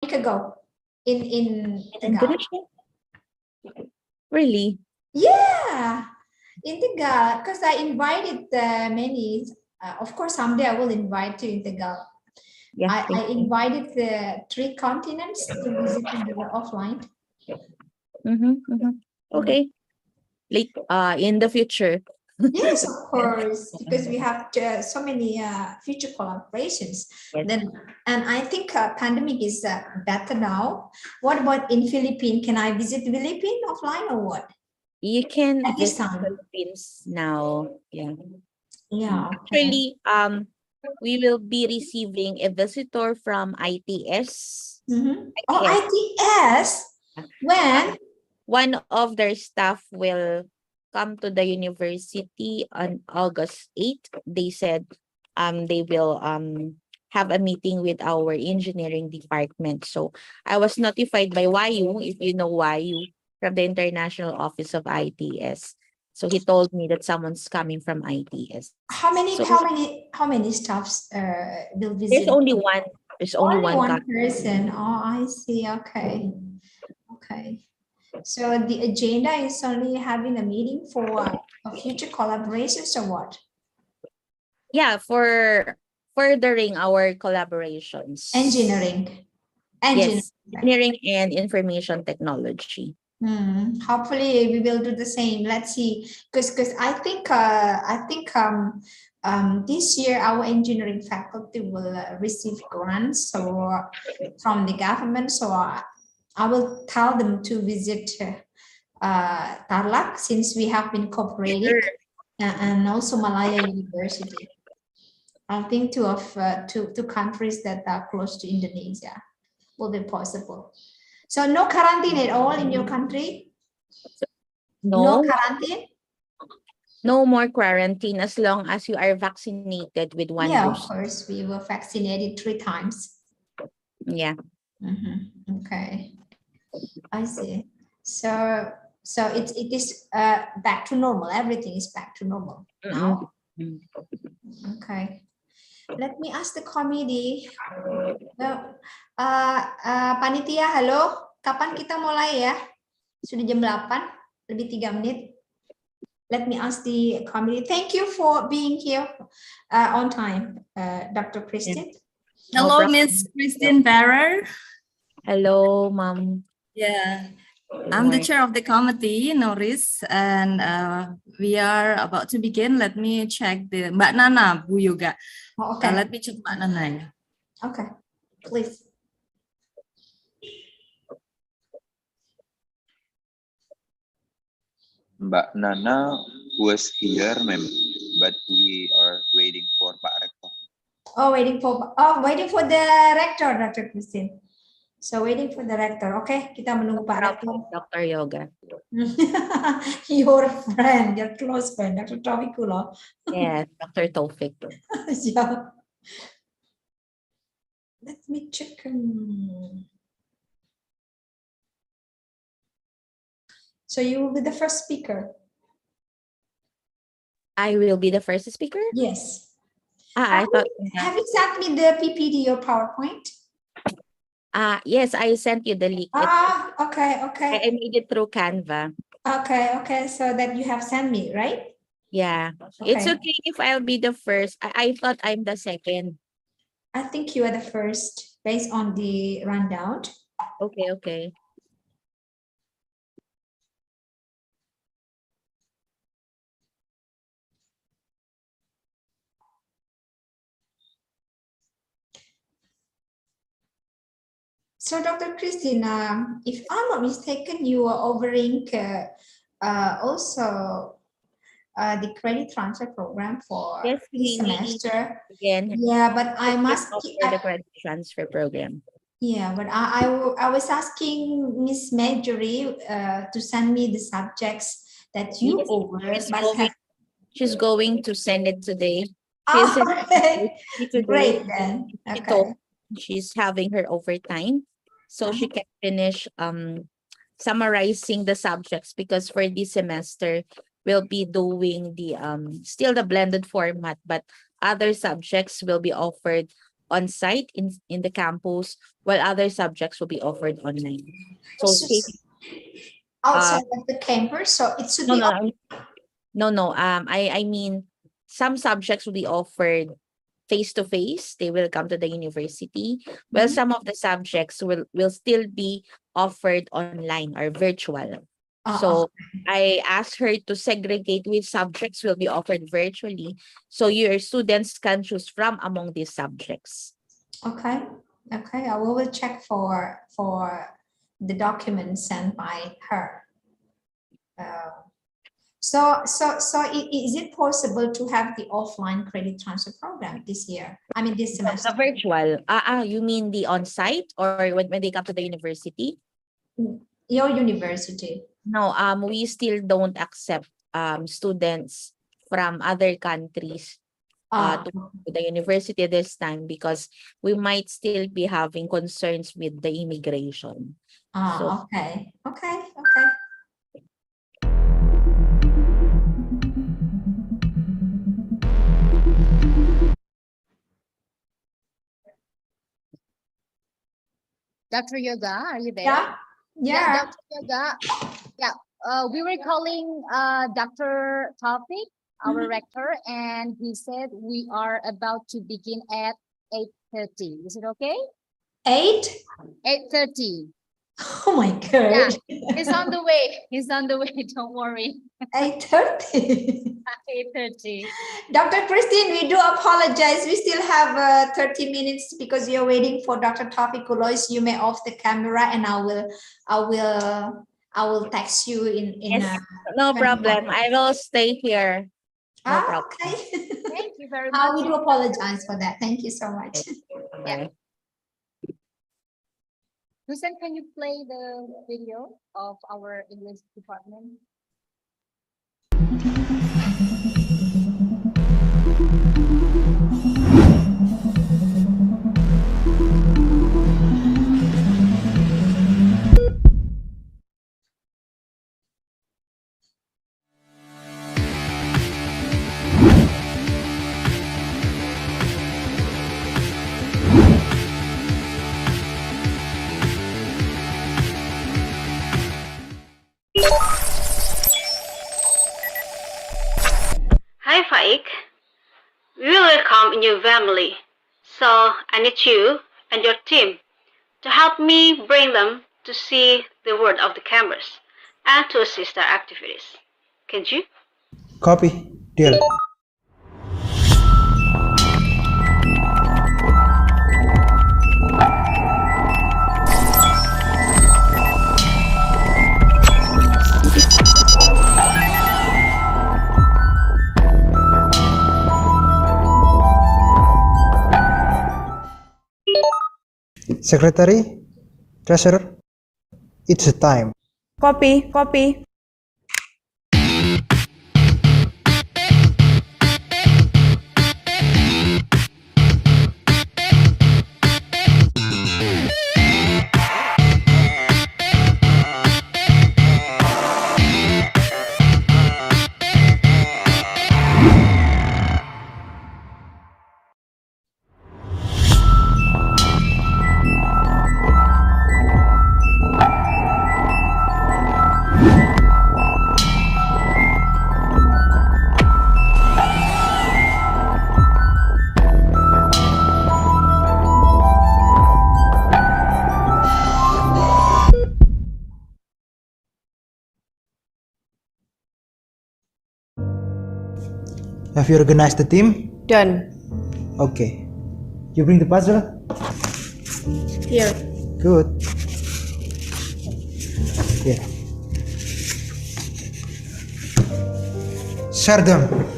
week ago in Tegal. Indonesia? Really? Yeah, in Tegal, because I invited many. Of course, someday I will invite you in Tegal. Yeah, I thank you. invited the 3 continents to visit in the offline. Okay. Like in the future. Yes, of course, because we have so many future collaborations. Yes. Then, and I think pandemic is better now. What about in Philippines? Can I visit Philippines offline or what? You can At this visit time. Philippines now. Yeah. Yeah. Okay. Actually, we will be receiving a visitor from ITS. Oh, ITS. When? One of their staff will come to the university on August 8th. They said they will have a meeting with our engineering department. So I was notified by YU, if you know YU, from the International Office of ITS. So he told me that someone's coming from ITS. How many staffs will visit? There's only one. There's only one person. Oh, I see. Okay. Okay. So the agenda is only having a meeting for future collaborations or what? Yeah, for furthering our collaborations. Engineering. Yes, engineering and information technology. Hopefully we will do the same. Let's see, because I think this year our engineering faculty will receive grants from the government. So I will tell them to visit Tarlac, since we have been cooperating, and also Malaya University. I think two countries that are close to Indonesia will be possible. So no quarantine at all in your country? No quarantine? No more quarantine as long as you are vaccinated with one Yeah, dose. of course. We were vaccinated 3 times. Yeah. Okay. I see. So it is back to normal. Everything is back to normal now. Okay. Let me ask the committee. Panitia, halo. Kapan kita mulai ya? Sudah jam 8, lebih 3 menit. Let me ask the committee. Thank you for being here on time, Dr. Christine. Hello, Miss Christine Barrer. Hello, Mom. Yeah, I'm the chair of the committee, Norris, and we are about to begin. Let me check the Mbak Nana, Bu Yoga. Oh, okay. Let me check Mbak Nana. Okay, please. Mbak Nana was here, ma'am, but we are waiting for Pak Rector. Oh, waiting for the rector, Dr. Christine. So waiting for the rector. Okay, kita menunggu Pak Rector. Dr. Yoga. Your friend, your close friend, Dr. Tawikulo. Yes, Dr. Taufik. Yeah. Let me check. So you will be the first speaker. I will be the first speaker? Yes. I thought. Have you sent me the PPT or PowerPoint? Yes, I sent you the link. Okay. I made it through Canva. Okay. So that you have sent me, right? Yeah. Okay. It's okay if I'll be the first. I thought I'm the second. I think you are the first based on the rundown. Okay. So, Dr. Christine, if I'm not mistaken, you are offering also the credit transfer program for this semester. Again, yeah, but I must offer the credit transfer program. Yeah, but I was asking Miss Marjorie to send me the subjects that you offer. She's going to send it today. Okay. Great then. Okay. She's having her overtime, so she can finish summarizing the subjects, because for this semester we'll be doing the still the blended format, but other subjects will be offered on site in the campus, while other subjects will be offered online. So It's just outside of the campus, so it should no, be. no. I mean, some subjects will be offered face to face. They will come to the university. Well, Mhm. some of the subjects will still be offered online or virtual. So I asked her to segregate which subjects will be offered virtually, so your students can choose from among these subjects. Okay, I will check for the documents sent by her. So is it possible to have the offline credit transfer program this year? I mean this semester. The virtual. You mean the on-site or when they come to the university? Your university. No, we still don't accept students from other countries to the university this time because we might still be having concerns with the immigration. So Okay. Dr. Yoga, are you there? Yeah. Dr. Yoga. Yeah. We were calling Dr. Tawfiq, our rector, and he said we are about to begin at 8:30. Is it okay? 8:30. Oh my God. Yeah, he's on the way. He's on the way. Don't worry. 8:30. 8:30. Dr. Christine, we do apologize. We still have 30 minutes because you're waiting for Dr. Tawfiq Kulois. You may off the camera and I will text you in yes, no problem. I will stay here. No problem. Okay. Thank you very much. We do apologize for that. Thank you so much. Yeah. Susan, can you play the video of our English department? Hi Faik, we will welcome a new family, so I need you and your team to help me bring them to see the world of the campus and to assist our activities. Can you? Copy. Deal. Secretary, treasurer, it's time. Copy. Have you organized the team? Done. Okay. You bring the puzzle? Here. Good. Yeah. Share them.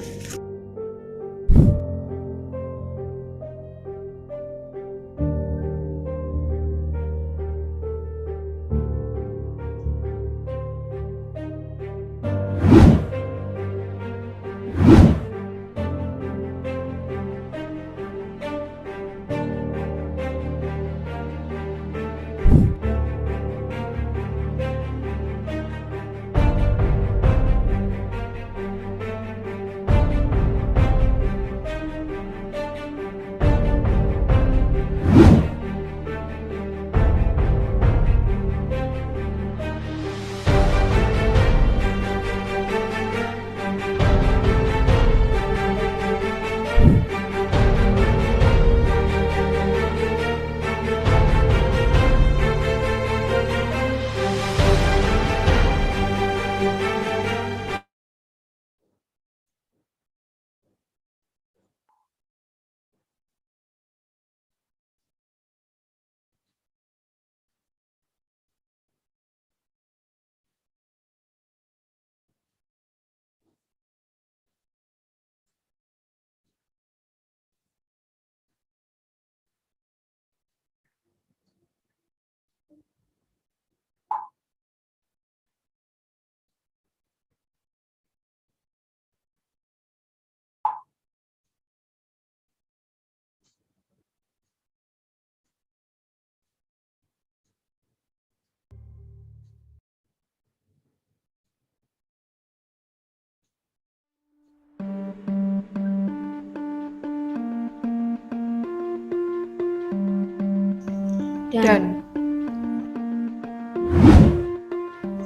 Done.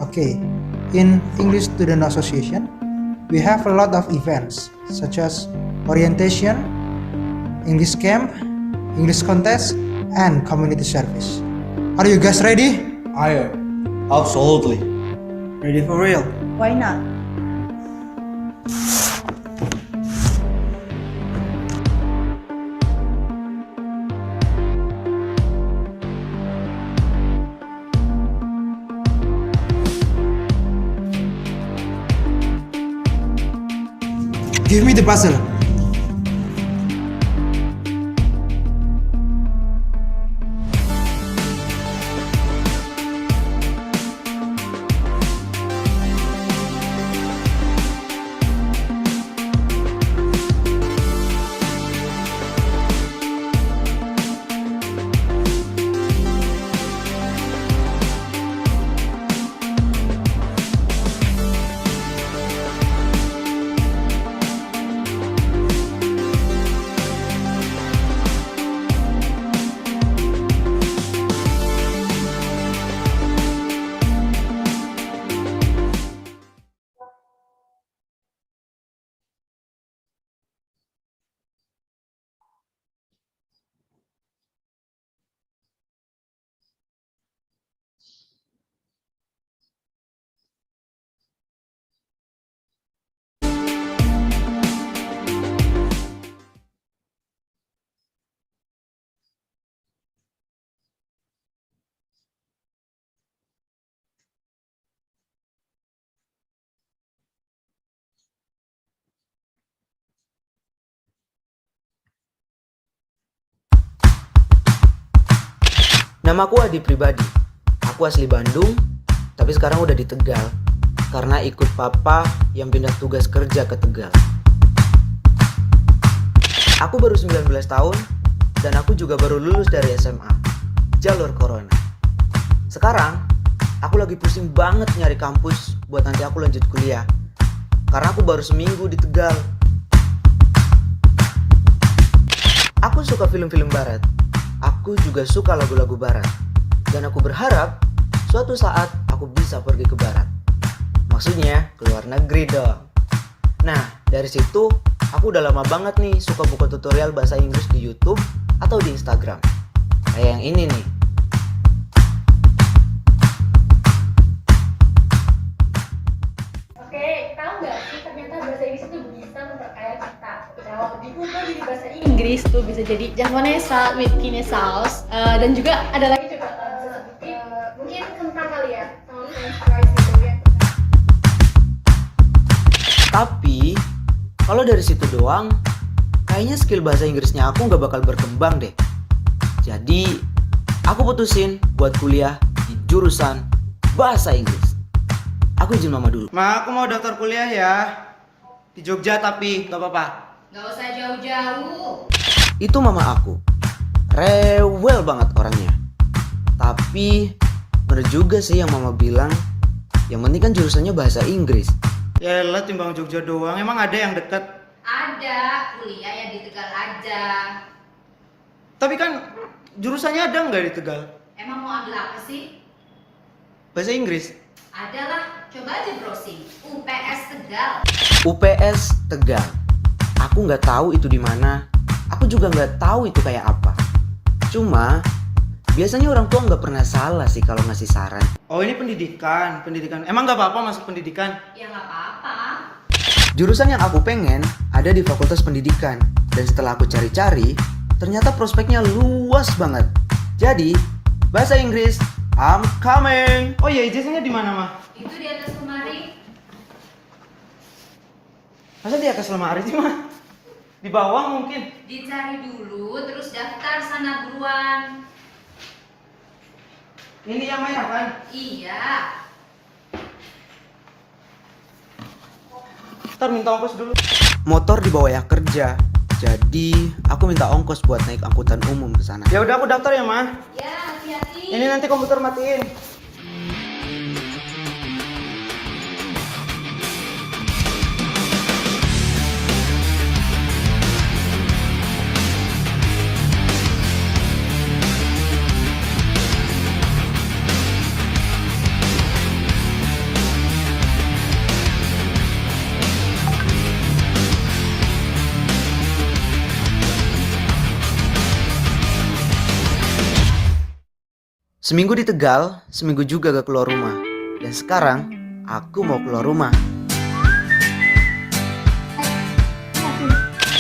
Okay, in English Student Association, we have a lot of events such as orientation, English camp, English contest, and community service. Are you guys ready? I absolutely. Ready for real? Why not? Give me the puzzle. Namaku Adi Pribadi. Aku asli Bandung, tapi sekarang udah di Tegal karena ikut papa yang pindah tugas kerja ke Tegal. Aku baru 19 tahun dan aku juga baru lulus dari SMA, jalur corona. Sekarang, aku lagi pusing banget nyari kampus buat nanti aku lanjut kuliah karena aku baru seminggu di Tegal. Aku suka film-film barat. Aku juga suka lagu-lagu barat. Dan aku berharap suatu saat aku bisa pergi ke barat. Maksudnya ke luar negeri dong. Nah, dari situ aku udah lama banget nih suka buka tutorial bahasa Inggris di YouTube atau di Instagram. Kayak yang ini nih. Oke, tahu nggak sih ternyata bahasa Inggris itu bisa memperkaya kita. Kalau diubah jadi bahasa Inggris tuh bisa jadi Javanese with Kinesals, dan juga ada lagi juga mungkin kentang kali ya, sama French fries gitu ya. Tapi kalau dari situ doang, kayaknya skill bahasa Inggrisnya aku nggak bakal berkembang deh. Jadi aku putusin buat kuliah di jurusan bahasa Inggris. Aku izin mama dulu. Ma, aku mau daftar kuliah ya. Di Jogja tapi gak apa-apa. Gak usah jauh-jauh. Itu mama aku. Rewel banget orangnya. Tapi bener juga sih yang mama bilang. Yang penting kan jurusannya bahasa Inggris. Ya lah timbang Jogja doang. Emang ada yang deket? Ada, kuliah ya di Tegal aja. Tapi kan jurusannya ada nggak di Tegal? Emang mau ambil apa sih? Bahasa Inggris? Ada lah, coba aja browsing. UPS Tegal. UPS Tegal. Aku nggak tahu itu di mana. Aku juga nggak tahu itu kayak apa. Cuma biasanya orang tua nggak pernah salah sih kalau ngasih saran. Oh ini pendidikan. Emang nggak apa-apa masuk pendidikan? Ya nggak apa-apa. Jurusan yang aku pengen ada di Fakultas Pendidikan. Dan setelah aku cari-cari, ternyata prospeknya luas banget. Jadi, bahasa Inggris, I'm coming. Oh iya, ijazahnya di mana, Mah? Itu di atas lemari. Masa di atas lemari sih, Mah? Di bawah mungkin. Dicari dulu, terus daftar sana buruan. Ini yang merah kan? Iya. Ntar minta ongkos dulu. Motor dibawa ya kerja. Jadi, aku minta ongkos buat naik angkutan umum ke sana. Ya udah aku daftar ya, Mah. Ya, hati-hati. Ini nanti komputer matiin. Seminggu di Tegal, seminggu juga gak keluar rumah. Dan sekarang, aku mau keluar rumah.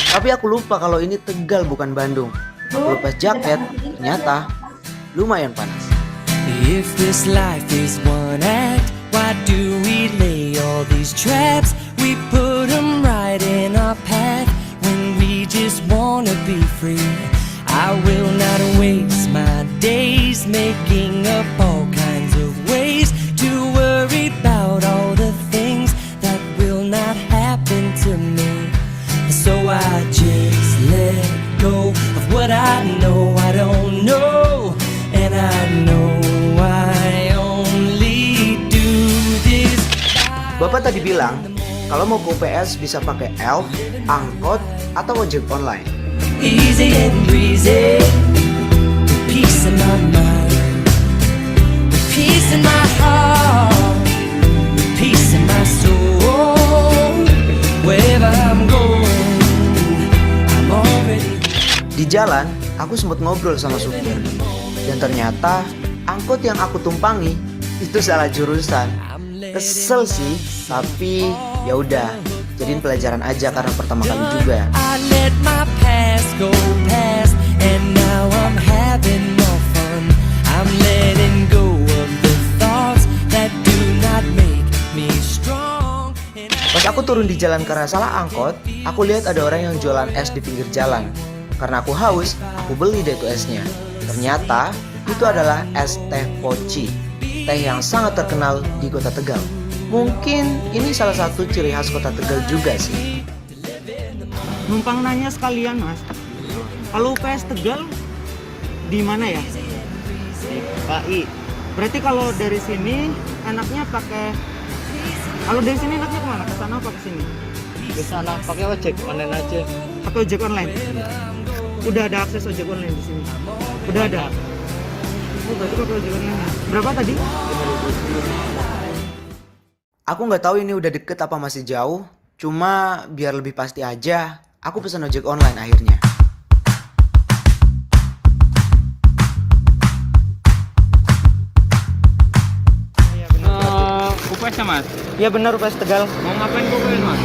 Tapi aku lupa kalau ini Tegal bukan Bandung. Aku lepas jaket, ternyata lumayan panas. If this life is one act, why do we lay all these traps? We put them right in our path when we just wanna be free. I will not waste my days making up all kinds of ways to worry about all the things that will not happen to me. So I just let go of what I know I don't know, and I know I only do this. Bapak tadi bilang, kalau mau ke UPS bisa pakai elf, angkot, atau ojek online. Easy and breezy, the peace in my mind, the peace in my heart, the peace in my soul. Wherever I'm going, I'm already. Di jalan, aku sempat ngobrol sama supir. Dan ternyata, angkot yang aku tumpangi itu salah jurusan. Kesel sih, tapi ya udah, jadiin pelajaran aja karena pertama kali juga. I let my past go past, and now I'm having more fun. I'm letting go of the thoughts that do not make me strong. Pas aku turun di jalan karena salah angkot, aku lihat ada orang yang jualan es di pinggir jalan. Karena aku haus, aku beli deh tuh esnya. Ternyata itu adalah es teh poci, teh yang sangat terkenal di kota Tegal. Mungkin ini salah satu ciri khas kota Tegal juga sih. Numpang nanya sekalian mas, kalau UPS Tegal di mana ya? Di KI. Berarti kalau dari sini enaknya pakai, kalau dari sini enaknya kemana? Ke sana apa ke sini? Ke sana pakai ojek online aja. Pakai ojek online? Udah ada akses ojek online di sini? Udah ada? Oh berarti pakai ojek online. Berapa tadi? Aku nggak tahu ini udah deket apa masih jauh. Cuma biar lebih pasti aja, aku pesan ojek online akhirnya. UPS ya mas? Iya benar UPS Tegal. Mau ngapain ke UPS mas?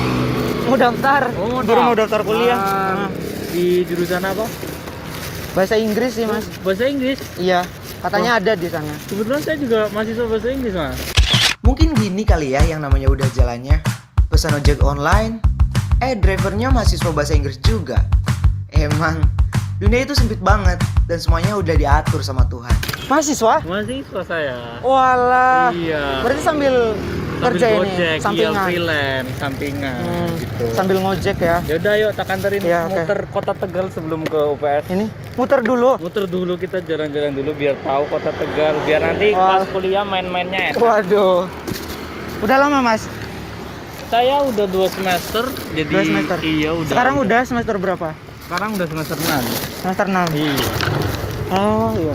Mau daftar. Baru mau daftar kuliah. Di jurusan apa? Bahasa Inggris sih mas. Bahasa Inggris? Iya, katanya ada di sana. Kebetulan saya juga mahasiswa bahasa Inggris mas. Mungkin gini kali ya yang namanya udah jalannya. Pesan ojek online, drivernya mahasiswa bahasa Inggris juga. Emang, dunia itu sempit banget dan semuanya udah diatur sama Tuhan. Mahasiswa? Mahasiswa saya. Walah. Iya. Berarti sambil kerja ini, gojek, sampingan. Iya, freelance, sampingan gitu. Sambil ngojek ya. Ya udah yuk tak anterin Ya, oke. muter kota Tegal sebelum ke UPS. Ini muter dulu. Muter dulu, kita jalan-jalan dulu biar tahu kota Tegal, biar nanti pas kuliah main-mainnya enak. Waduh. Udah lama mas? Saya udah 2 semester, jadi 2 semester? Iya udah. Sekarang udah semester berapa? Sekarang udah semester 6. Semester 6? Iya. Oh iya.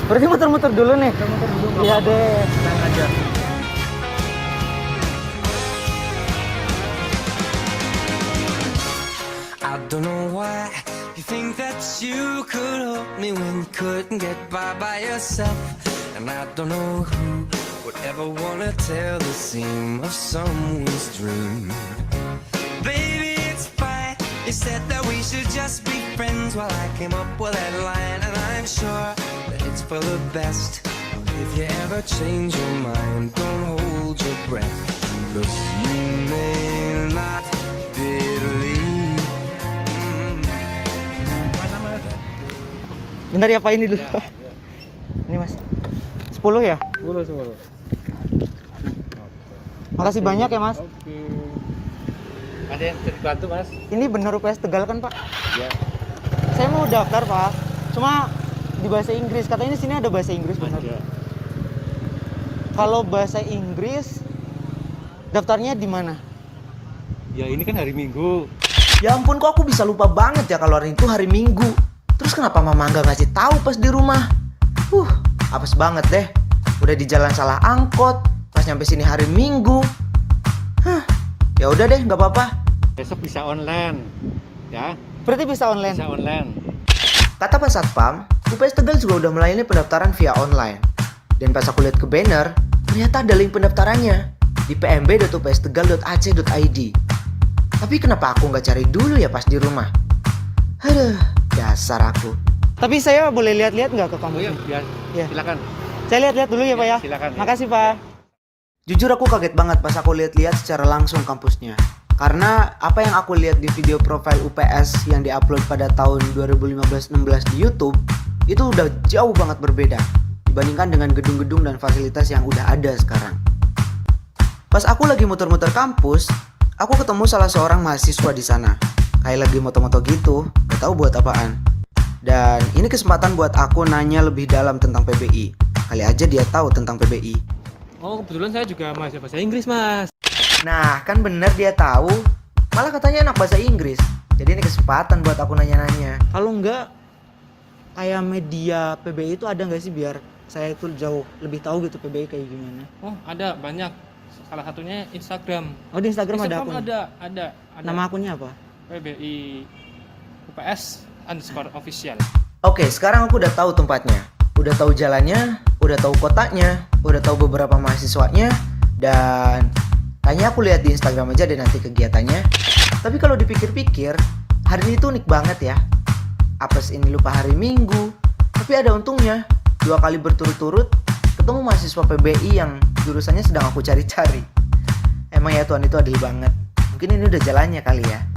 Berarti muter-muter dulu nih? Muter dulu. Iya deh. Tenang aja. I don't know why you think that you could help me when you couldn't get by yourself. And I don't know who would ever wanna tell the seam of someone's dream. Baby, it's fine. You said that we should just be friends while I came up with that line. And I'm sure that it's for the best. If you ever change your mind, don't hold your breath. 'Cause you may not believe. Bentar ya Pak, ini dulu. Ini mas. 10 ya? 10. Makasih banyak ya mas. Oke. Ada yang bisa dibantu mas? Ini bener UPS Tegal kan Pak? Ya. Saya mau daftar Pak. Cuma di bahasa Inggris. Katanya di sini ada bahasa Inggris bener. Ada. Kalau bahasa Inggris daftarnya di mana? Ya ini kan hari Minggu. Ya ampun, kok aku bisa lupa banget ya kalau hari itu hari Minggu. Terus kenapa mama nggak ngasih tahu pas di rumah? Apes banget deh. Udah di jalan salah angkot, pas nyampe sini hari Minggu. Ya udah deh, nggak apa-apa. Besok bisa online, ya? Berarti bisa online. Bisa online. Kata Pak Satpam, UPS Tegal juga udah melayani pendaftaran via online. Dan pas aku lihat ke banner, ternyata ada link pendaftarannya di pmb.upstegal.ac.id. Tapi kenapa aku nggak cari dulu ya pas di rumah? Aduh, dasar aku. Tapi saya boleh lihat-lihat nggak ke kampusnya? Ya, silakan. Saya lihat-lihat dulu ya Pak ya. Silakan. Makasih Pak. Jujur aku kaget banget pas aku lihat-lihat secara langsung kampusnya. Karena apa yang aku lihat di video profil UPS yang diupload pada tahun 2015-16 di YouTube, itu udah jauh banget berbeda dibandingkan dengan gedung-gedung dan fasilitas yang udah ada sekarang. Pas aku lagi muter-muter kampus, aku ketemu salah seorang mahasiswa di sana. Kayak lagi moto-moto gitu, gak tahu buat apaan. Dan ini kesempatan buat aku nanya lebih dalam tentang PBI. Kali aja dia tahu tentang PBI. Oh, kebetulan saya juga mahasiswa bahasa Inggris, Mas. Nah, kan bener dia tahu. Malah katanya anak bahasa Inggris. Jadi ini kesempatan buat aku nanya-nanya. Kalau enggak, kayak media PBI itu ada nggak sih biar saya itu jauh lebih tahu gitu PBI kayak gimana? Oh, ada banyak. Salah satunya Instagram. Oh, di Instagram ada akun? Ada. Nama akunnya apa? PBI UPS_official. Oke, sekarang aku udah tahu tempatnya. Udah tahu jalannya, udah tahu kotanya, udah tahu beberapa mahasiswanya, dan kayaknya aku lihat di Instagram aja deh nanti kegiatannya. Tapi kalau dipikir-pikir, hari ini tuh unik banget ya. Apes ini lupa hari Minggu, tapi ada untungnya. 2 kali berturut-turut ketemu mahasiswa PBI yang jurusannya sedang aku cari-cari. Emang ya Tuhan itu adil banget. Mungkin ini udah jalannya kali ya.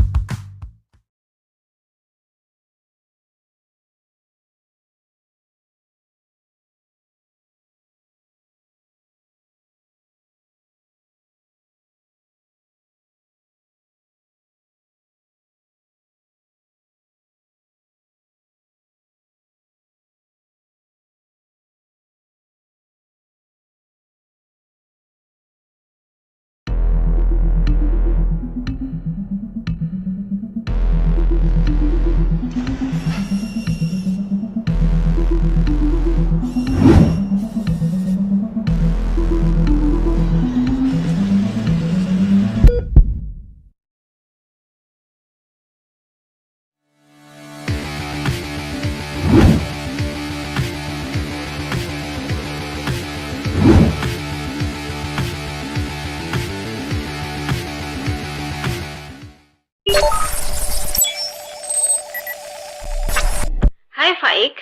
Hi, Faik.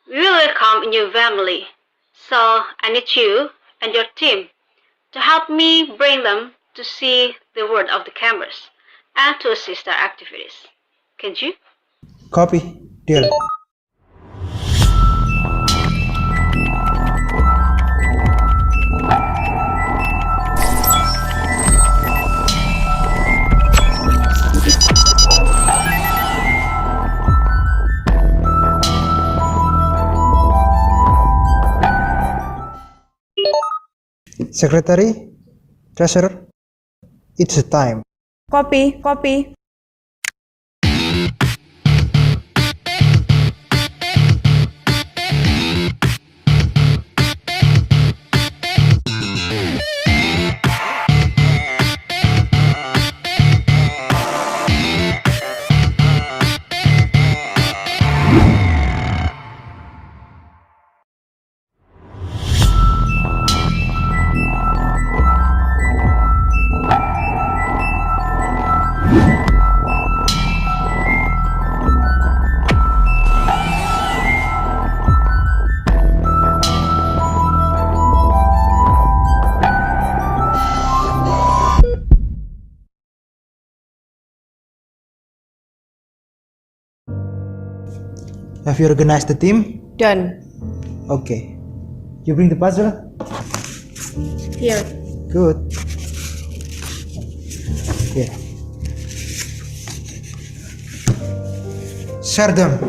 We will welcome a new family. So I need you and your team to help me bring them to see the world of the cameras and to assist our activities. Can you? Copy. Deal. Secretary, treasurer, it's a time. Copy. Have you organized the team? Done. Okay. You bring the puzzle? Here. Good. Here. Share them.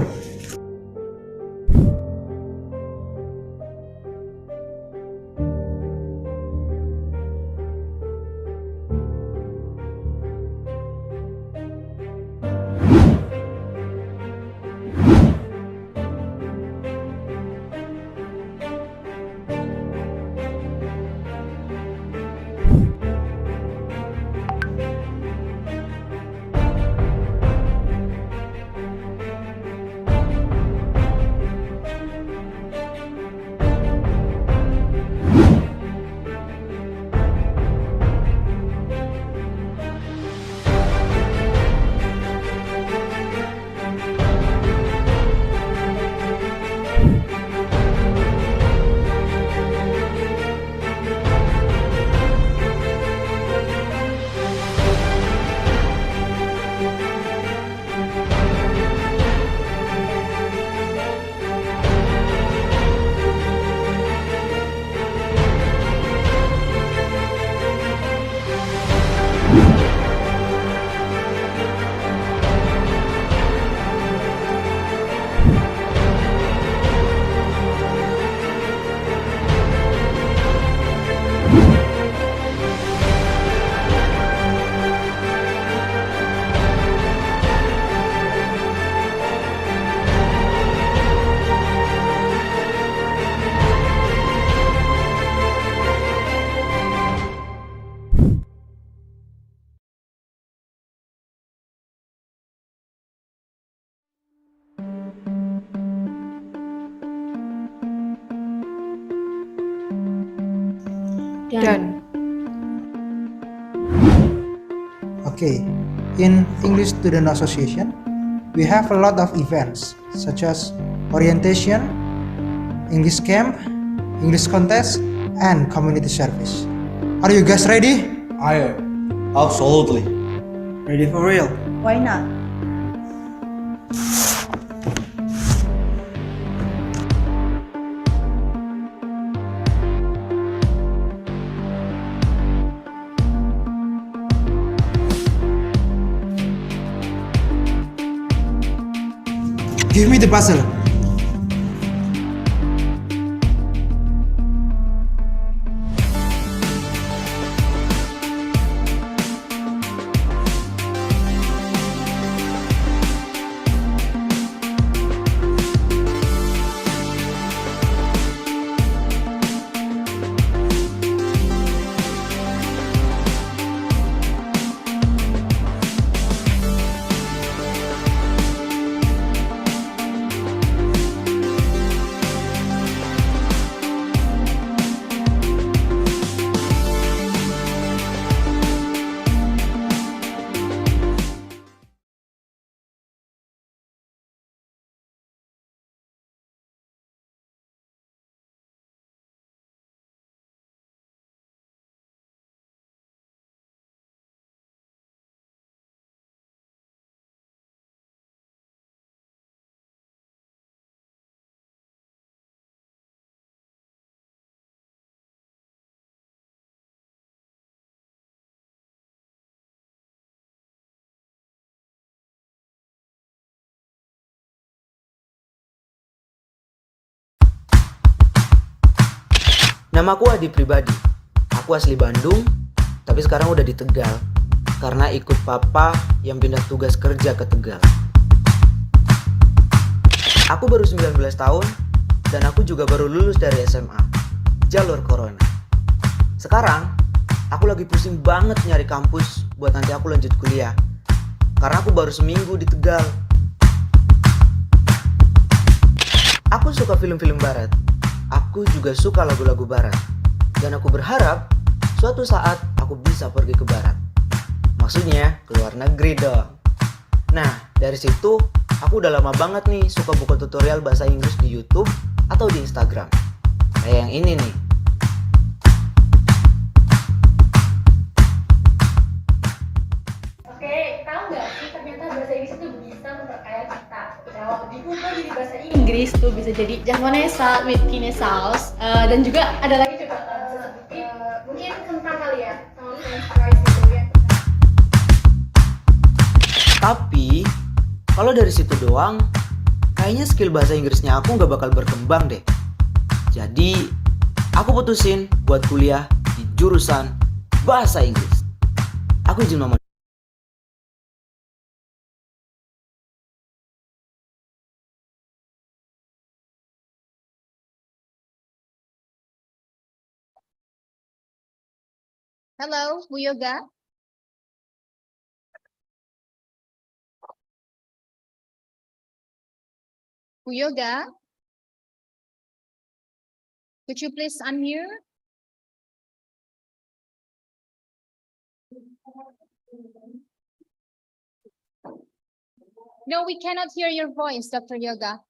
Done. Okay, in English Student Association, we have a lot of events such as orientation, English camp, English contest, and community service. Are you guys ready? Absolutely. Ready for real? Why not? Give me the puzzle. Namaku Adi pribadi. Aku asli Bandung, tapi sekarang udah di Tegal karena ikut papa yang pindah tugas kerja ke Tegal. Aku baru 19 tahun dan aku juga baru lulus dari SMA, jalur corona. Sekarang, aku lagi pusing banget nyari kampus buat nanti aku lanjut kuliah karena aku baru seminggu di Tegal. Aku suka film-film barat. Aku juga suka lagu-lagu barat. Dan aku berharap suatu saat aku bisa pergi ke barat. Maksudnya ke luar negeri dong. Nah, dari situ aku udah lama banget nih suka buka tutorial bahasa Inggris di YouTube atau di Instagram. Kayak yang ini nih. Oke, tahu nggak sih ternyata bahasa Inggris itu bisa memperkaya kita. Kalau diubah jadi bahasa Inggris tuh bisa jadi Javanese with Piselt, dan juga ada lagi juga mungkin kentang kali ya, sama French fries gitu ya. Tapi, kalau dari situ doang, kayaknya skill bahasa Inggrisnya aku nggak bakal berkembang deh. Jadi, aku putusin buat kuliah di jurusan bahasa Inggris. Aku izin mama. Hello, Bu Yoga. Bu Yoga, could you please unmute? No, we cannot hear your voice, Dr. Yoga.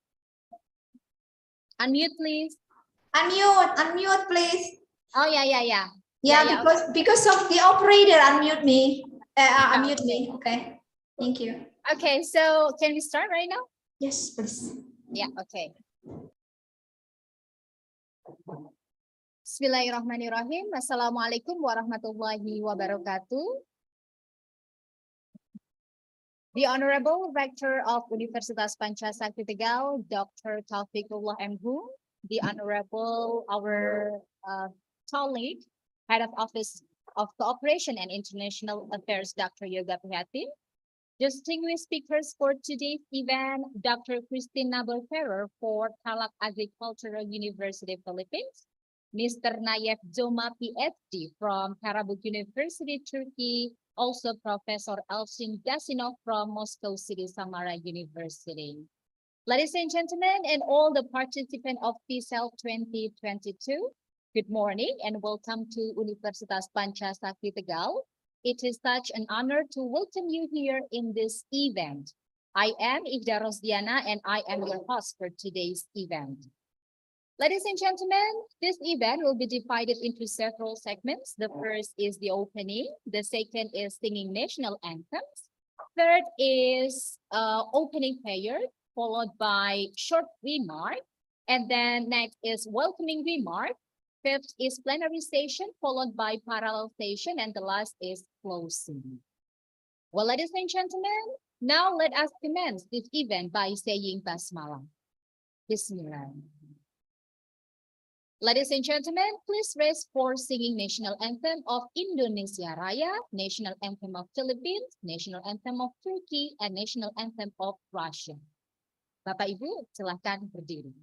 Unmute, please. Unmute, please. Oh, yeah. Yeah, because of the operator, unmute me. Unmute me. Okay. Thank you. Okay, so can we start right now? Yes, please. Yeah, okay. Bismillahirrahmanirrahim. Assalamualaikum warahmatullahi wabarakatuh. The Honorable Rector of Universitas Pancasakti Tegal, Dr. Taufikullah M. Hum, the Honorable, our colleague, Head of Office of Cooperation and International Affairs, Dr. Yoga Prihatin, distinguished speakers for today's event, Dr. Christina Belferrer for Tarlac Agricultural University, Philippines, Mr. Nayef Zoma, PhD from Karabük University, Turkey, also Professor Elsin Gasinov from Moscow City, Samara University. Ladies and gentlemen, and all the participants of Piselt 2022, Good morning and welcome to Universitas Pancasakti Tegal. It is such an honor to welcome you here in this event. I am Ida Rosdiana and I am your host for today's event. Ladies and gentlemen, this event will be divided into several segments. The first is the opening. The second is singing national anthems. Third is opening prayer, followed by short remark. And then next is welcoming remark. Fifth is plenary session, followed by parallel session. And the last is closing. Well, ladies and gentlemen, now let us commence this event by saying Basmalah. Bismillah. Ladies and gentlemen, please raise for singing national anthem of Indonesia Raya, national anthem of Philippines, national anthem of Turkey, and national anthem of Russia. Bapak Ibu, silakan berdiri.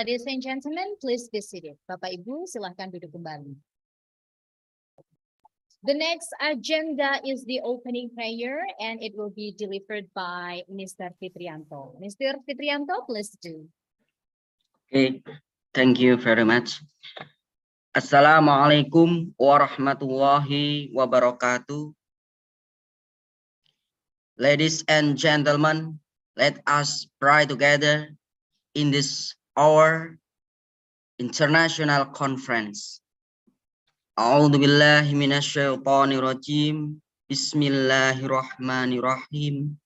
Ladies and gentlemen, please be seated. Bapak Ibu, silahkan duduk kembali. The next agenda is the opening prayer and it will be delivered by Mr. Fitrianto. Mr. Fitrianto, please do. Okay, thank you very much. Assalamualaikum warahmatullahi wabarakatuh. Ladies and gentlemen, let us pray together in this our international conference. A'udzu billahi minasyaitonir rajim. Bismillahirrahmanirrahim.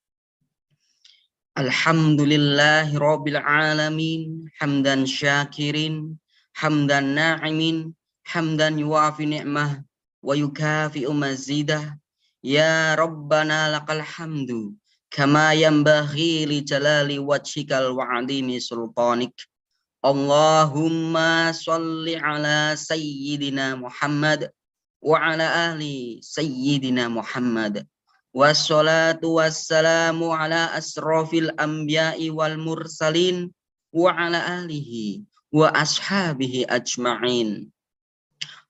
Alhamdulillahi rabbil alamin, hamdan syakirin, hamdan na'imin, hamdan yuafi ni'mah wa yukafi'u mazidah. Ya Rabbana lakal hamdu kama yanbaghi li jalali wajhikal wa 'azimi sultanik. Allahumma sholli ala sayyidina Muhammad wa ala ahli sayyidina Muhammad. Wassalatu wassalamu ala asrofil anbiya'i wal mursalin wa ala alihi wa ashabihi ajma'in.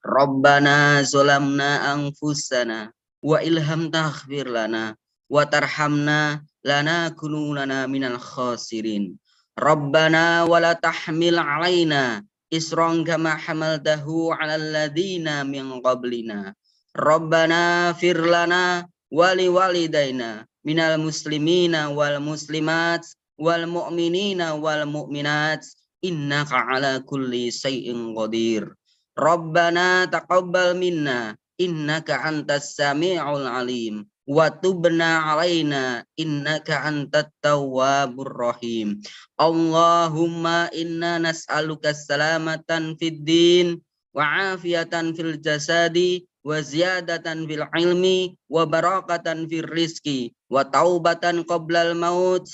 Rabbana zolamna anfusana wa ilham taghfir lana wa tarhamna lana kununana minal khasirin. Rabbana wala tahmil alaina isran kama hamaltahu ala alladhina min qablina. Rabbana firlana wali walidaina minal muslimina wal muslimat wal mu'minina wal mu'minat innaka ala kulli syai'in qadir. Rabbana taqabbal minna innaka antas sami'ul alim wa tubna alaina innaka antat tawwabur rahim. Allahumma inna nas'aluka salamatan fid din wa afiyatan fil jasadi wa ziyadatan fil ilmi wa barakatan fil rizki wa taubatan qoblal maut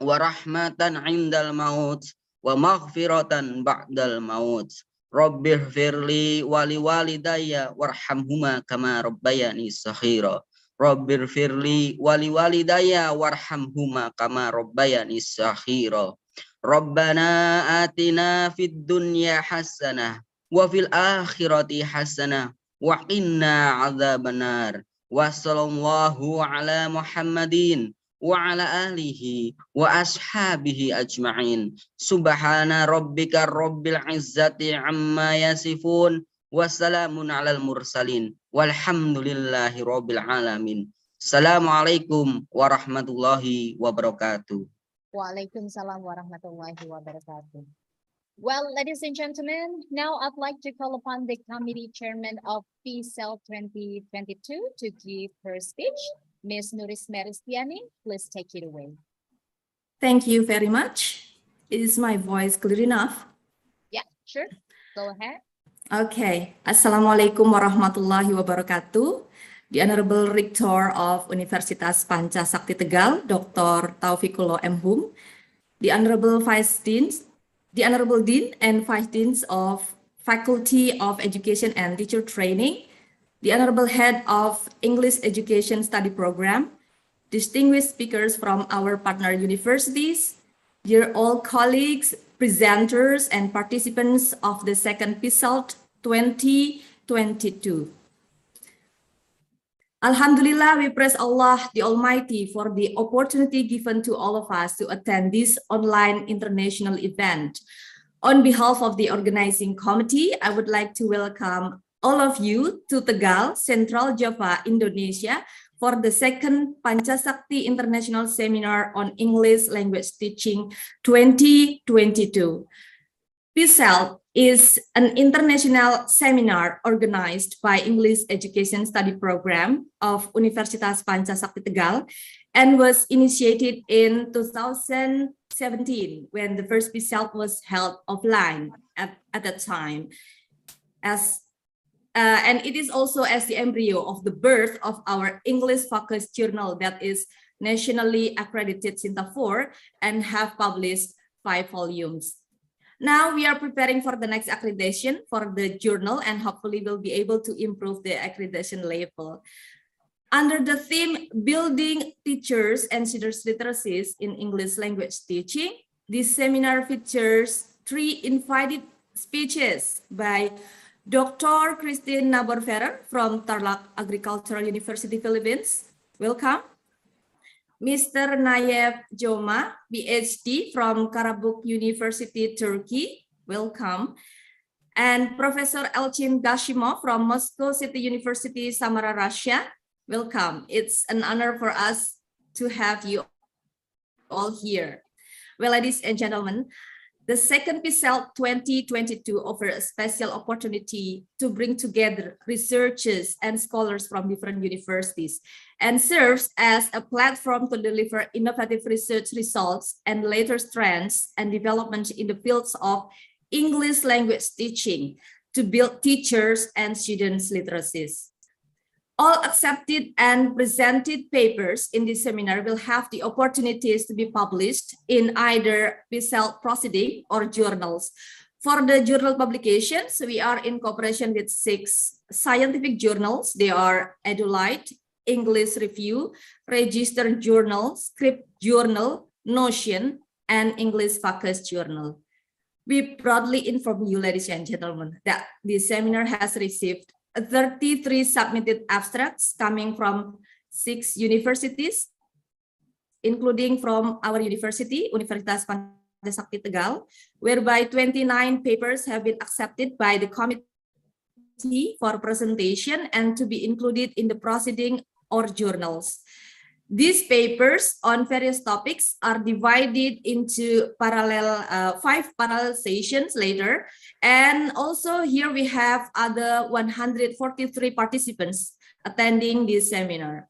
wa rahmatan indal maut wa maghfiratan ba'dal maut. Rabbighfirli wali walidayya warhamhuma kama rabbayani saghira. Rabbighfirli wali walidayya warhamhuma kama rabbayani saghira. Rabbana atina fid dunya hasanah wa fil akhirati hasanah wa qina adzabannar. Wa sallallahu ala Muhammadin wa ala alihi wa ashabihi ajma'in. Subhana rabbika rabbil izzati amma yasifun wa salamun alal mursalin walhamdulillahi rabbil alamin. Assalamualaikum warahmatullahi wabarakatuh. Waalaikumsalam warahmatullahi wabarakatuh. Well, ladies and gentlemen, now I'd like to call upon the committee chairman of Piselt 2022 to give her speech. Ms. Nuris Meristiani, please take it away. Thank you very much. Is my voice clear enough? Yeah, sure. Go ahead. Okay. Assalamualaikum warahmatullahi wabarakatuh. The Honorable Rector of Universitas Pancasakti Tegal, Dr. Taufikullah M. Hum, the Honorable Dean and Vice Deans of Faculty of Education and Teacher Training, the Honorable Head of English Education Study Program, distinguished speakers from our partner universities, dear all colleagues, presenters, and participants of the second Piselt 2022. Alhamdulillah, we praise Allah the Almighty for the opportunity given to all of us to attend this online international event. On behalf of the organizing committee, I would like to welcome all of you to Tegal, Central Java, Indonesia, for the second Pancasakti International Seminar on English Language Teaching 2022. Piselt is an international seminar organized by English Education Study Program of Universitas Pancasakti Tegal and was initiated in 2017 when the first Piselt was held offline at that time. And it is also as the embryo of the birth of our English-focused journal that is nationally accredited Sintapur and have published 5 volumes. Now we are preparing for the next accreditation for the journal and hopefully we'll be able to improve the accreditation level. Under the theme Building Teachers and Students Literacies in English Language Teaching, this seminar features three invited speeches by Dr. Christine Naborferer from Tarlac Agricultural University, Philippines. Welcome. Mr. Nayef Joma, PhD from Karabük University, Turkey. Welcome. And Professor Elchin Gashimov from Moscow City University, Samara, Russia. Welcome. It's an honor for us to have you all here. Well, ladies and gentlemen, the second Piselt 2022 offers a special opportunity to bring together researchers and scholars from different universities and serves as a platform to deliver innovative research results and latest trends and development in the fields of English language teaching to build teachers and students' literacies. All accepted and presented papers in this seminar will have the opportunities to be published in either Piselt proceeding or journals. For the journal publications, we are in cooperation with 6 scientific journals. They are EduLite, English Review, Registered Journal, Script Journal, Notion, and English Focus Journal. We proudly inform you, ladies and gentlemen, that this seminar has received 33 submitted abstracts coming from 6 universities, including from our university, Universitas Pancasakti Tegal, whereby 29 papers have been accepted by the committee for presentation and to be included in the proceeding or journals. These papers on various topics are divided into 5 parallel sessions later. And also here we have other 143 participants attending this seminar.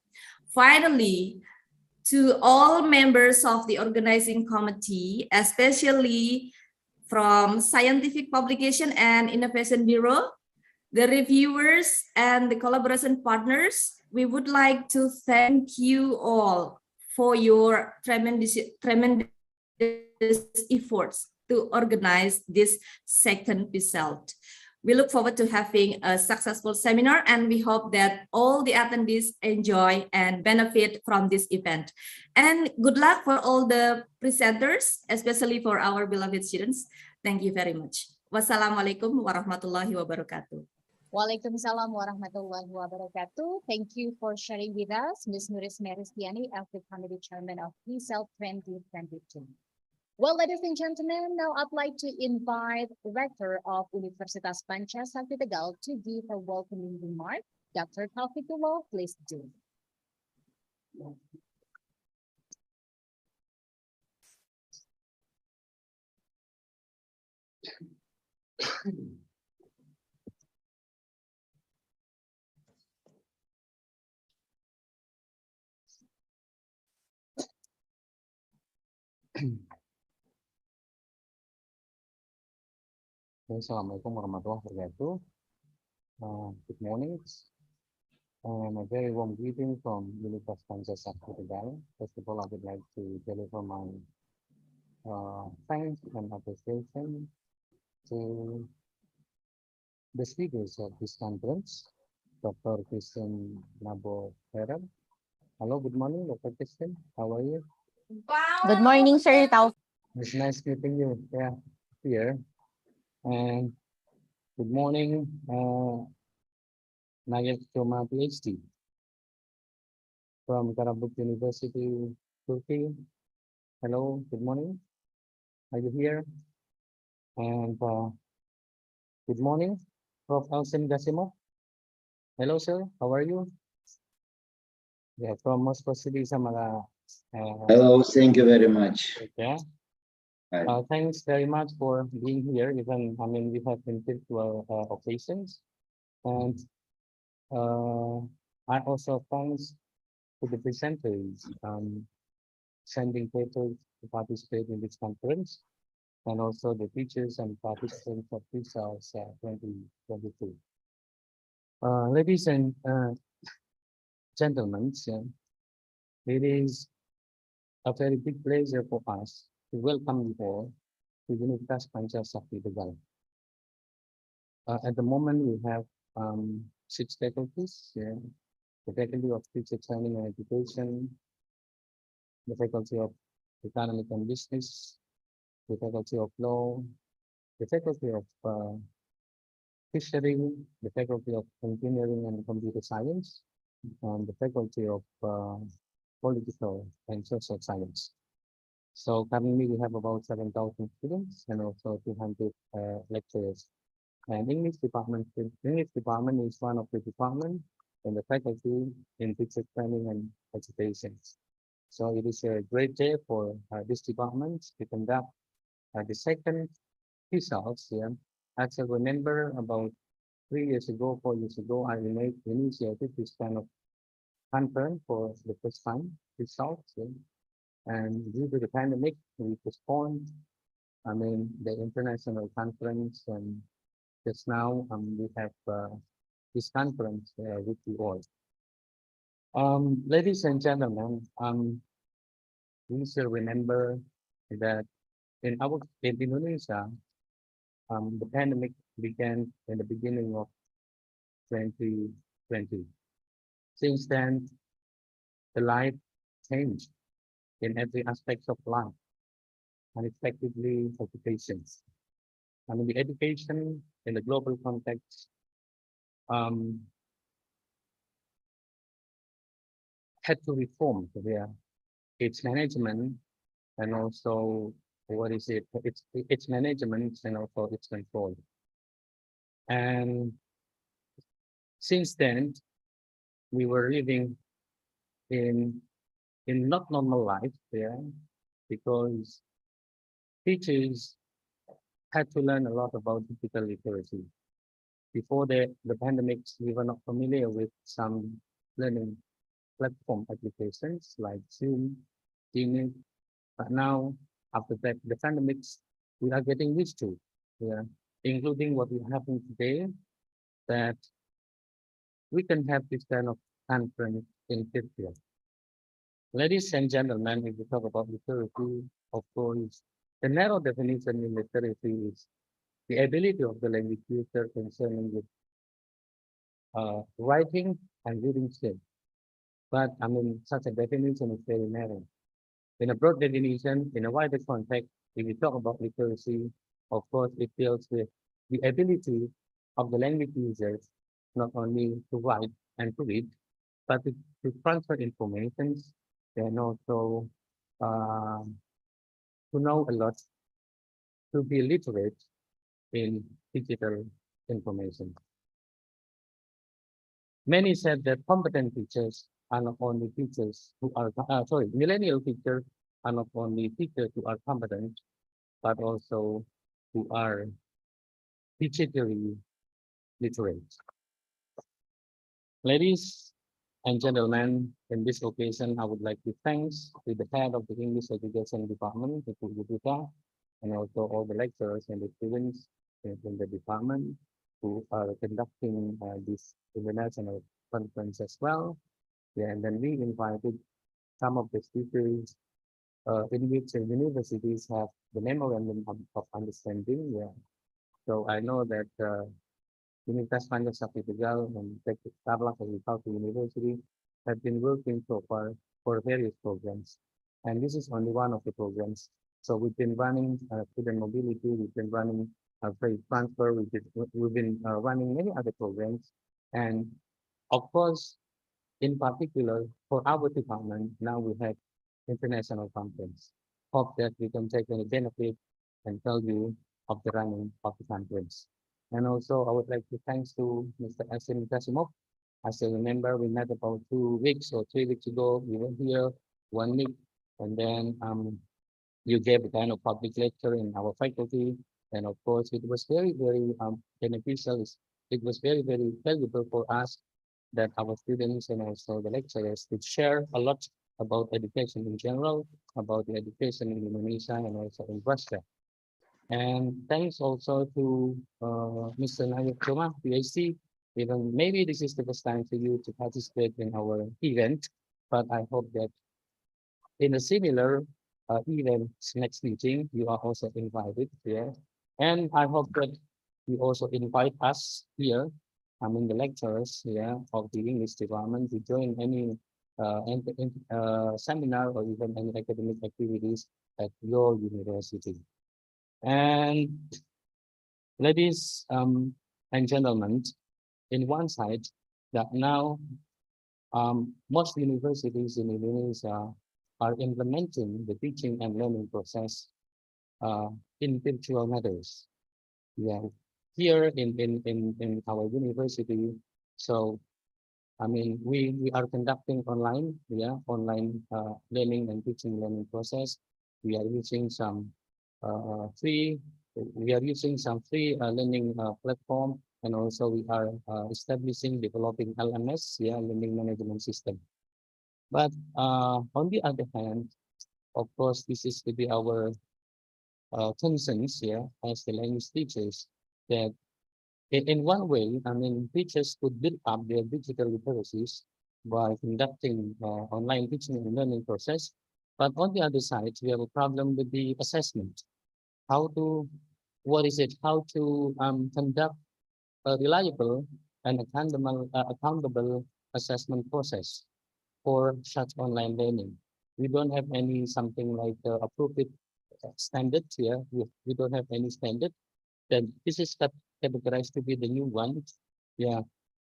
Finally, to all members of the organizing committee, especially from Scientific Publication and Innovation Bureau, the reviewers and the collaboration partners, we would like to thank you all for your tremendous efforts to organize this second Piselt. We look forward to having a successful seminar, and we hope that all the attendees enjoy and benefit from this event. And good luck for all the presenters, especially for our beloved students. Thank you very much. Wassalamualaikum warahmatullahi wabarakatuh. Waalaikumsalam warahmatullahi wabarakatuh. Thank you for sharing with us, Ms. Nuris Meristiani, Elfrid Committee Chairman of Piselt 2022. Well, ladies and gentlemen, now I'd like to invite the Rector of Universitas Pancasakti Tegal to give a welcoming remark. Dr. Taufikullah, please do. Assalamualaikum warahmatullahi wabarakatuh. Good morning. And a very warm greeting from Universitas Pancasakti Tegal. First of all, I would like to deliver my thanks and appreciation to the speakers of this conference, Dr. Christine Naborferer. Hello, good morning, Dr. Christine. How are you? Good morning, Sir Tauf. It's nice meeting you. Yeah, here. And good morning, Nayef Joma, PhD from Karabük University, Turkey. Hello, good morning. Are you here? And good morning, Prof. Elchin Gashimov. Hello, sir. How are you? Yeah, from Moscow City, Samara. Hello, thank you very much. Yeah. Thanks very much for being here. Even, I mean, we have been virtual occasions. And I also thanks to the presenters sending papers to participate in this conference, and also the teachers and participants of Piselt 2022. Ladies and gentlemen, it is a very big pleasure for us to welcome you all to Universitas Pancasakti Tegal. At the moment, we have 6 faculties, the Faculty of Teacher Training and Education, the Faculty of Economic and Business, the Faculty of Law, the Faculty of Fishery, the Faculty of Engineering and Computer Science, and the Faculty of Political and Social Science. So currently we have about 7,000 students and also 200 lecturers. And English department is one of the departments in the faculty in teacher training and education. So it is a great day for this department to conduct the second results here. As I remember, about 3 years ago, 4 years ago, I initiated this kind of conference for the first time results. Yeah. And due to the pandemic, we postponed, the international conference, and just now we have this conference with you all. Ladies and gentlemen, we should remember that in Indonesia, the pandemic began in the beginning of 2020. Since then, the life changed in every aspect of life, unexpectedly occupations. The education in the global context had to reform its management and also its management and also its control. And since then, we were living in not normal life there because teachers had to learn a lot about digital literacy. Before the pandemic, we were not familiar with some learning platform applications like Zoom, Gmail, but now after the pandemic, we are getting used to, including what is happening today, that we can have this kind of conference in virtual. Ladies and gentlemen, if we talk about literacy, of course, the narrow definition in literacy is the ability of the language user concerning with writing and reading skills. But such a definition is very narrow. In a broad definition, in a wider context, if we talk about literacy, of course, it deals with the ability of the language users not only to write and to read, but to transfer information and also to know a lot, to be literate in digital information. Many said that competent teachers are not only teachers who are, millennial teachers are not only teachers who are competent, but also who are digitally literate. Ladies and gentlemen, in this occasion, I would like to thank the head of the English Education Department, Ibu Gupita, and also all the lecturers and the students in the department who are conducting this international conference as well. Yeah, and then we invited some of the speakers in which the universities have the memorandum of understanding. Yeah. So I know that Universitas Pancasila Tegal and Tarlac Agricultural University have been working so far for various programs. And this is only one of the programs. So we've been running student mobility, we've been running trade transfer, we've been running many other programs. And of course, in particular, for our department, now we have international conference. Hope that we can take any benefit and tell you of the running of the conference. And also, I would like to thanks to Mr. Asim Kasimov. As I remember, we met about 2 weeks or 3 weeks ago. We were here 1 week, and then you gave a kind of public lecture in our faculty. And of course, it was very, very beneficial. It was very, very valuable for us that our students and also the lecturers could share a lot about education in general, about the education in Indonesia and also in Russia. And thanks also to Mr. Nayuk Choma, PhD. Even maybe this is the first time for you to participate in our event, but I hope that in a similar event next meeting, you are also invited here. And I hope that you also invite us here, the lecturers here of the English department to join any seminar or even any academic activities at your university. And Ladies and gentlemen, in one side, that now most universities in Indonesia are implementing the teaching and learning process in virtual methods. Yeah, here in our university, so I mean we are conducting online, online learning and teaching learning process. We are using some free learning platform, and also we are developing LMS, learning management system. But on the other hand, of course, this is to be our concerns here as the language teachers, that in one way, I mean, teachers could build up their digital literacies by conducting online teaching and learning process. But on the other side, we have a problem with the assessment. How to conduct a reliable and accountable assessment process for such online learning. We don't have any something like appropriate standards here. We don't have any standard. Then this is categorized to be the new one. Yeah.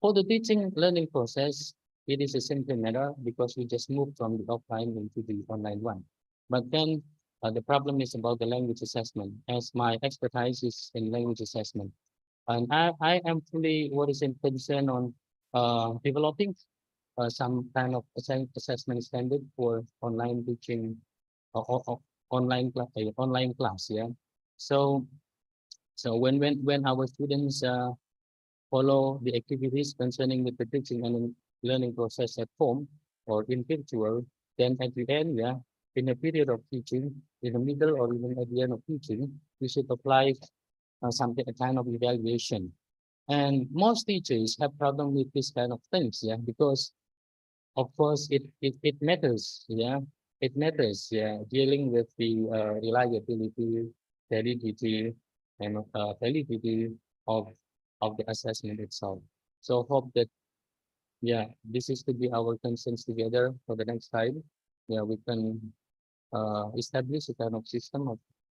For the teaching learning process, it is a simple matter because we just moved from the offline into the online one. But then the problem is about the language assessment, as my expertise is in language assessment. And I am fully concerned on developing some kind of assessment standard for online teaching or online class. Yeah. So when our students follow the activities concerning with the teaching and learning process at home or in virtual, then at the end, in a period of teaching, in the middle or even at the end of teaching, we should apply a kind of evaluation. And most teachers have problem with this kind of things, because of course it matters, it matters, dealing with the reliability, validity, and validity of the assessment itself. So hope that this is to be our concerns together for the next time. We can establish a kind of system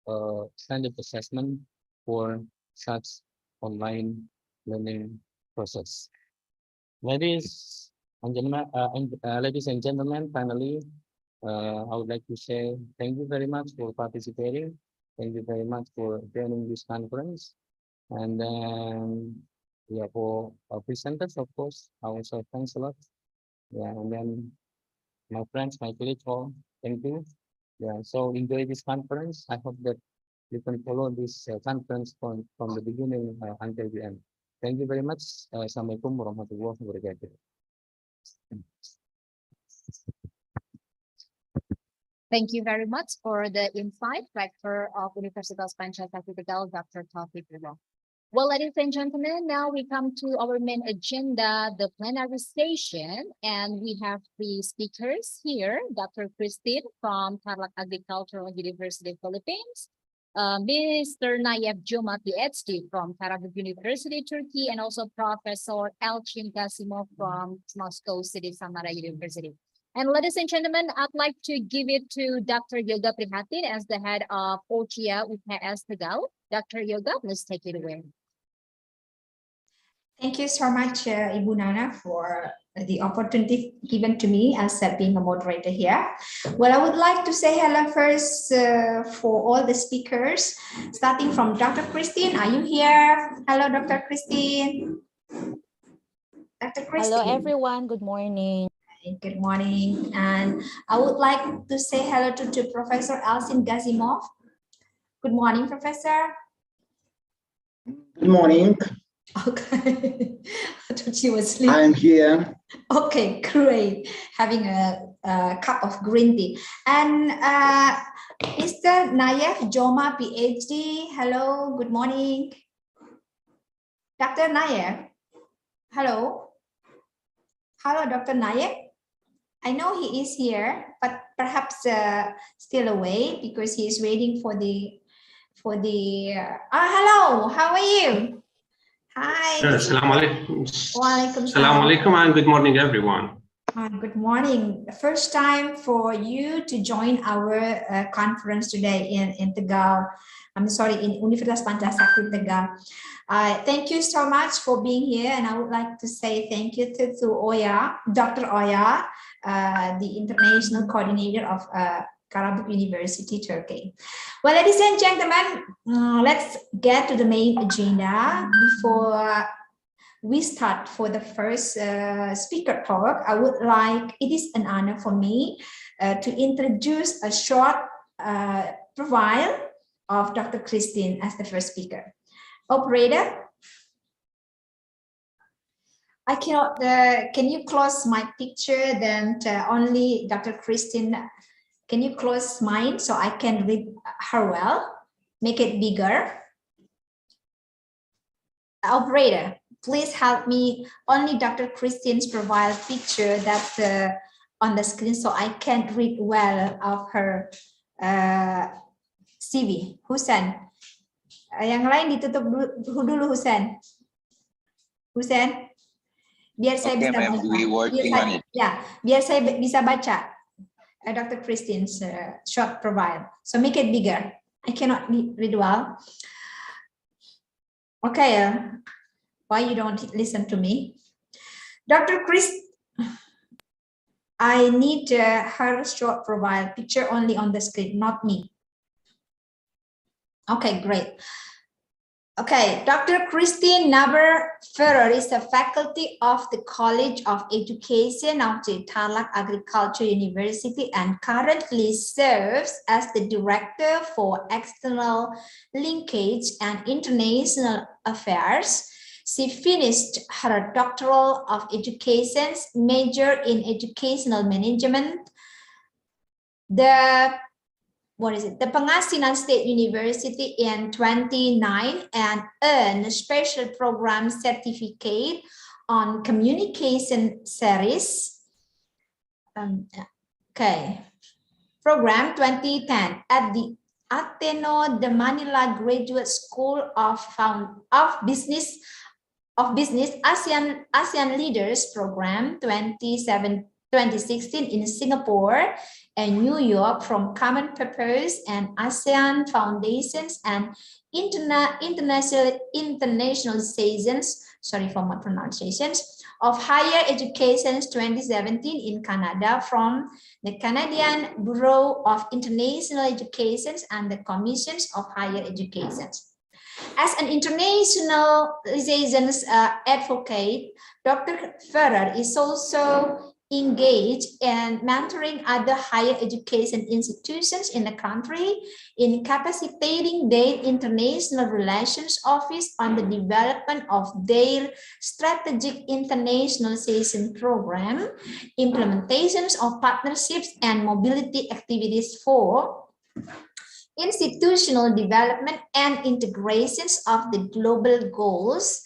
of standard assessment for such online learning process. Ladies and gentlemen, finally, I would like to say thank you very much for participating. Thank you very much for joining this conference. And then, for our presenters, of course, I also thanks a lot. And then my friends, my colleagues, all, thank you. So enjoy this conference. I hope that you can follow this conference from the beginning until the end. Thank you very much. Assalamualaikum warahmatullahi wabarakatuh. Thank you very much for the insight, Rector of Universitas Pancasila Tegal, Dr. Taufik Ridho. Well, ladies and gentlemen, now we come to our main agenda, the plenary session, and we have three speakers here, Dr. Christine from Tarlac Agricultural University, Philippines, Mr. Nayef Joma, PhD from Karabük University, Turkey, and also Professor Elçin Gasimov from Moscow City Samara University. And ladies and gentlemen, I'd like to give it to Dr. Yoga Prihatin as the head of OCHIA UPS Tegal. Dr. Yoga, please take it away. Thank you so much, Ibu Nana, for the opportunity given to me as being a moderator here. Well, I would like to say hello first for all the speakers, starting from Dr. Christine. Are you here? Hello, Dr. Christine. Dr. Christine. Hello, everyone. Good morning. Good morning. And I would like to say hello to Professor Elçin Gasimov. Good morning, Professor. Good morning. Okay. I thought you were sleeping. I'm here. Okay, great. Having a cup of green tea. And Mr. Nayef Joma, PhD. Hello, good morning. Dr. Nayef. Hello. Hello, Dr. Nayef. I know he is here, but perhaps still away because he is waiting for the hello, how are you? Hi. Assalamu alaikum. Walaikum Assalamu alaikum and good morning, everyone. Good morning. First time for you to join our conference today in Tegal. I'm sorry, in Universitas Pancasakti Tegal. Thank you so much for being here, and I would like to say thank you to Oya, Dr. Oya, the international coordinator of Karabük University, Turkey. Well, ladies and gentlemen, let's get to the main agenda. Before we start for the first speaker talk, I would like, it is an honor for me to introduce a short profile of Dr. Christine as the first speaker. Operator, I cannot, can you close my picture, then only Dr. Christine, can you close mine so I can read her well, make it bigger? Operator, please help me, only Dr. Christine's profile picture that's on the screen so I can read well of her CV. Husen, yang lain ditutup dulu Husen. Husen, biar saya bisa baca. Biar saya bisa baca Dr. Christine's short profile. So make it bigger. I cannot read well. Okay, why you don't listen to me? Dr. Chris, I need her short profile picture only on the screen, not me. Okay, great. Okay, Dr. Christine Naber-Ferrer is a faculty of the College of Education of the Tarlac Agriculture University and currently serves as the Director for External Linkage and International Affairs. She finished her doctoral of education major in educational management, the Pangasinan State University in 2009 and earned a special program certificate on communication series. Program 2010 at the Ateneo de Manila Graduate School of Business ASEAN Leaders Program 2016 in Singapore and New York from Common Purpose and ASEAN Foundations and Internationalizations, sorry for my pronunciations, of Higher Education 2017 in Canada from the Canadian Bureau of International Education and the Commissions of Higher Education. As an internationalizations advocate, Dr. Ferrer is also engaged in mentoring other higher education institutions in the country in capacitating their international relations office on the development of their strategic internationalization program, implementations of partnerships and mobility activities for institutional development and integrations of the global goals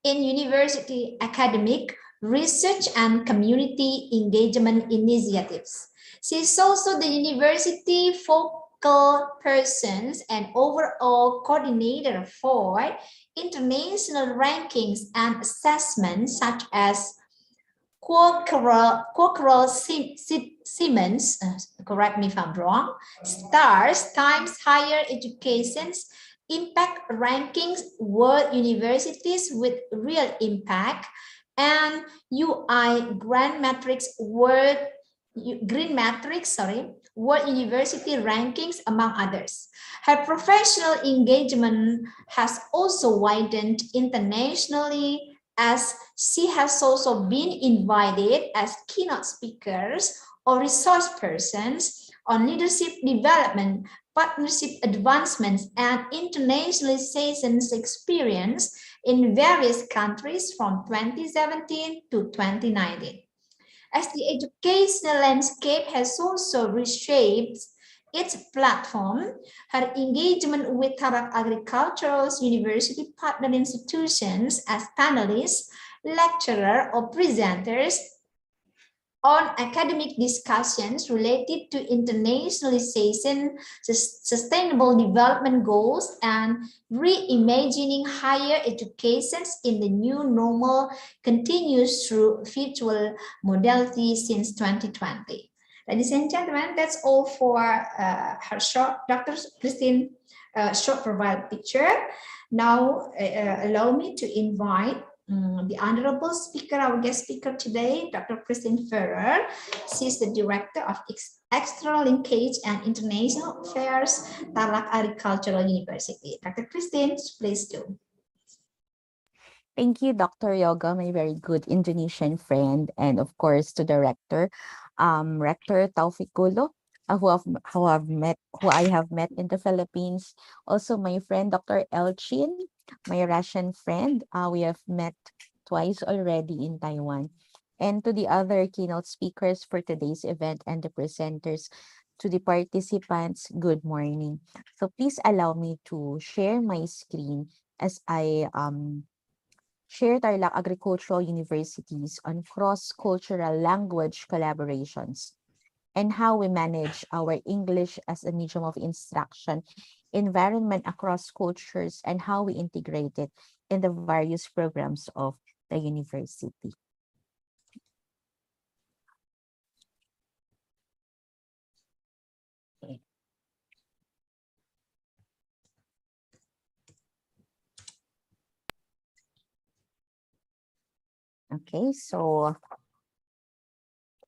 in university academic, research and community engagement initiatives. She is also the university focal persons and overall coordinator for international rankings and assessments such as Cockerell Siemens, correct me if I'm wrong, STARS, Times Higher Education's Impact Rankings, World Universities with Real Impact, and UI Grand Matrix World University Rankings, among others. Her professional engagement has also widened internationally as she has also been invited as keynote speakers or resource persons on leadership development, partnership advancements, and internationalizations experience in various countries from 2017 to 2019. As the educational landscape has also reshaped its platform, her engagement with Tarlac Agricultural University partner institutions as panelists, lecturers, or presenters on academic discussions related to internationalization, sustainable development goals, and reimagining higher education in the new normal continues through virtual modalities since 2020. Ladies and gentlemen, that's all for her short, Dr. Christine short provide picture. Now, allow me to invite the honorable speaker, our guest speaker today, Dr. Christine Ferrer. She's the director of External Linkage and International Affairs, Tarlac Agricultural University. Dr. Christine, please do. Thank you, Dr. Yoga, my very good Indonesian friend, and of course to the rector, Rector Taufik Gulo, who I have met in the Philippines. Also, my friend Dr. Elchin, my Russian friend. We have met twice already in Taiwan. And to the other keynote speakers for today's event and the presenters, to the participants, good morning. So please allow me to share my screen as I share Tarlac Agricultural Universities on cross-cultural language collaborations and how we manage our English as a medium of instruction environment across cultures and how we integrate it in the various programs of the university. Okay, so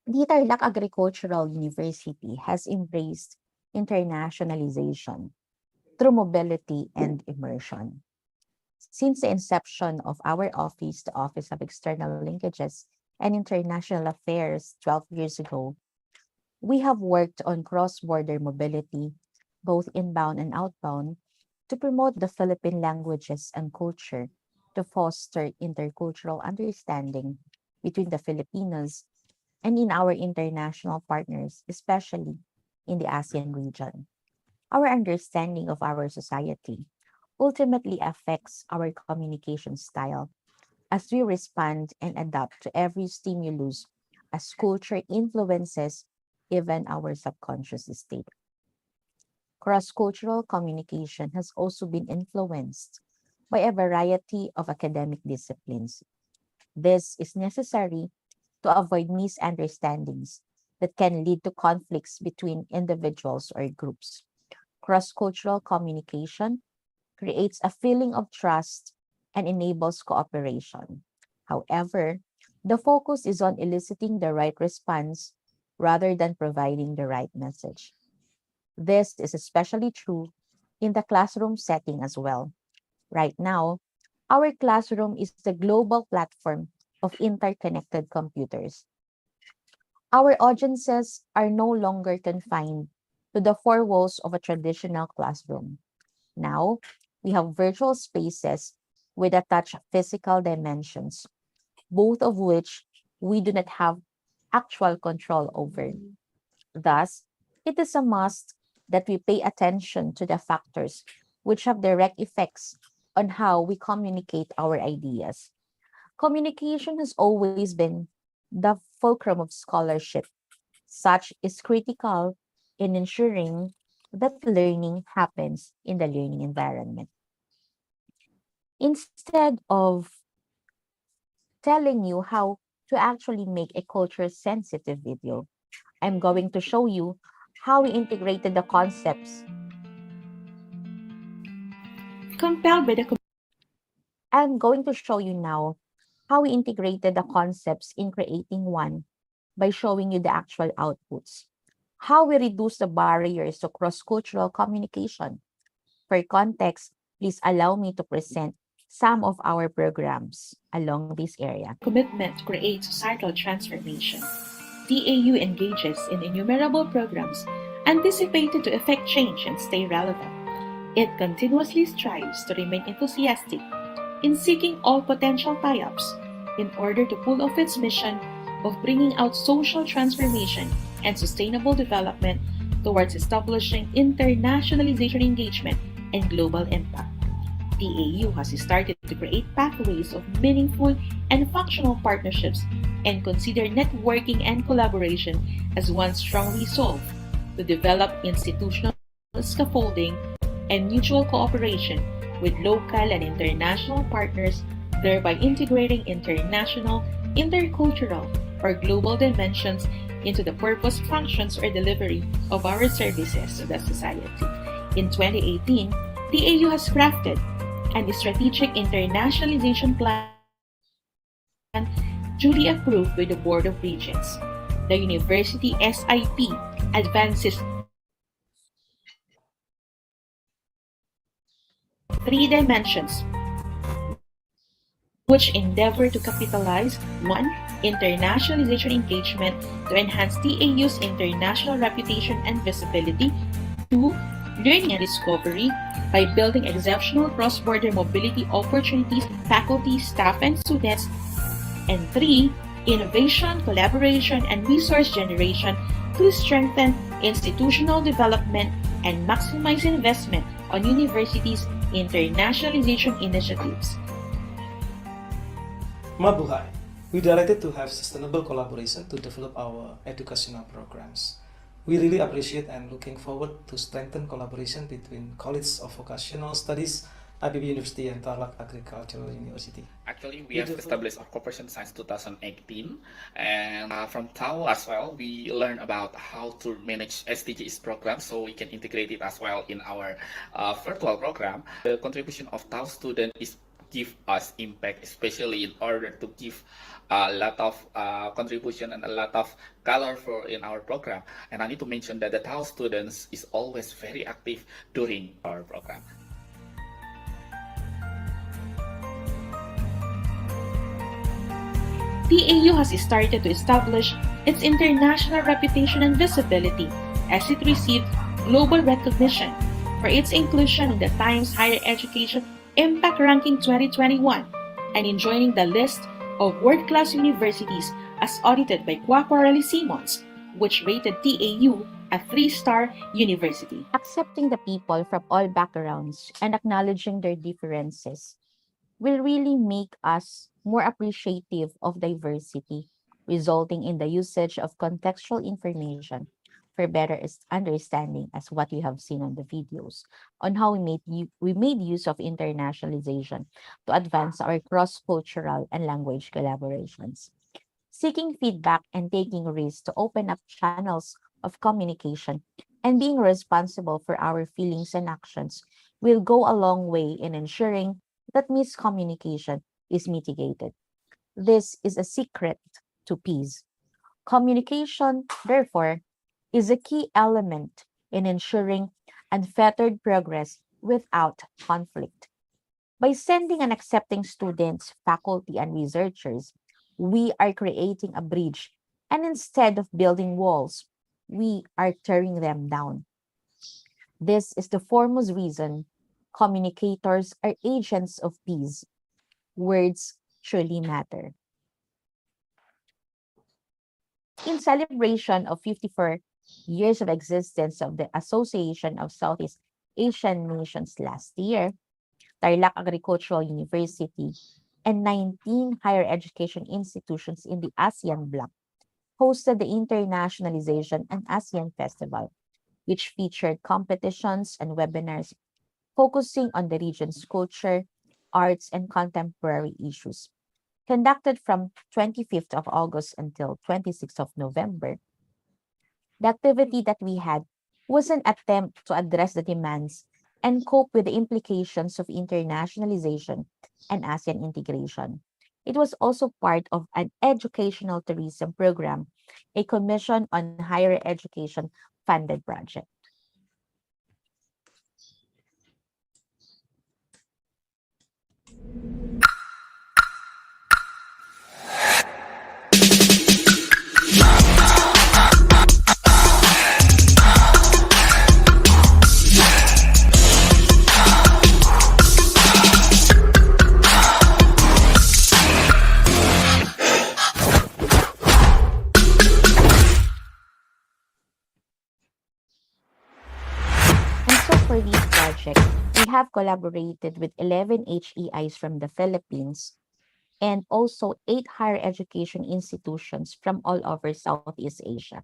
the Tarlac Agricultural University has embraced internationalization through mobility and immersion. Since the inception of our office, the Office of External Linkages and International Affairs 12 years ago, we have worked on cross-border mobility, both inbound and outbound, to promote the Philippine languages and culture, to foster intercultural understanding between the Filipinos and in our international partners, especially in the ASEAN region. Our understanding of our society ultimately affects our communication style as we respond and adapt to every stimulus as culture influences even our subconscious state. Cross-cultural communication has also been influenced by a variety of academic disciplines. This is necessary to avoid misunderstandings that can lead to conflicts between individuals or groups. Cross-cultural communication creates a feeling of trust and enables cooperation. However, the focus is on eliciting the right response rather than providing the right message. This is especially true in the classroom setting as well. Right now, our classroom is the global platform of interconnected computers. Our audiences are no longer confined to the four walls of a traditional classroom. Now, we have virtual spaces with attached physical dimensions, both of which we do not have actual control over. Thus, it is a must that we pay attention to the factors which have direct effects on how we communicate our ideas. Communication has always been the fulcrum of scholarship. Such is critical in ensuring that learning happens in the learning environment. Instead of telling you how to actually make a culture-sensitive video, I'm going to show you how we integrated the concepts compelled by the I'm going to show you now how we integrated the concepts in creating one by showing you the actual outputs. How we reduce the barriers to cross-cultural communication. For context, please allow me to present some of our programs along this area. Commitment to create societal transformation. DAU engages in innumerable programs anticipated to effect change and stay relevant. It continuously strives to remain enthusiastic in seeking all potential tie-ups in order to pull off its mission of bringing out social transformation and sustainable development towards establishing internationalization engagement and global impact. DAU has started to create pathways of meaningful and functional partnerships and consider networking and collaboration as one strong resolve to develop institutional scaffolding and mutual cooperation with local and international partners, thereby integrating international, intercultural, or global dimensions into the purpose, functions, or delivery of our services to the society. In 2018, the AU has crafted a strategic internationalization plan duly approved by the Board of Regents. The University SIP advances three dimensions, which endeavor to capitalize 1. Internationalization engagement to enhance TAU's international reputation and visibility. 2. Learning and discovery by building exceptional cross-border mobility opportunities, faculty, staff, and students. And 3. Innovation, collaboration, and resource generation to strengthen institutional development and maximize investment on universities' internationalization initiatives. Mabuhay. We delighted to have sustainable collaboration to develop our educational programs. We really appreciate and looking forward to strengthen collaboration between College of Vocational Studies, IPB University, and Tarlac Agricultural University. Actually, we have established our cooperation since 2018, and from TAU as well, we learn about how to manage SDGs program, so we can integrate it as well in our virtual program. The contribution of TAU student is give us impact, especially in order to give a lot of contribution and a lot of color for in our program. And I need to mention that the TAU students is always very active during our program. TAU has started to establish its international reputation and visibility as it received global recognition for its inclusion in the Times Higher Education Impact Ranking 2021 and in joining the list of world-class universities as audited by Quacquarelli Simmons, which rated TAU a 3-star university. Accepting the people from all backgrounds and acknowledging their differences will really make us more appreciative of diversity, resulting in the usage of contextual information for better understanding, as what you have seen on the videos, on how we made use of internationalization to advance our cross-cultural and language collaborations. Seeking feedback and taking risks to open up channels of communication and being responsible for our feelings and actions will go a long way in ensuring that miscommunication is mitigated. This is a secret to peace. Communication, therefore, is a key element in ensuring unfettered progress without conflict. By sending and accepting students, faculty, and researchers, we are creating a bridge, and instead of building walls, we are tearing them down. This is the foremost reason communicators are agents of peace. Words truly matter. In celebration of 54 years of existence of the Association of Southeast Asian Nations last year, Tarlac Agricultural University, and 19 higher education institutions in the ASEAN bloc hosted the Internationalization and ASEAN Festival, which featured competitions and webinars focusing on the region's culture, arts, and contemporary issues. Conducted from 25th of August until 26th of November, the activity that we had was an attempt to address the demands and cope with the implications of internationalization and ASEAN integration. It was also part of an educational tourism program, a commission on higher education funded project. For this project, we have collaborated with 11 HEIs from the Philippines and also 8 higher education institutions from all over Southeast Asia.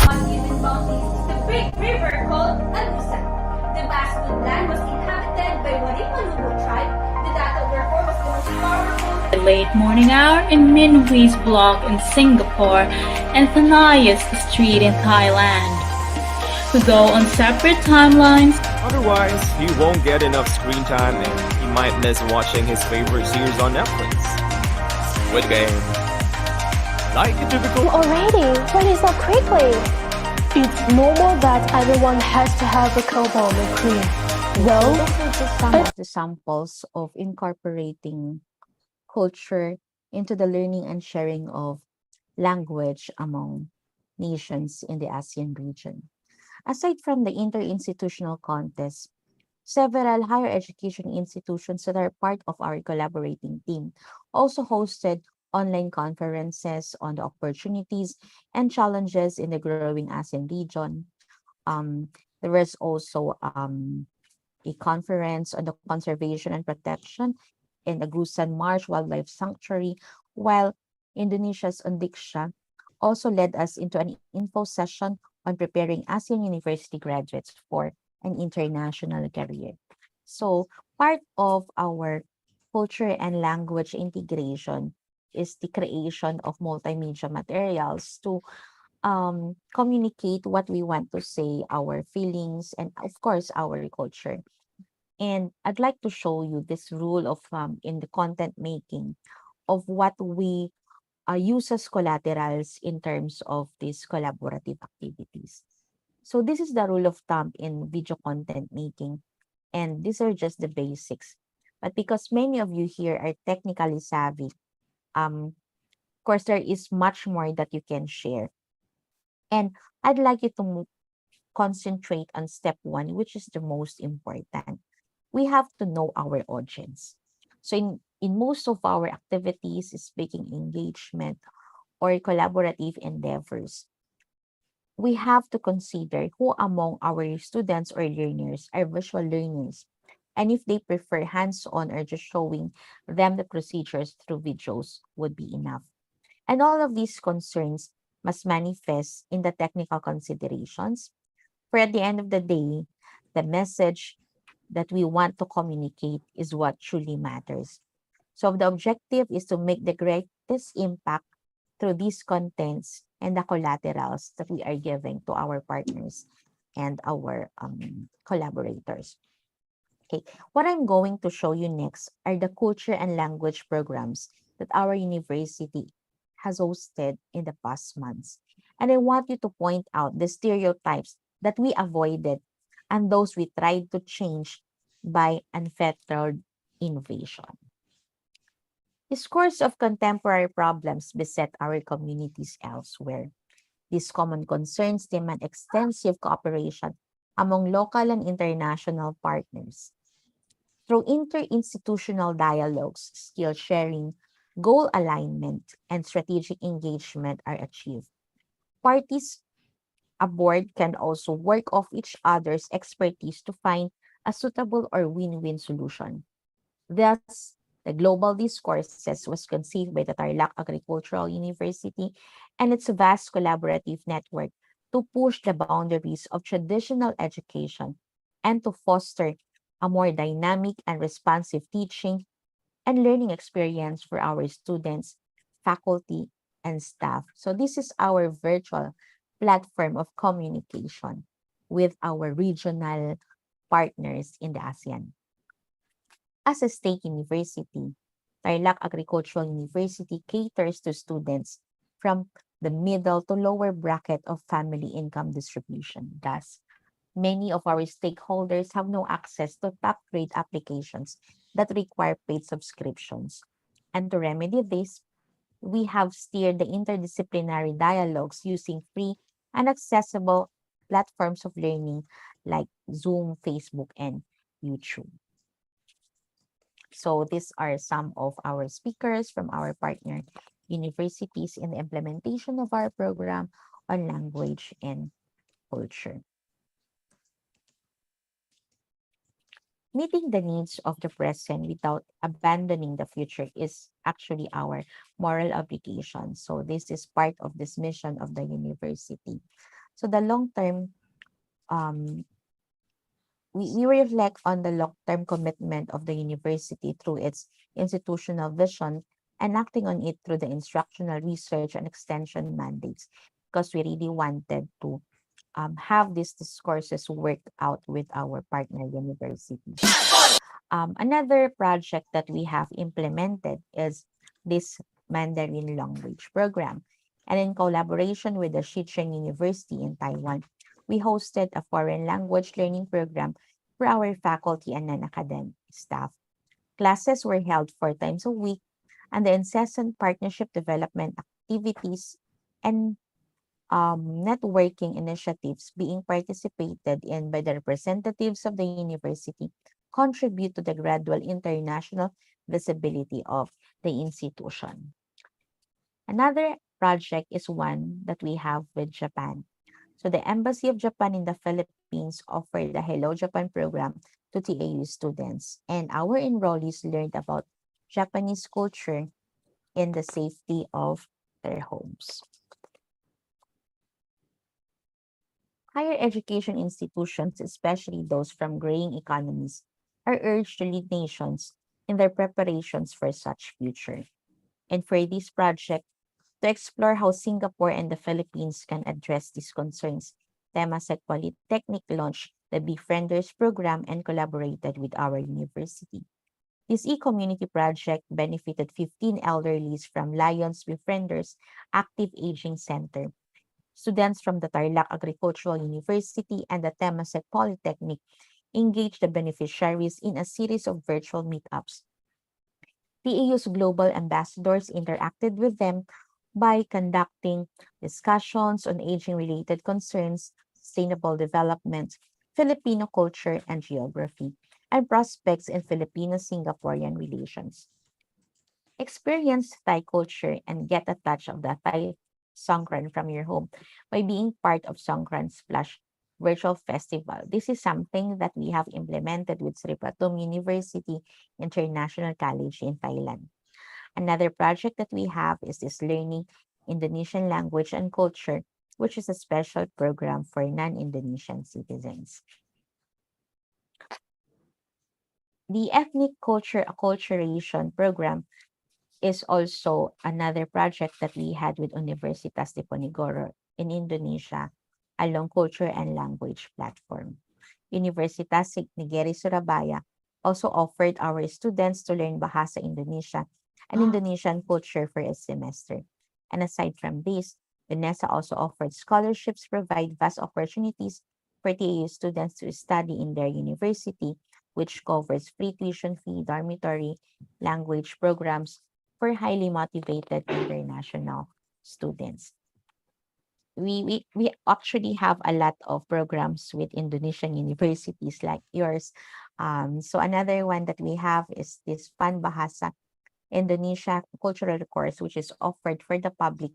On given boundaries is the great river called Alusa. The vast woodland was inhabited by Warimalubo tribe. The data therefore was the most powerful. The late morning hour in Min Hui's block in Singapore and Thanaya's street in Thailand. To go on separate timelines. Otherwise, he won't get enough screen time and he might miss watching his favorite series on Netflix. Squid Game. Like a typical. Already? When so quickly? It's normal that everyone has to have a coupon with cream. Well, Those are just some of the samples of incorporating culture into the learning and sharing of language among nations in the ASEAN region. Aside from the interinstitutional contest, several higher education institutions that are part of our collaborating team also hosted online conferences on the opportunities and challenges in the growing ASEAN region. There was also a conference on the conservation and protection in the Gusan Marsh Wildlife Sanctuary, while Indonesia's Undiksha also led us into an info session on preparing ASEAN University graduates for an international career. So, part of our culture and language integration is the creation of multimedia materials to communicate what we want to say, our feelings, and of course, our culture. And I'd like to show you this rule of in the content making of what we use as collaterals in terms of these collaborative activities. So this is the rule of thumb in video content making, and these are just the basics. But because many of you here are technically savvy, of course, there is much more that you can share. And I'd like you to concentrate on step one, which is the most important. We have to know our audience. So in most of our activities, speaking engagement or collaborative endeavors, we have to consider who among our students or learners are visual learners, and if they prefer hands-on or just showing them the procedures through videos would be enough. And all of these concerns must manifest in the technical considerations, for at the end of the day, the message that we want to communicate is what truly matters. So the objective is to make the greatest impact through these contents and the collaterals that we are giving to our partners and our collaborators. Okay, what I'm going to show you next are the culture and language programs that our university has hosted in the past months. And I want you to point out the stereotypes that we avoided and those we tried to change by unfettered innovation. The scores of contemporary problems beset our communities elsewhere. These common concerns demand extensive cooperation among local and international partners. Through interinstitutional dialogues, skill sharing, goal alignment, and strategic engagement are achieved. Parties aboard can also work off each other's expertise to find a suitable or win-win solution. Thus, the Global Discourses was conceived by the Tarlac Agricultural University and its vast collaborative network to push the boundaries of traditional education and to foster a more dynamic and responsive teaching and learning experience for our students, faculty, and staff. So this is our virtual platform of communication with our regional partners in the ASEAN. As a state university, Tarlac Agricultural University caters to students from the middle to lower bracket of family income distribution. Thus, many of our stakeholders have no access to top grade applications that require paid subscriptions. And to remedy this, we have steered the interdisciplinary dialogues using free and accessible platforms of learning like Zoom, Facebook, and YouTube. So these are some of our speakers from our partner universities in the implementation of our program on language and culture. Meeting the needs of the present without abandoning the future is actually our moral obligation. So this is part of this mission of the university. So the long-term, we reflect on the long-term commitment of the university through its institutional vision and acting on it through the instructional research and extension mandates, because we really wanted to have these discourses worked out with our partner universities. Another project that we have implemented is this Mandarin language program. And in collaboration with the Xicheng University in Taiwan, we hosted a foreign language learning program for our faculty and non-academic staff. Classes were held 4 times a week, and the incessant partnership development activities and networking initiatives being participated in by the representatives of the university contribute to the gradual international visibility of the institution. Another project is one that we have with Japan. So the Embassy of Japan in the Philippines offered the Hello Japan program to TAU students, and our enrollees learned about Japanese culture in the safety of their homes. Higher education institutions, especially those from graying economies, are urged to lead nations in their preparations for such future. And for this project, to explore how Singapore and the Philippines can address these concerns, Temasek Polytechnic launched the Befrienders program and collaborated with our university. This e-community project benefited 15 elderlies from Lions Befrienders Active Aging Center. Students from the Tarlac Agricultural University and the Temasek Polytechnic engaged the beneficiaries in a series of virtual meetups. TAU's global ambassadors interacted with them by conducting discussions on aging-related concerns, sustainable development, Filipino culture and geography, and prospects in Filipino-Singaporean relations. Experience Thai culture and get a touch of the Thai Songkran from your home by being part of Songkran Splash Virtual Festival. This is something that we have implemented with Sri Pratum University International College in Thailand. Another project that we have is this Learning Indonesian Language and Culture, which is a special program for non-Indonesian citizens. The Ethnic Culture Acculturation program is also another project that we had with Universitas Diponegoro in Indonesia along culture and language platform. Universitas Negeri Surabaya also offered our students to learn Bahasa Indonesia and Indonesian culture for a semester. And aside from this, UNESA also offered scholarships provide vast opportunities for TAU students to study in their university, which covers free tuition fee, dormitory, language programs for highly motivated international students. We actually have a lot of programs with Indonesian universities like yours. So another one that we have is this Fun Bahasa Indonesia cultural course, which is offered for the public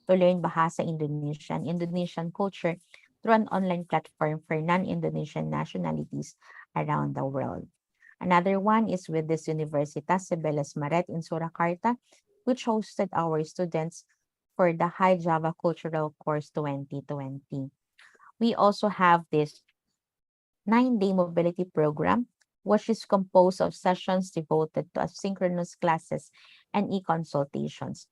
to learn Bahasa Indonesia and Indonesian culture through an online platform for non-Indonesian nationalities around the world. Another one is with this Universitas Sebelas Maret in Surakarta, which hosted our students for the High Java Cultural Course 2020. We also have this 9-day mobility program, which is composed of sessions devoted to asynchronous classes and e-consultations.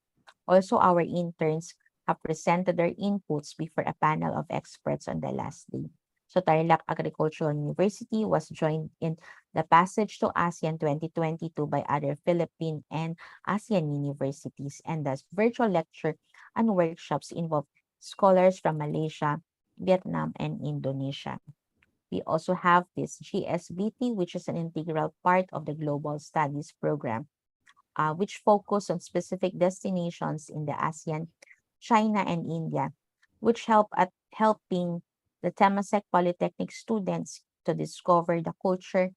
Also, our interns have presented their inputs before a panel of experts on the last day. So Tarlac Agricultural University was joined in the Passage to ASEAN 2022 by other Philippine and ASEAN universities, and the virtual lecture and workshops involved scholars from Malaysia, Vietnam, and Indonesia. We also have this GSBT, which is an integral part of the Global Studies program, which focus on specific destinations in the ASEAN, China, and India, which help at helping the Temasek Polytechnic students to discover the culture,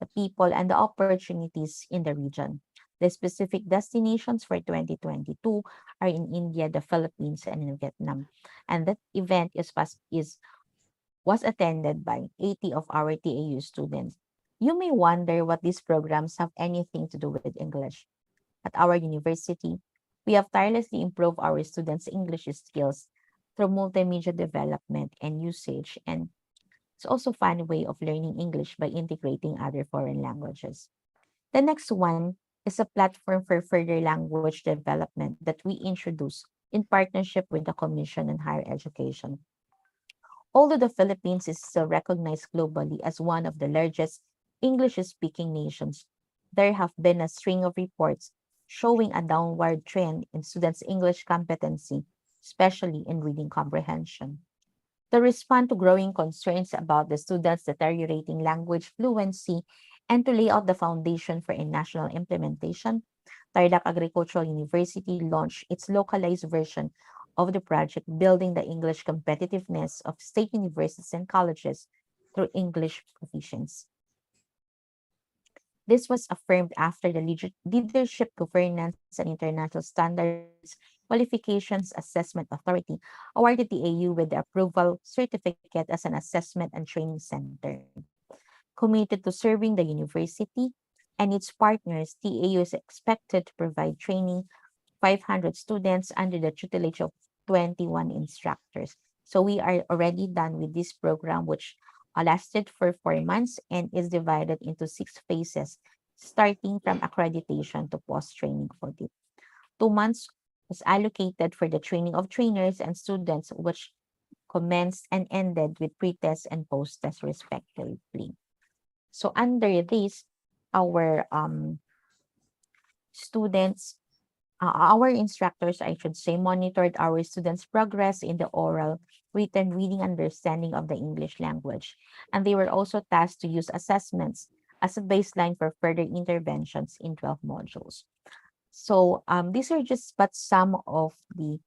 the people, and the opportunities in the region. The specific destinations for 2022 are in India, the Philippines, and in Vietnam. And that event was attended by 80 of our TAU students. You may wonder what these programs have anything to do with English. At our university, we have tirelessly improved our students' English skills through multimedia development and usage, and it's also a fun way of learning English by integrating other foreign languages. The next one is a platform for further language development that we introduce in partnership with the Commission on Higher Education. Although the Philippines is still recognized globally as one of the largest English-speaking nations, there have been a string of reports showing a downward trend in students' English competency, especially in reading comprehension. To respond to growing concerns about the students' deteriorating language fluency and to lay out the foundation for a national implementation, Tarlac Agricultural University launched its localized version of the project, Building the English Competitiveness of State Universities and Colleges through English Proficiency. This was affirmed after the Leadership, Governance, and International Standards Qualifications Assessment Authority awarded the AU with the approval certificate as an assessment and training center. Committed to serving the university and its partners, the AU is expected to provide training 500 students under the tutelage of 21 instructors. So we are already done with this program, which lasted for 4 months and is divided into 6 phases, starting from accreditation to post-training for the 2 months was allocated for the training of trainers and students, which commenced and ended with pre-test and post-test respectively. So under this, our students, our instructors, I should say, monitored our students' progress in the oral, written, reading, understanding of the English language. And they were also tasked to use assessments as a baseline for further interventions in 12 modules. So these are just but some of the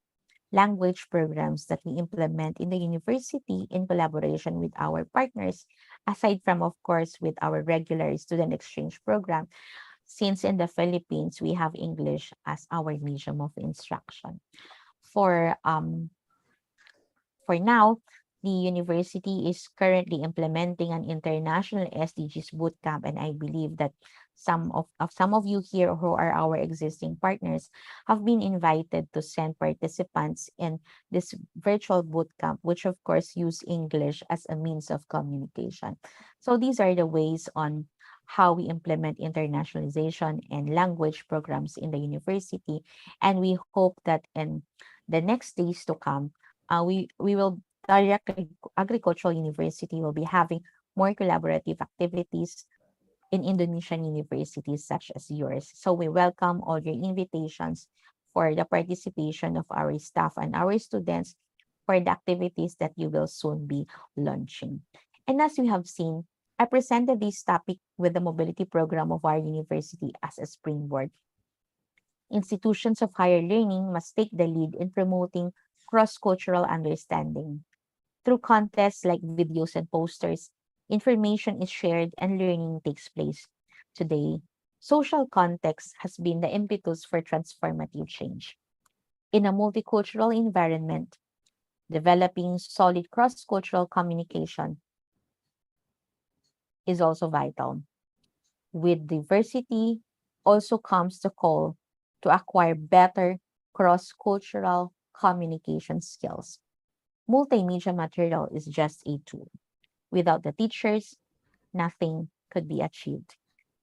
language programs that we implement in the university in collaboration with our partners, aside from, of course, with our regular student exchange program, since in the Philippines, we have English as our medium of instruction. For now, the university is currently implementing an international SDGs bootcamp, and I believe that some of you here who are our existing partners have been invited to send participants in this virtual bootcamp, which of course use English as a means of communication. So these are the ways on how we implement internationalization and language programs in the university, and we hope that in the next days to come, we will Agricultural University will be having more collaborative activities in Indonesian universities such as yours. So we welcome all your invitations for the participation of our staff and our students for the activities that you will soon be launching. And as we have seen, I presented this topic with the mobility program of our university as a springboard. Institutions of higher learning must take the lead in promoting cross-cultural understanding. Through contests like videos and posters, information is shared and learning takes place. Today, social context has been the impetus for transformative change. In a multicultural environment, developing solid cross-cultural communication is also vital. With diversity also comes the call to acquire better cross-cultural communication skills. Multimedia material is just a tool. Without the teachers, nothing could be achieved.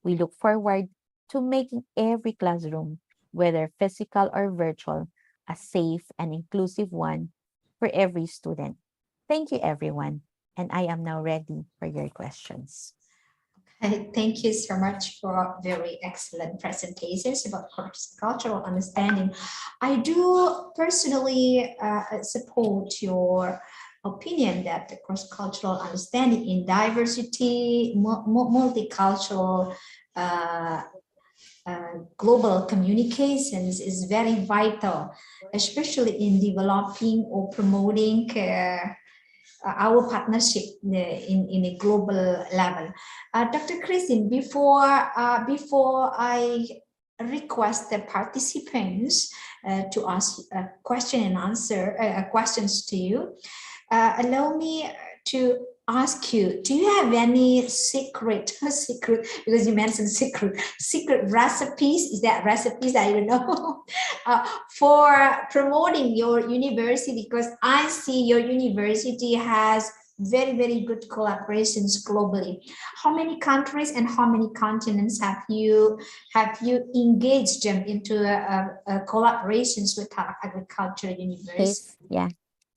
We look forward to making every classroom, whether physical or virtual, a safe and inclusive one for every student. Thank you, everyone. And I am now ready for your questions. Thank you so much for very excellent presentations about cross-cultural understanding. I do personally support your opinion that the cross-cultural understanding in diversity, multicultural global communications is very vital, especially in developing or promoting our partnership in a global level. Dr. Christine, before I request the participants to ask question and answer questions to you, allow me to ask you, do you have any secret because you mentioned secret recipes? Is that recipes? I don't know. For promoting your university, because I see your university has very good collaborations globally. How many countries and how many continents have you engaged them into collaborations with our agriculture university? Yeah.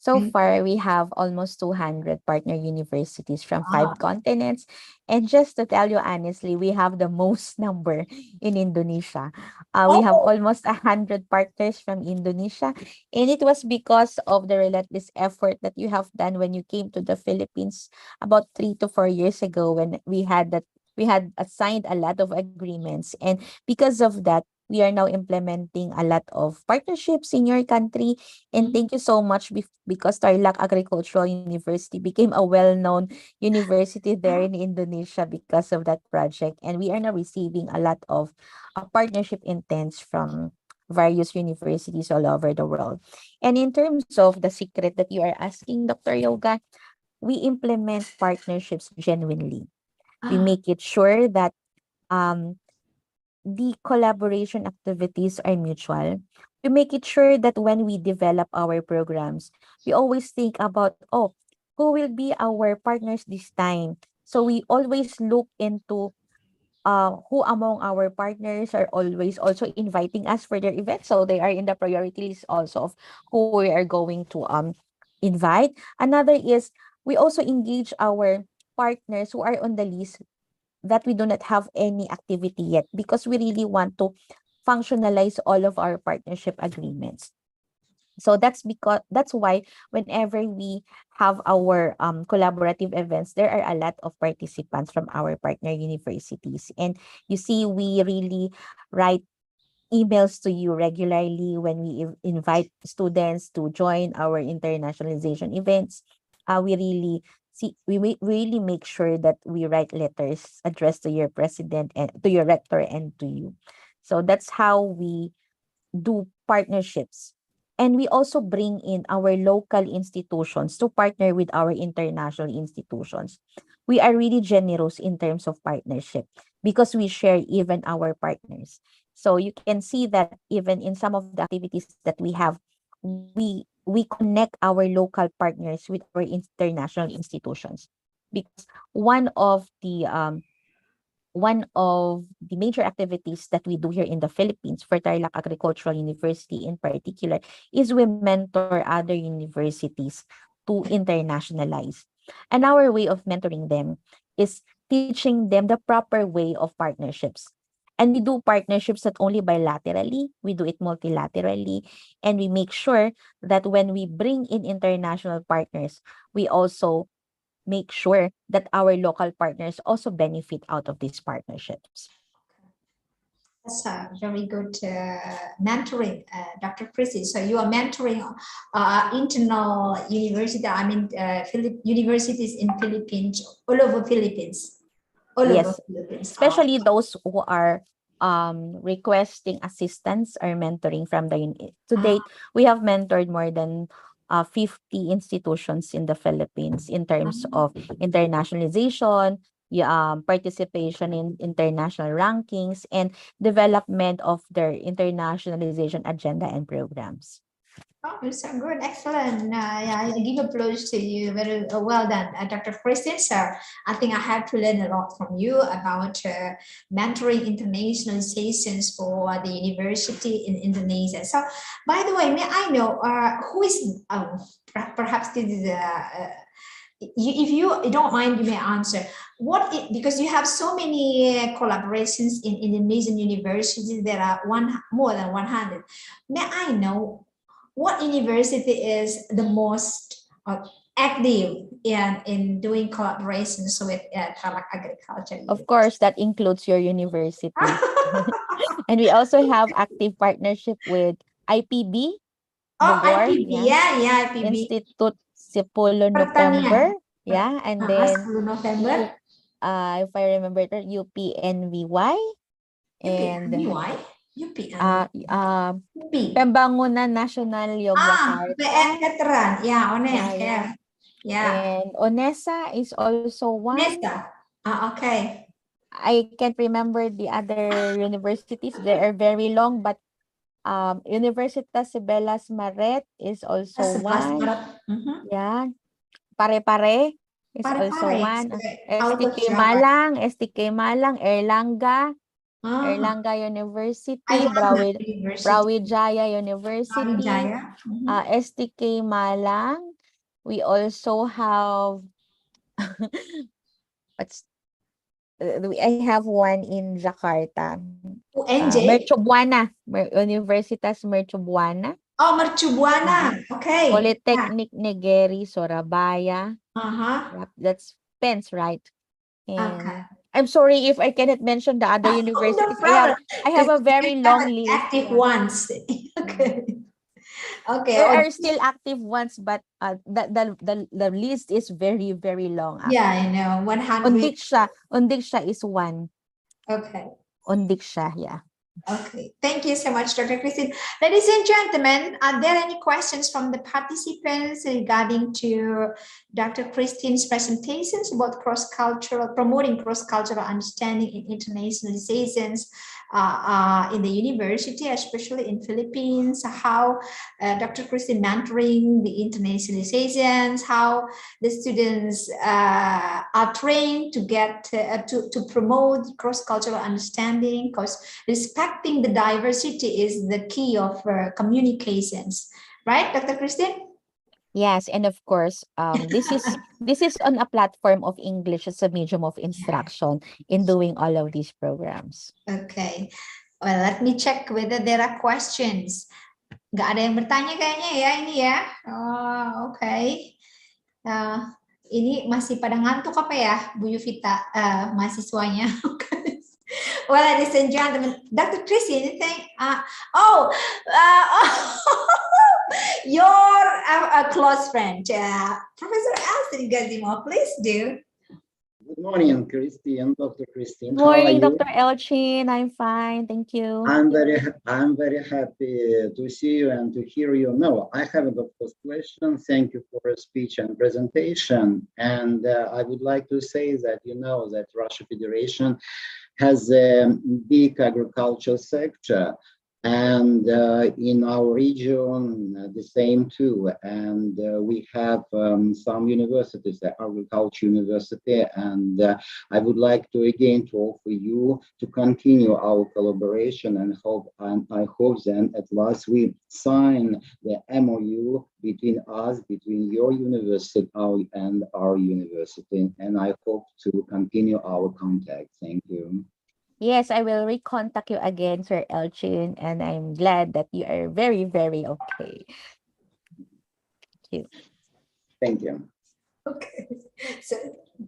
So far, we have almost 200 partner universities from 5 continents. And just to tell you honestly, we have the most number in Indonesia. We have almost 100 partners from Indonesia. And it was because of the relentless effort that you have done when you came to the Philippines about 3 to 4 years ago, when we had signed a lot of agreements. And because of that, we are now implementing a lot of partnerships in your country. And thank you so much because Tarlac Agricultural University became a well-known university there in Indonesia because of that project. And we are now receiving a lot of partnership intents from various universities all over the world. And in terms of the secret that you are asking, Dr. Yoga, we implement partnerships genuinely. We make it sure that the collaboration activities are mutual. We make it sure that when we develop our programs, we always think about, oh, who will be our partners this time? So we always look into who among our partners are always also inviting us for their events. So they are in the priority list also of who we are going to invite. Another is we also engage our partners who are on the list that we do not have any activity yet, because we really want to functionalize all of our partnership agreements. So that's why whenever we have our collaborative events, there are a lot of participants from our partner universities. And you see, we really write emails to you regularly when we invite students to join our internationalization events. We really really make sure that we write letters addressed to your president and to your rector and to you. So that's how we do partnerships. And we also bring in our local institutions to partner with our international institutions. We are really generous in terms of partnership because we share even our partners. So you can see that even in some of the activities that we have, we connect our local partners with our international institutions. Because one of the major activities that we do here in the Philippines for Tarlac Agricultural University in particular is we mentor other universities to internationalize. And our way of mentoring them is teaching them the proper way of partnerships. And we do partnerships not only bilaterally, we do it multilaterally. And we make sure that when we bring in international partners, we also make sure that our local partners also benefit out of these partnerships. That's a very good mentoring, Dr. Chrissy. So you are mentoring internal university, I mean, universities in Philippines, all over Philippines. All over Yes, Philippines. especially those who are requesting assistance or mentoring from the to date, we have mentored more than 50 institutions in the Philippines in terms of internationalization, participation in international rankings, and development of their internationalization agenda and programs. Oh, it's so good, excellent. Yeah, I give applause to you. Very well done, Dr. Christine. So I think I have to learn a lot from you about mentoring internationalizations for the university in Indonesia. So, by the way, may I know who is? Perhaps this is if you don't mind, you may answer. Because you have so many collaborations in Indonesian universities, there are more than 100. May I know what university is the most active in doing collaborations with Tarlac Agriculture? Of course, that includes your university. And we also have active partnership with IPB, Bogor, IPB, yeah, IPB. Institute 10 November, and then 10 November. If I remember it, UPNVY, and Pembangunan National Yogyakarta. Veteran, And Onesa is also one. Onesa, okay. I can't remember the other universities. They are very long, but Universitas Sibelas Maret is also one. Yeah. Pare-pare is also one. STK Malang, Erlanga University, Brawijaya University, STK Malang. We also have I have one in Jakarta. Mercubuana, Universitas Mercubuana. Oh, Mercubuana. Okay. Polytechnic Negeri, Surabaya. That's Pence, right? And I'm sorry if I cannot mention the other universities. No, I have a very long list. Active ones. Okay. Okay. There are still active ones, but the list is very, very long. Yeah, I know. 100. Undiksha is one. Okay. Undiksha, yeah. Okay, thank you so much, Dr. Christine. Ladies and gentlemen, are there any questions from the participants regarding to Dr. Christine's presentations about promoting cross-cultural understanding in internationalizations in the university, especially in Philippines, how Dr. Christine mentoring the internationalizations, how the students are trained to get to promote cross-cultural understanding, because respecting the diversity is the key of communications, right, Dr. Christine? Yes, and of course, this is on a platform of English as a medium of instruction in doing all of these programs. Okay, well, let me check whether there are questions. Gak ada yang bertanya kayaknya ya ini ya. Oh, okay. Ini masih pada ngantuk apa ya, Bu Yuvita, mahasiswanya? Well, ladies and gentlemen, Dr. Chrissy, anything? Your close friend, Professor Elsie Gazimo, please do. Good morning, Christy and Dr. Christine. Good morning, Dr. Elchin. I'm fine, thank you. I'm very happy to see you and to hear you. No, I have the first question. Thank you for a speech and presentation. And I would like to say that you know that Russia Federation has a big agricultural sector, and in our region the same too. And we have some universities, the agriculture university, and I would like to again to offer you to continue our collaboration, and I hope then at last we sign the MOU between us, between your university and our university, and I hope to continue our contact. Thank you. Yes, I will recontact you again, Sir Elchin, and I'm glad that you are very, very okay. Thank you. Thank you. Okay, so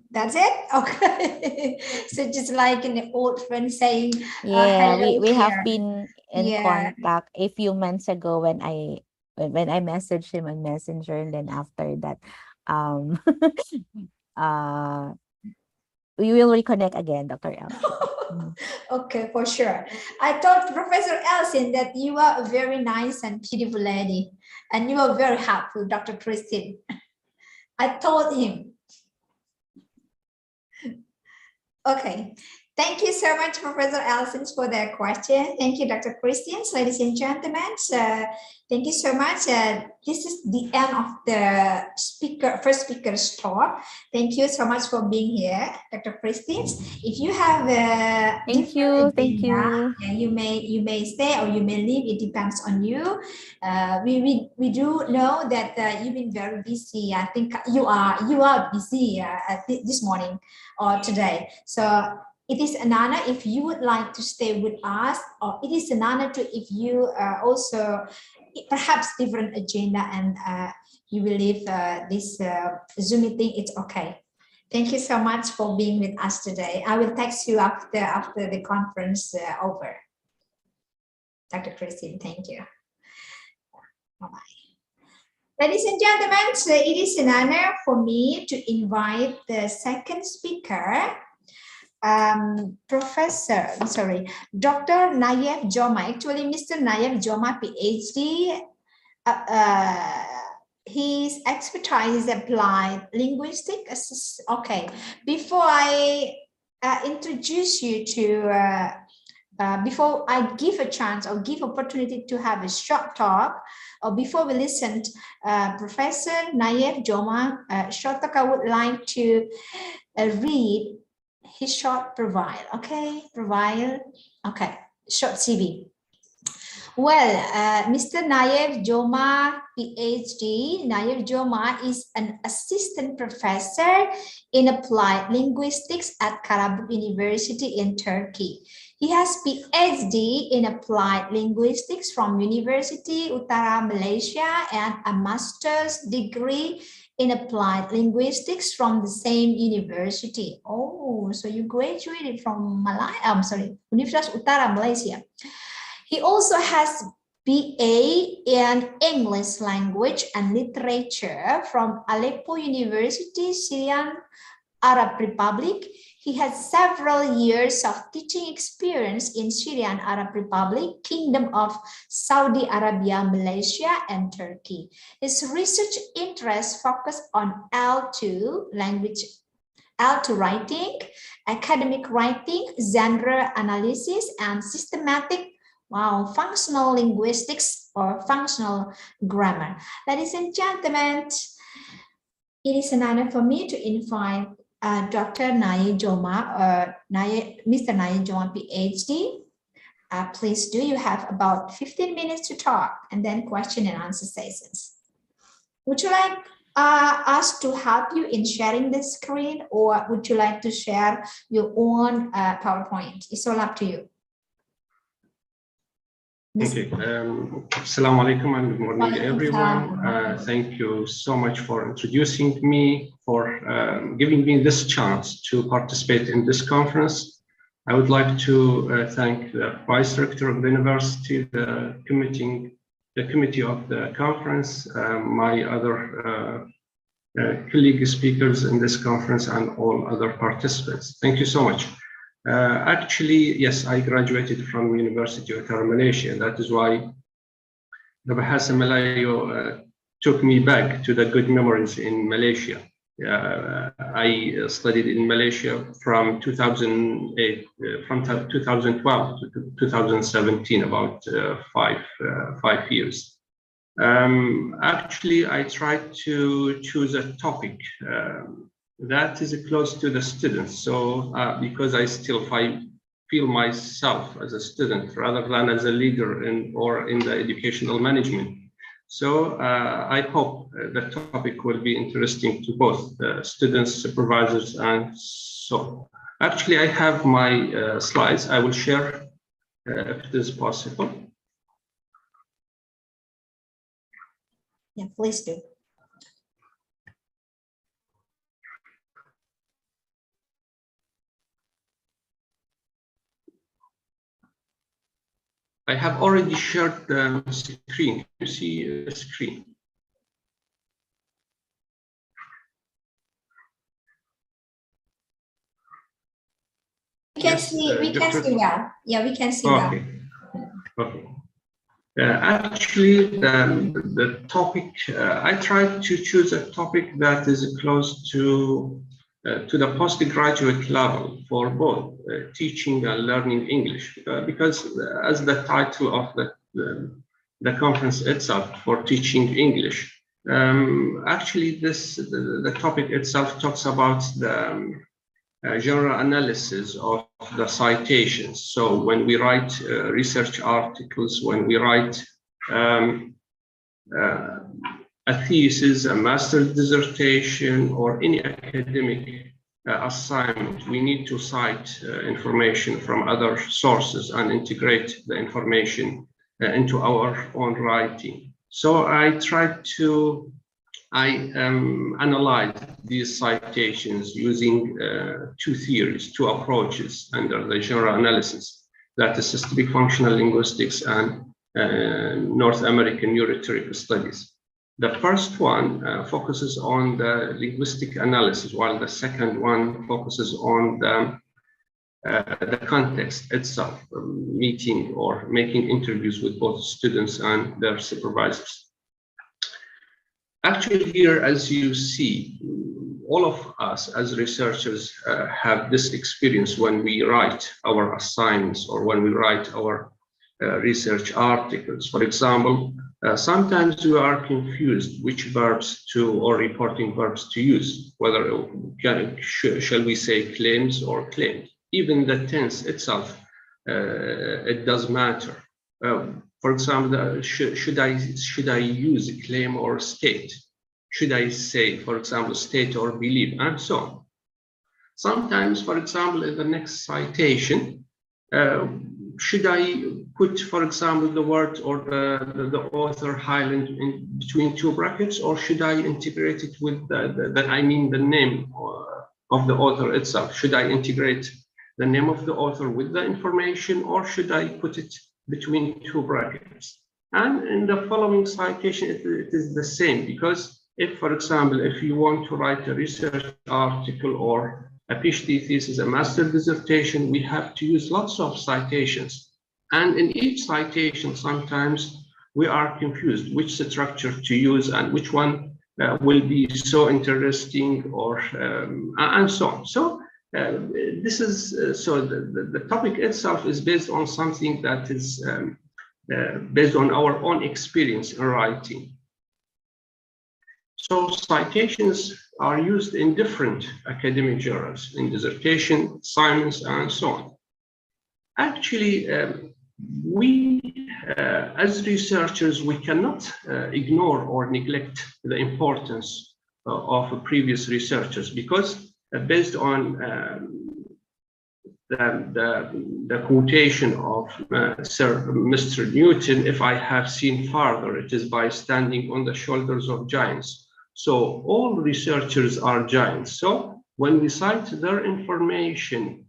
that's it. Okay, so just like an old friend saying, Yeah, "Hello we have here." been in Yeah. contact a few months ago when I messaged him on Messenger, and then after that, um, uh, we will reconnect again, Dr. Elchin. Mhm. Okay, for sure. I told Professor Elsin that you are a very nice and beautiful lady, and you are very helpful, Dr. Christine. I told him. Okay. Thank you so much, Professor Elson, for that question. Thank you, Dr. Christians, ladies and gentlemen. Thank you so much. This is the end of the first speaker's talk. Thank you so much for being here, Dr. Christians. If you have a Thank different you. Thank agenda, you. yeah, you may stay or you may leave. It depends on you. We do know that you've been very busy. I think you are busy this morning or today. So it is an honor if you would like to stay with us, or it is an honor to if you also perhaps different agenda and you will leave this Zoom meeting. It's okay. Thank you so much for being with us today. I will text you after the conference over. Dr. Christine, thank you. Bye-bye. Ladies and gentlemen, so it is an honor for me to invite the second speaker, Dr. Nayef Joma. Actually, Mr. Nayef Joma, PhD, his expertise is applied linguistics. Okay, before I introduce you to, before I give a chance or give opportunity to have a short talk, or before we listen, Professor Nayef Joma, short talk, I would like to read his short profile. Okay, profile. Okay, short CV. Well, Mr. Nayef Joma, PhD. Nayef Joma is an assistant professor in applied linguistics at Karabük University in Turkey. He has PhD in applied linguistics from University Utara Malaysia and a master's degree in applied linguistics from the same university. Oh, so you graduated from Universitas Utara Malaysia. He also has BA in English language and literature from Aleppo University, Syrian Arab Republic. He has several years of teaching experience in Syrian Arab Republic, Kingdom of Saudi Arabia, Malaysia, and Turkey. His research interests focus on L2 language, L2 writing, academic writing, genre analysis, and systematic functional linguistics or functional grammar. Ladies and gentlemen, it is an honor for me to invite Dr. Nayef Joma, Mr. Nayef Joma, PhD. Please do, you have about 15 minutes to talk and then question and answer sessions. Would you like us to help you in sharing the screen, or would you like to share your own PowerPoint? It's all up to you. Okay. Assalamu alaikum and good morning, everyone. Thank you so much for introducing me, for giving me this chance to participate in this conference. I would like to thank the Vice Rector of the University, the committee of the conference, my other colleague speakers in this conference, and all other participants. Thank you so much. Actually, yes, I graduated from University of Malaysia. That is why the Bahasa Melayu took me back to the good memories in Malaysia. I studied in Malaysia from 2008, from 2012 to 2017, about 5 years. Actually, I tried to choose a topic that is close to the students. So because I still feel myself as a student rather than as a leader in the educational management. So I hope the topic will be interesting to both the students, supervisors, and so. Actually, I have my slides. I will share if it is possible. Yeah, please do. I have already shared the screen. You see the screen. We can Yes, see. We can Dr. see well. Yeah, we can see Okay. well. Okay. Actually, the topic, I tried to choose a topic that is close to the postgraduate level for both teaching and learning English, because as the title of the conference itself for teaching English, actually the topic itself talks about the general analysis of the citations. So when we write research articles, when we write a thesis, a master's dissertation, or any academic assignment, we need to cite information from other sources and integrate the information into our own writing. So I tried to analyze these citations using two theories, two approaches under the general analysis, that is systemic functional linguistics and North American neurorhetoric studies. The first one focuses on the linguistic analysis, while the second one focuses on the context itself, meeting or making interviews with both students and their supervisors. Actually, here, as you see, all of us as researchers have this experience when we write our assignments or when we write our research articles. For example, sometimes we are confused which verbs or reporting verbs to use, whether shall we say claims or claimed. Even the tense itself, it does matter. For example, should I use claim or state? Should I say, for example, state or believe, and so on. Sometimes, for example, in the next citation, should I put, for example, the word or the author highlight in between two brackets, or should I integrate it with the name of the author itself? Should I integrate the name of the author with the information, or should I put it between two brackets? And in the following citation, it is the same, because if, for example, if you want to write a research article or a PhD thesis, a master dissertation, we have to use lots of citations. And in each citation, sometimes we are confused which structure to use and which one will be so interesting, or and so on. So this is so the topic itself is based on something that is based on our own experience in writing. So citations are used in different academic journals, in dissertation, assignments, and so on. Actually, we, as researchers, we cannot ignore or neglect the importance of previous researchers, because based on the quotation of Mr. Newton, if I have seen farther, it is by standing on the shoulders of giants. So all researchers are giants. So when we cite their information,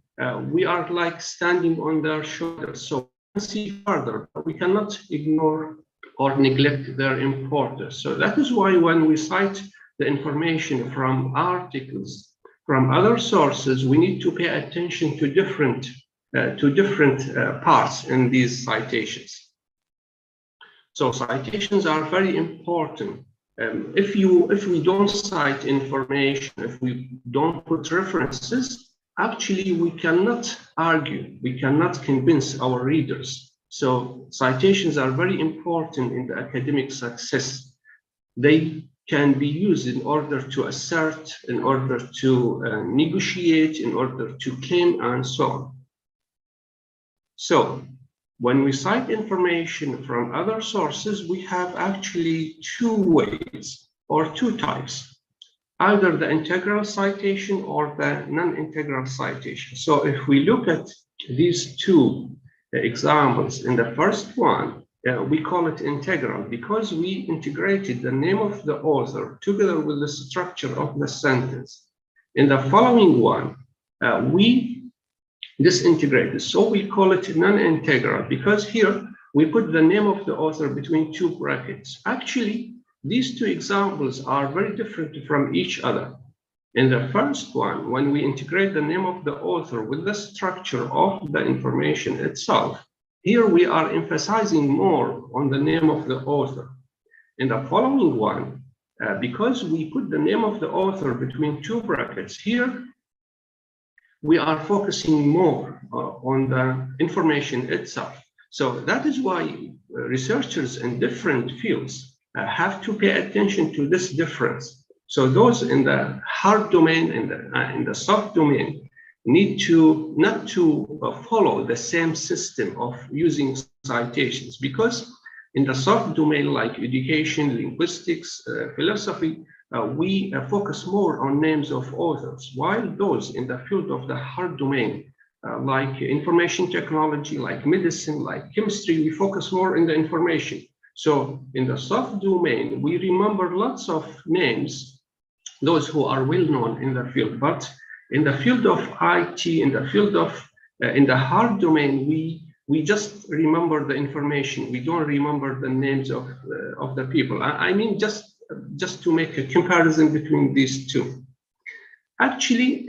we are like standing on their shoulders. So we can see further, but we cannot ignore or neglect their importance. So that is why when we cite the information from articles, from other sources, we need to pay attention to different parts in these citations. So citations are very important. If we don't cite information, if we don't put references, actually we cannot argue, we cannot convince our readers. So citations are very important in the academic success. They can be used in order to assert, in order to negotiate, in order to claim, and so on. So when we cite information from other sources, we have actually two ways or two types. either the integral citation or the non-integral citation. So if we look at these two examples, in the first one, we call it integral because we integrated the name of the author together with the structure of the sentence. In the following one, we disintegrated, so we call it non-integral because here we put the name of the author between two brackets. Actually, these two examples are very different from each other. In the first one, when we integrate the name of the author with the structure of the information itself, here we are emphasizing more on the name of the author. In the following one, because we put the name of the author between two brackets, here we are focusing more on the information itself. So that is why researchers in different fields have to pay attention to this difference. So those in the hard domain and in the soft domain need to not to follow the same system of using citations, because in the soft domain like education, linguistics, philosophy, we focus more on names of authors, while those in the field of the hard domain like information technology, like medicine, like chemistry, we focus more in the information. So in the soft domain, we remember lots of names, those who are well known in the field, but in the field of IT, in the field of, in the hard domain, we just remember the information. We don't remember the names of the people. I mean, just to make a comparison between these two. Actually,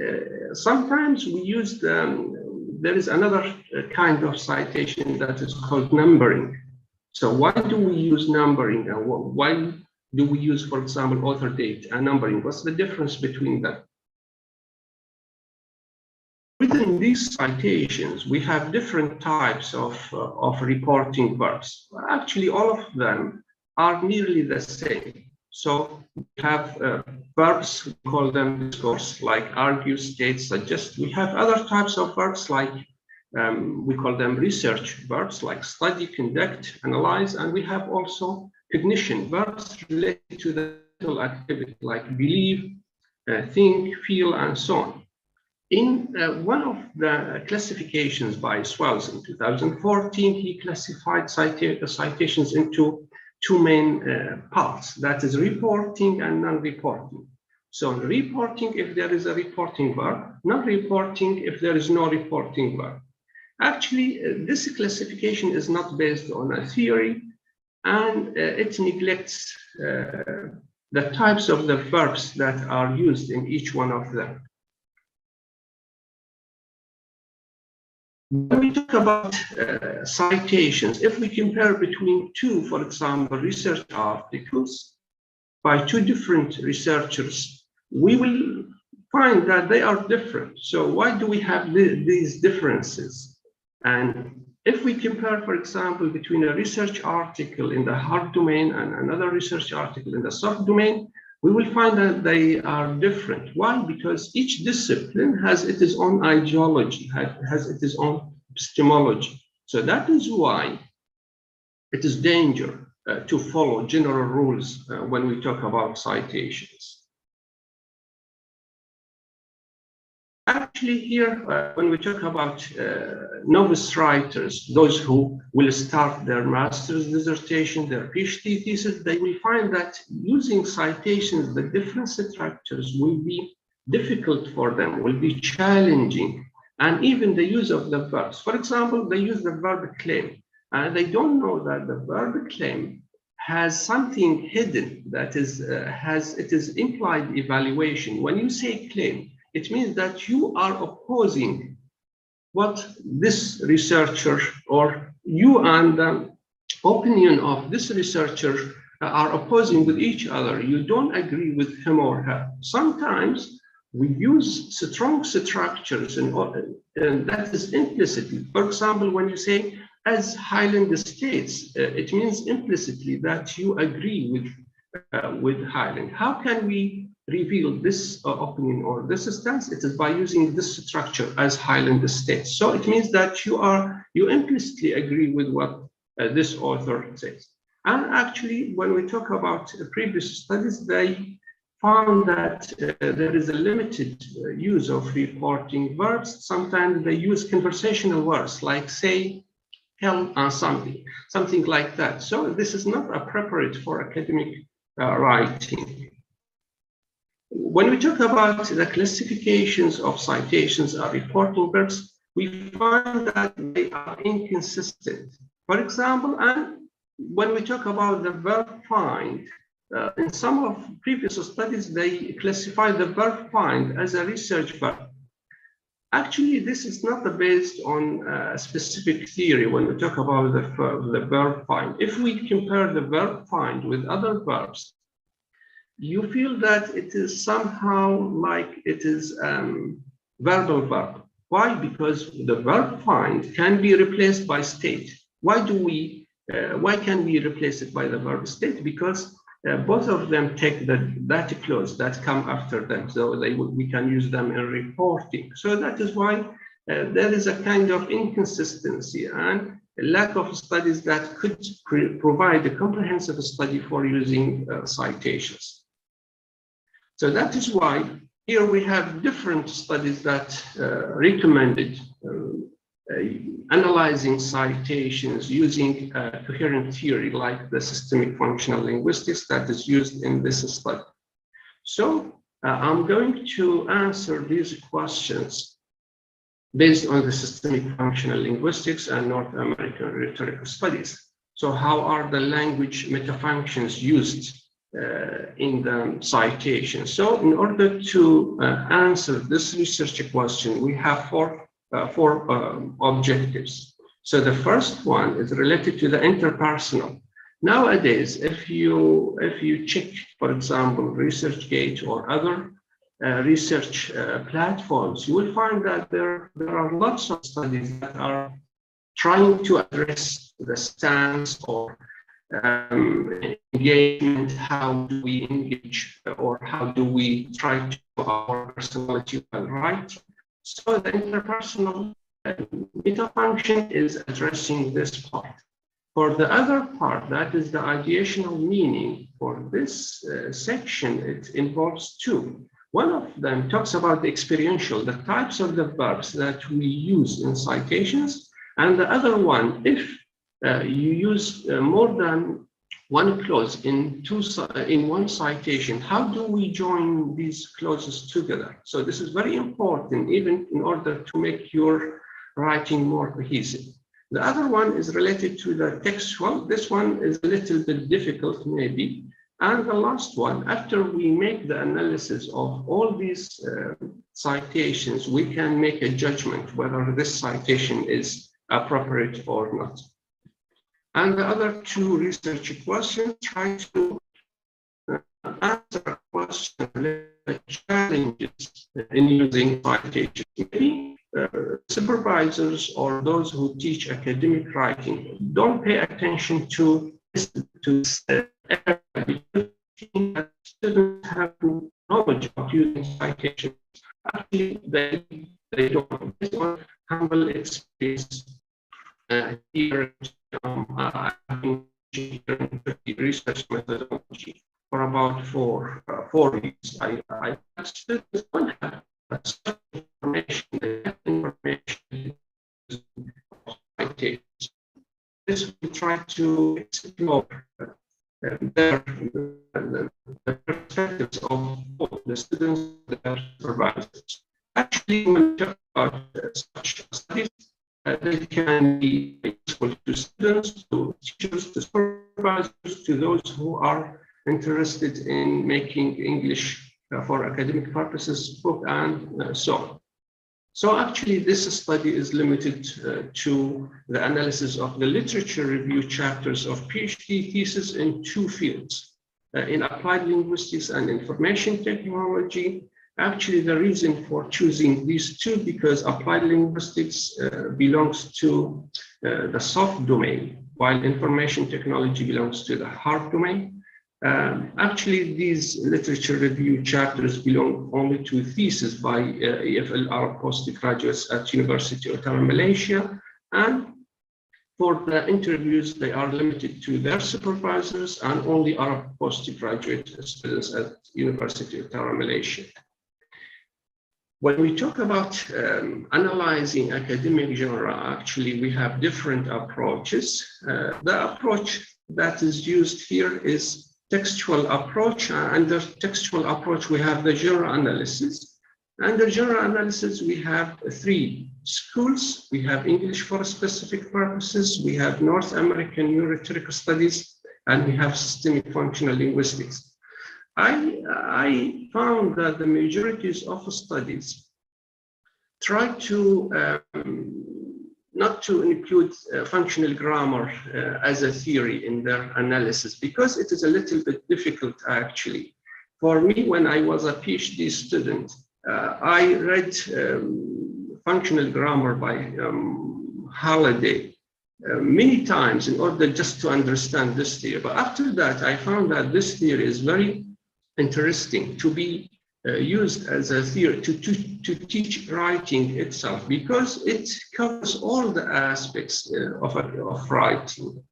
sometimes we use there is another kind of citation that is called numbering. So why do we use numbering? And why do we use, for example, author date and numbering? What's the difference between them? Within these citations, we have different types of reporting verbs. Actually, all of them are nearly the same. So we have verbs, we call them discourse, like argue, state, suggest. We have other types of verbs like we call them research verbs, like study, conduct, analyze, and we have also cognition verbs related to the mental activity, like believe, think, feel, and so on. In one of the classifications by Swells in 2014, he classified citations into two main parts, that is reporting and non-reporting. So reporting if there is a reporting verb, non-reporting if there is no reporting verb. Actually, this classification is not based on a theory, and it neglects the types of the verbs that are used in each one of them. When we talk about citations, if we compare between two, for example, research articles by two different researchers, we will find that they are different. So why do we have these differences? And if we compare, for example, between a research article in the hard domain and another research article in the soft domain, we will find that they are different. Why? Because each discipline has its own ideology, has its own epistemology. So that is why it is dangerous to follow general rules when we talk about citations. Actually, here, when we talk about novice writers, those who will start their master's dissertation, their PhD thesis, they will find that using citations, the different structures will be difficult for them, will be challenging, and even the use of the verbs. For example, they use the verb claim, and they don't know that the verb claim has something hidden that is it is implied evaluation. When you say claim, it means that you are opposing what this researcher or you and the opinion of this researcher are opposing with each other. You don't agree with him or her. Sometimes we use strong structures and that is implicitly. For example, when you say, as Highland states, it means implicitly that you agree with Highland. How can we reveal this opinion or this stance? It is by using this structure, as Highland states. So it means that you implicitly agree with what this author says. And actually, when we talk about previous studies, they found that there is a limited use of reporting verbs. Sometimes they use conversational words like say, tell, something like that. So this is not appropriate for academic writing. When we talk about the classifications of citations or reporting verbs, we find that they are inconsistent. For example, and when we talk about the verb find, in some of previous studies, they classify the verb find as a research verb. Actually, this is not based on a specific theory when we talk about the verb find. If we compare the verb find with other verbs, you feel that it is somehow like it is verbal verb. Why? Because the verb find can be replaced by state. Why can we replace it by the verb state? Because both of them take that clause that come after them, so we can use them in reporting. So that is why there is a kind of inconsistency and a lack of studies that could provide a comprehensive study for using citations. So that is why here we have different studies that recommended analyzing citations using coherent theory like the systemic functional linguistics that is used in this study. So I'm going to answer these questions based on the systemic functional linguistics and North American rhetorical studies. So how are the language metafunctions used in the citation? So in order to answer this research question, we have four objectives. So the first one is related to the interpersonal. Nowadays, if you check, for example, ResearchGate or other research platforms, you will find that there are lots of studies that are trying to address the stance or engagement, how do we engage or how do we try to do our personality well, right? So the interpersonal meta function is addressing this part. For the other part, that is the ideational meaning, for this section, it involves two. One of them talks about the experiential, the types of the verbs that we use in citations, and the other one, if you use more than one clause in one citation, how do we join these clauses together? So this is very important, even in order to make your writing more cohesive. The other one is related to the textual. This one is a little bit difficult, maybe. And the last one, after we make the analysis of all these citations, we can make a judgment whether this citation is appropriate or not. And the other two research questions try to answer a question like challenges in using citations. Maybe supervisors or those who teach academic writing don't pay attention to this area because students have knowledge of using citations. Actually, they don't. Based on humble experience here, I've been teaching research methodology for about four years. I students don't have such information. They have information. This we try to explore the perspectives of both the students and their supervisors. Actually, when we talk about such studies, they can be useful to students, to teachers, to supervisors, to those who are interested in making English for academic purposes book and so on. So actually, this study is limited to the analysis of the literature review chapters of PhD thesis in two fields, in applied linguistics and information technology. Actually, the reason for choosing these two, because applied linguistics belongs to the soft domain, while information technology belongs to the hard domain. Actually, these literature review chapters belong only to thesis by EFLR postgraduates at University of Malaysia, and For the interviews, they are limited to their supervisors and only Arab postgraduate students at University of Tara, Malaysia. When we talk about analyzing academic genre, actually we have different approaches. The approach that is used here is textual approach. Under textual approach, we have the genre analysis. Under genre analysis, we have three schools. We have English for specific purposes, we have North American Eurocentric studies, and we have systemic functional linguistics. I found that the majorities of studies try to not to include functional grammar as a theory in their analysis, because it is a little bit difficult actually. For me, when I was a PhD student, I read functional grammar by Halliday many times in order just to understand this theory. But after that, I found that this theory is very interesting to be used as a theory to teach writing itself, because it covers all the aspects of writing.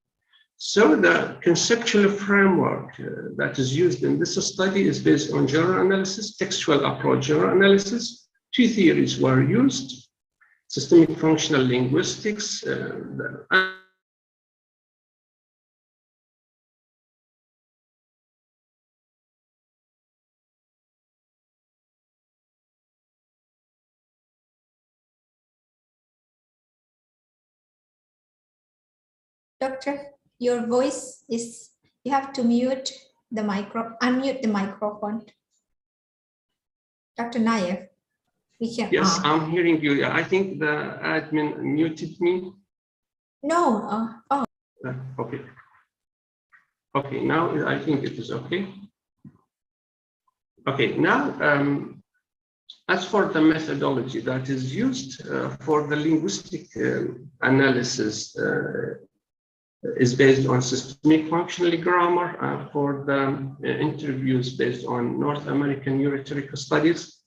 So the conceptual framework that is used in this study is based on genre analysis, textual approach genre analysis. Two theories were used: systemic functional linguistics, Doctor, your voice is, you have to mute the unmute the microphone. Dr. Nair, we can. Yes, I'm hearing you. I think the admin muted me. No. Okay. Okay, now I think it is okay. Okay, now as for the methodology that is used for the linguistic analysis, is based on systemic functional grammar. For the interviews based on North American Eurocentric studies,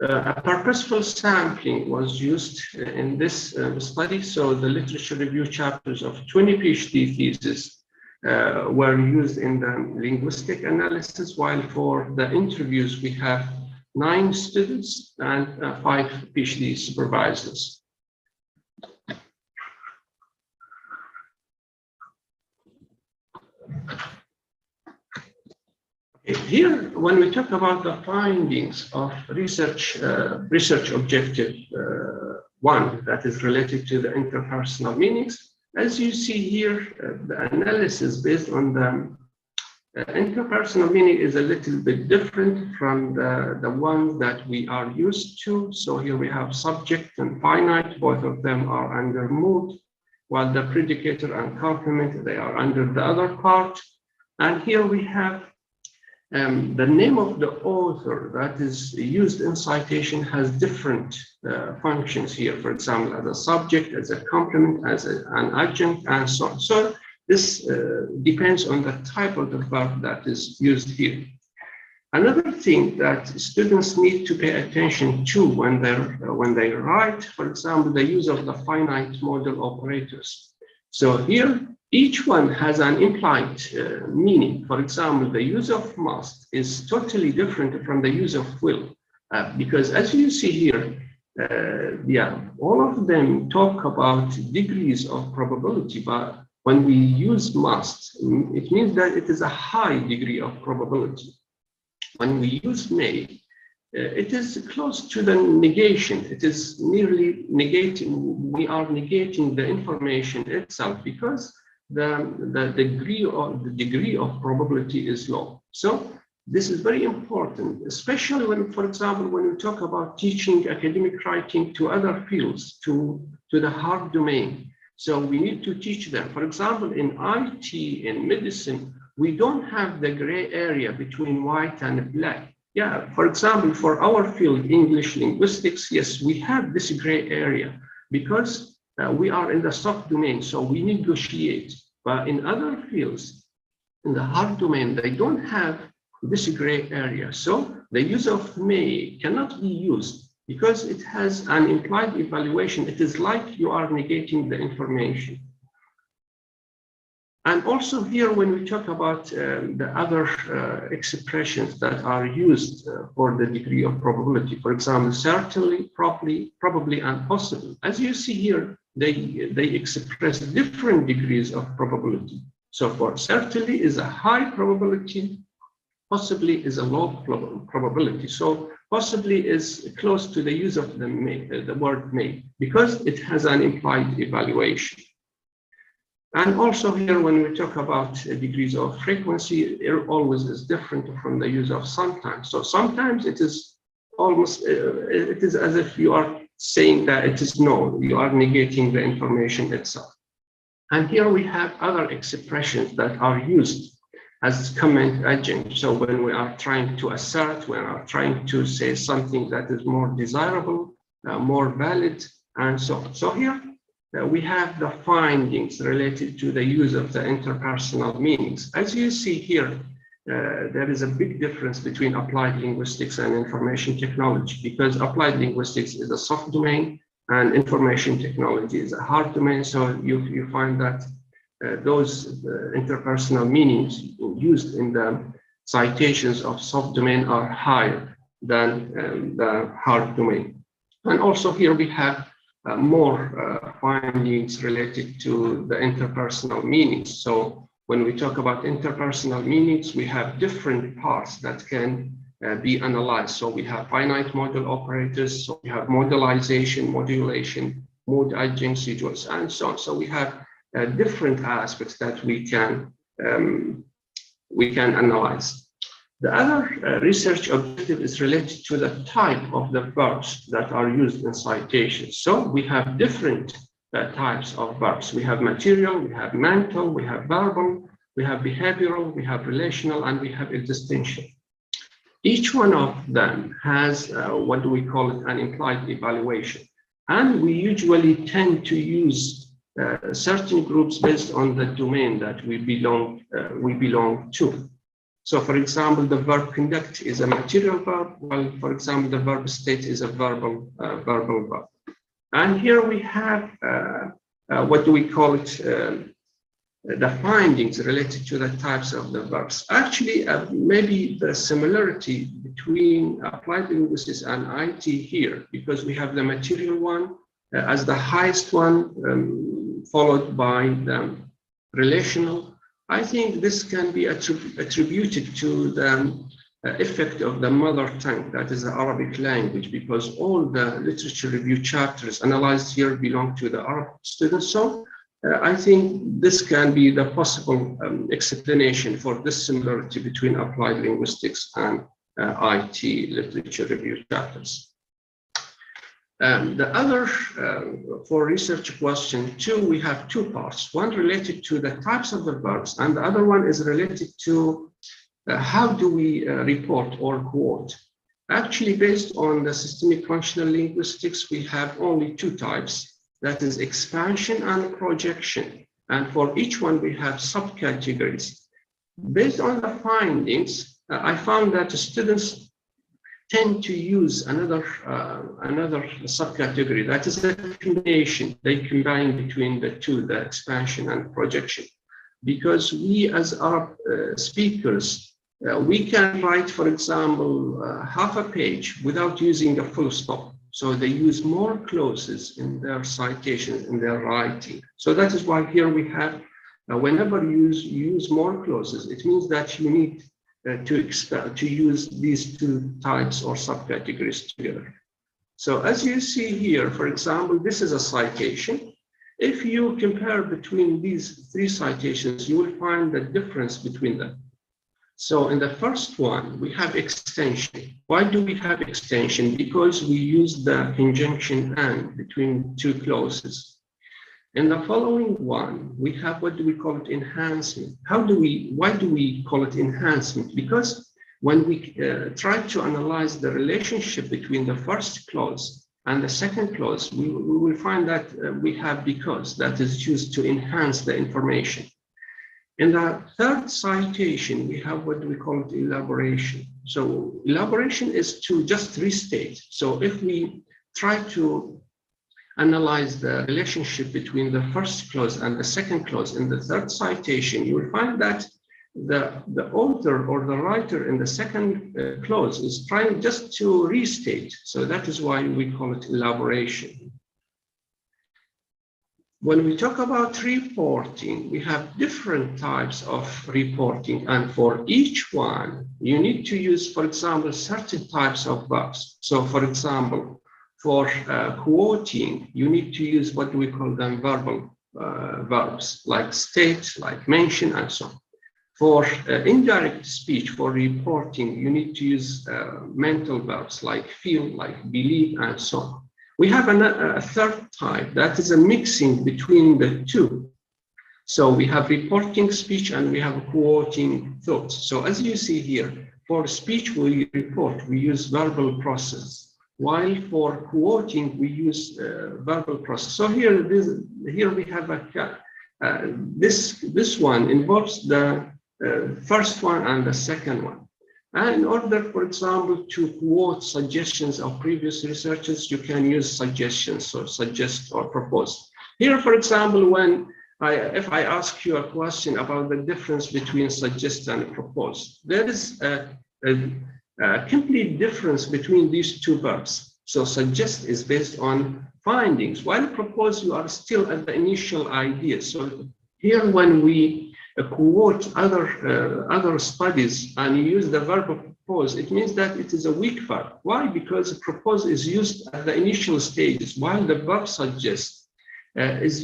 a purposeful sampling was used in this study. So the literature review chapters of 20 PhD theses were used in the linguistic analysis, while for the interviews we have 9 students and 5 PhD supervisors. Here, when we talk about the findings of research objective 1, that is related to the interpersonal meanings, as you see here, the analysis based on the interpersonal meaning is a little bit different from the ones that we are used to. So here we have subject and finite, both of them are under mood, while the predicator and complement, they are under the other part. And here we have the name of the author that is used in citation has different functions here. For example, as a subject, as a complement, as an adjunct, and so on. So this depends on the type of the verb that is used here. Another thing that students need to pay attention to when they write, for example, the use of the finite modal operators. So here, each one has an implied meaning. For example, the use of must is totally different from the use of will, because as you see here, all of them talk about degrees of probability, but when we use must, it means that it is a high degree of probability. When we use may, it is close to the negation. It is nearly negating. We are negating the information itself because the degree of probability is low. So this is very important, especially when, for example, when we talk about teaching academic writing to other fields, to the hard domain. So we need to teach them. For example, in IT, in medicine, we don't have the gray area between white and black. Yeah, for example, for our field, English linguistics, yes, we have this gray area because we are in the soft domain, so we negotiate. But in other fields, in the hard domain, they don't have this gray area. So the use of may cannot be used because it has an implied evaluation. It is like you are negating the information. And also here, when we talk about the other expressions that are used for the degree of probability, for example, certainly, probably, and possible. As you see here, they express different degrees of probability. So for certainly is a high probability, possibly is a low probability. So possibly is close to the use of the word may, because it has an implied evaluation. And also here, when we talk about degrees of frequency, it always is different from the use of sometimes. So sometimes it is almost, it is as if you are saying that it is no, you are negating the information itself. And here we have other expressions that are used as comment adjunct. So when we are trying to assert, when we are trying to say something that is more desirable, more valid, and so on. So here, we have the findings related to the use of the interpersonal meanings. As you see here, there is a big difference between applied linguistics and information technology, because applied linguistics is a soft domain and information technology is a hard domain. So you find that those interpersonal meanings used in the citations of soft domain are higher than the hard domain. And also here we have more findings related to the interpersonal meanings. So when we talk about interpersonal meanings, we have different parts that can be analyzed. So we have finite model operators, so we have modelization, modulation, mode adjuncts, residuals, and so on. So we have different aspects that we can analyze. The other research objective is related to the type of the verbs that are used in citations. So we have different types of verbs. We have material, we have mental, we have verbal, we have behavioral, we have relational, and we have existential. Each one of them has what do we call it, an implied evaluation. And we usually tend to use certain groups based on the domain that we belong to. So for example, the verb conduct is a material verb, while for example, the verb state is a verbal verb. And here we have, what do we call it, the findings related to the types of the verbs. Actually, maybe the similarity between applied linguistics and IT here, because we have the material one as the highest one, followed by the relational. I think this can be attributed to the effect of the mother tongue, that is the Arabic language, because all the literature review chapters analyzed here belong to the Arab students. So I think this can be the possible explanation for this similarity between applied linguistics and IT literature review chapters. The other, for research question 2, we have two parts. One related to the types of the verbs, and the other one is related to how do we report or quote. Actually, based on the systemic functional linguistics, we have only two types, that is expansion and projection. And for each one, we have subcategories. Based on the findings, I found that the students tend to use another subcategory, that is a combination. They combine between the two, the expansion and projection, because we as Arab speakers, we can write, for example, half a page without using a full stop. So they use more clauses in their citations, in their writing. So that is why here we have, whenever you use more clauses, it means that you need to use these two types or subcategories together. So as you see here, for example, this is a citation. If you compare between these three citations, you will find the difference between them. So in the first one, we have extension. Why do we have extension? Because we use the conjunction and between two clauses. In the following one, we have, what do we call it, enhancement. Why do we call it enhancement? Because when we try to analyze the relationship between the first clause and the second clause, we will find that we have because, that is used to enhance the information. In the third citation, we have what we call it elaboration. So elaboration is to just restate. So if we try to analyze the relationship between the first clause and the second clause in the third citation, you will find that the author or the writer in the second clause is trying just to restate. So that is why we call it elaboration. When we talk about reporting, we have different types of reporting, and for each one, you need to use, for example, certain types of verbs. So for example, for quoting, you need to use what we call them verbal verbs, like state, like mention, and so on. For indirect speech, for reporting, you need to use mental verbs like feel, like believe, and so on. We have a third type that is a mixing between the two. So we have reporting speech and we have quoting thoughts. So as you see here, for speech we report, we use verbal process, while for quoting we use verbal process. So here we have this one involves the first one and the second one. And in order, for example, to quote suggestions of previous researchers, you can use suggestions or suggest or propose. Here, for example, if I ask you a question about the difference between suggest and propose, there is a complete difference between these two verbs. So suggest is based on findings, while propose you are still at the initial idea. So here, when we quote other studies and you use the verb propose, it means that it is a weak verb. Why? Because propose is used at the initial stages, while the verb suggest is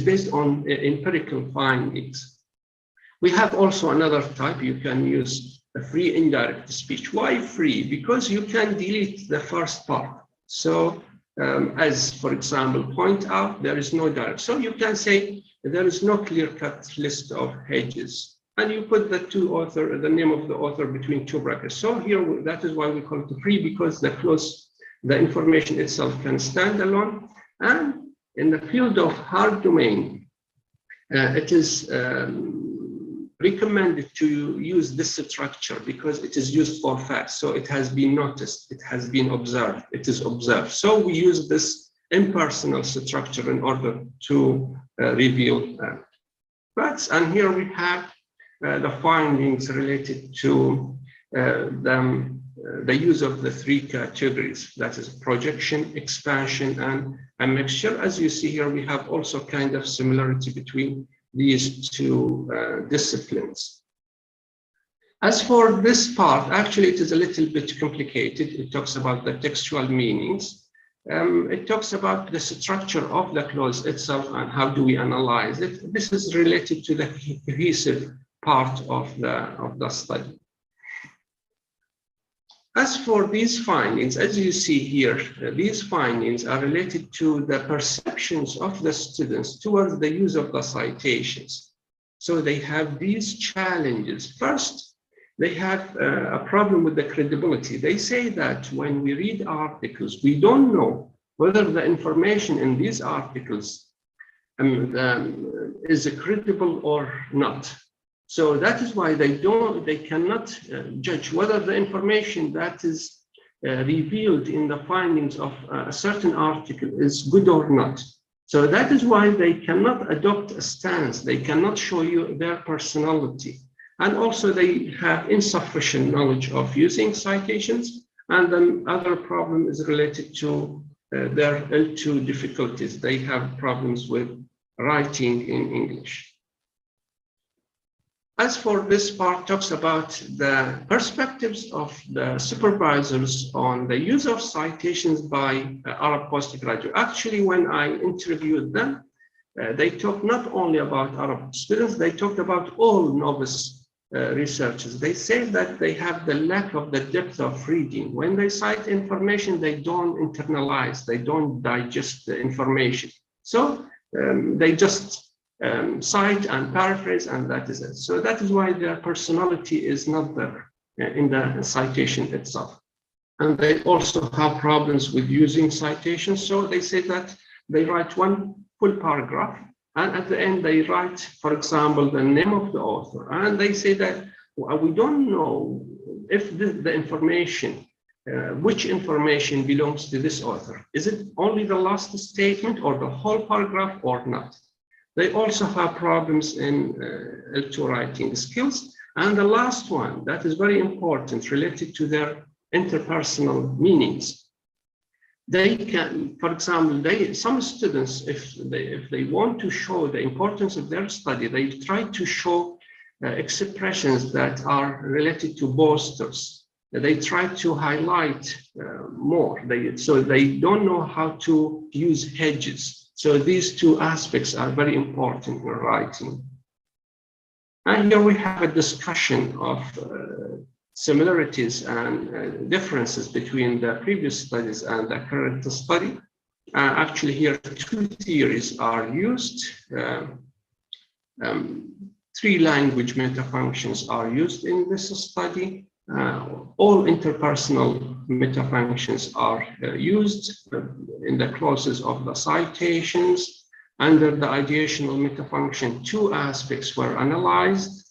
based on empirical findings. We have also another type. You can use a free indirect speech. Why free? Because you can delete the first part. So as, for example, point out, there is no direct. So you can say, there is no clear-cut list of hedges, and you put the name of the author between two brackets. So here, that is why we call it free, because the information itself can stand alone. And in the field of hard domain, it is recommended to use this structure because it is used for facts. So it has been noticed, it has been observed, it is observed. So we use this impersonal structure in order to reveal facts. And here we have the findings related to the use of the three categories, that is projection, expansion, and a mixture. As you see here, we have also kind of similarity between these two disciplines. As for this part, actually it is a little bit complicated. It talks about the textual meanings. It talks about the structure of the clause itself and how do we analyze it. This is related to the cohesive part of the study. As for these findings, as you see here, these findings are related to the perceptions of the students towards the use of the citations. So they have these challenges. First, they have a problem with the credibility. They say that when we read articles, we don't know whether the information in these articles is credible or not. So that is why they cannot judge whether the information that is revealed in the findings of a certain article is good or not. So that is why they cannot adopt a stance. They cannot show you their personality. And also they have insufficient knowledge of using citations. And then other problem is related to their L2 difficulties. They have problems with writing in English. As for this part, talks about the perspectives of the supervisors on the use of citations by Arab postgraduate. Actually, when I interviewed them, they talked not only about Arab students, they talked about all novice researchers. They say that they have the lack of the depth of reading. When they cite information, they don't internalize, they don't digest the information. So they just cite and paraphrase, and that is it. So that is why their personality is not there in the citation itself. And they also have problems with using citations. So they say that they write one full paragraph And at the end, they write, for example, the name of the author. And they say that we don't know if the information, which information belongs to this author. Is it only the last statement or the whole paragraph or not? They also have problems in L2 writing skills. And the last one, that is very important, related to their interpersonal meanings. They can, for example, some students, if they want to show the importance of their study, they try to show expressions that are related to boasters. They try to highlight more. So they don't know how to use hedges. So these two aspects are very important in writing. And here we have a discussion of similarities and differences between the previous studies and the current study. Actually, here two theories are used. Three language metafunctions are used in this study. All interpersonal metafunctions are used in the clauses of the citations. Under the ideational metafunction, two aspects were analyzed.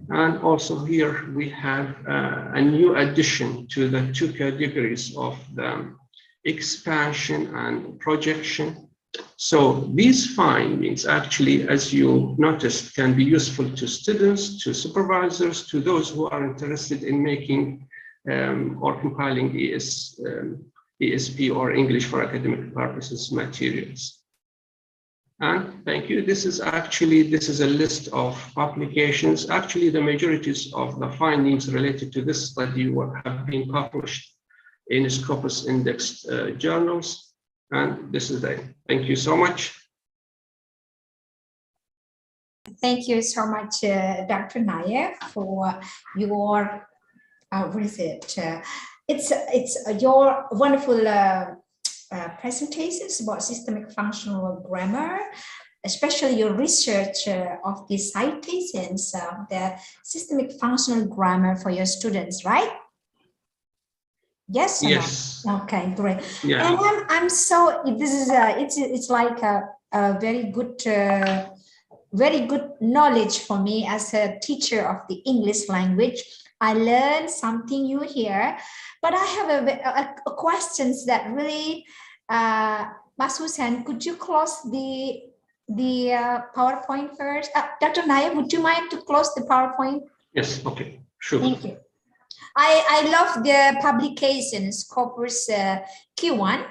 And also here we have a new addition to the two categories of the expansion and projection. So these findings actually, as you noticed, can be useful to students, to supervisors, to those who are interested in making or compiling ESP or English for academic purposes materials. And thank you. This is a list of publications. Actually, the majorities of the findings related to this study have been published in Scopus indexed journals. And this is it. Thank you so much. Thank you so much, Dr. Nayev, for your research. It's your wonderful presentations about systemic functional grammar, especially your research of the citations of the systemic functional grammar for your students, right? Yes. Yes. No? Okay, great. Yeah. And I'm so this is it's like a very good knowledge for me as a teacher of the English language. I learned something new here, but I have a questions that really, Mas Hussein, could you close the PowerPoint first? Dr. Nayev, would you mind to close the PowerPoint? Yes, okay, sure. Thank you. I love the publications, Scopus Q1,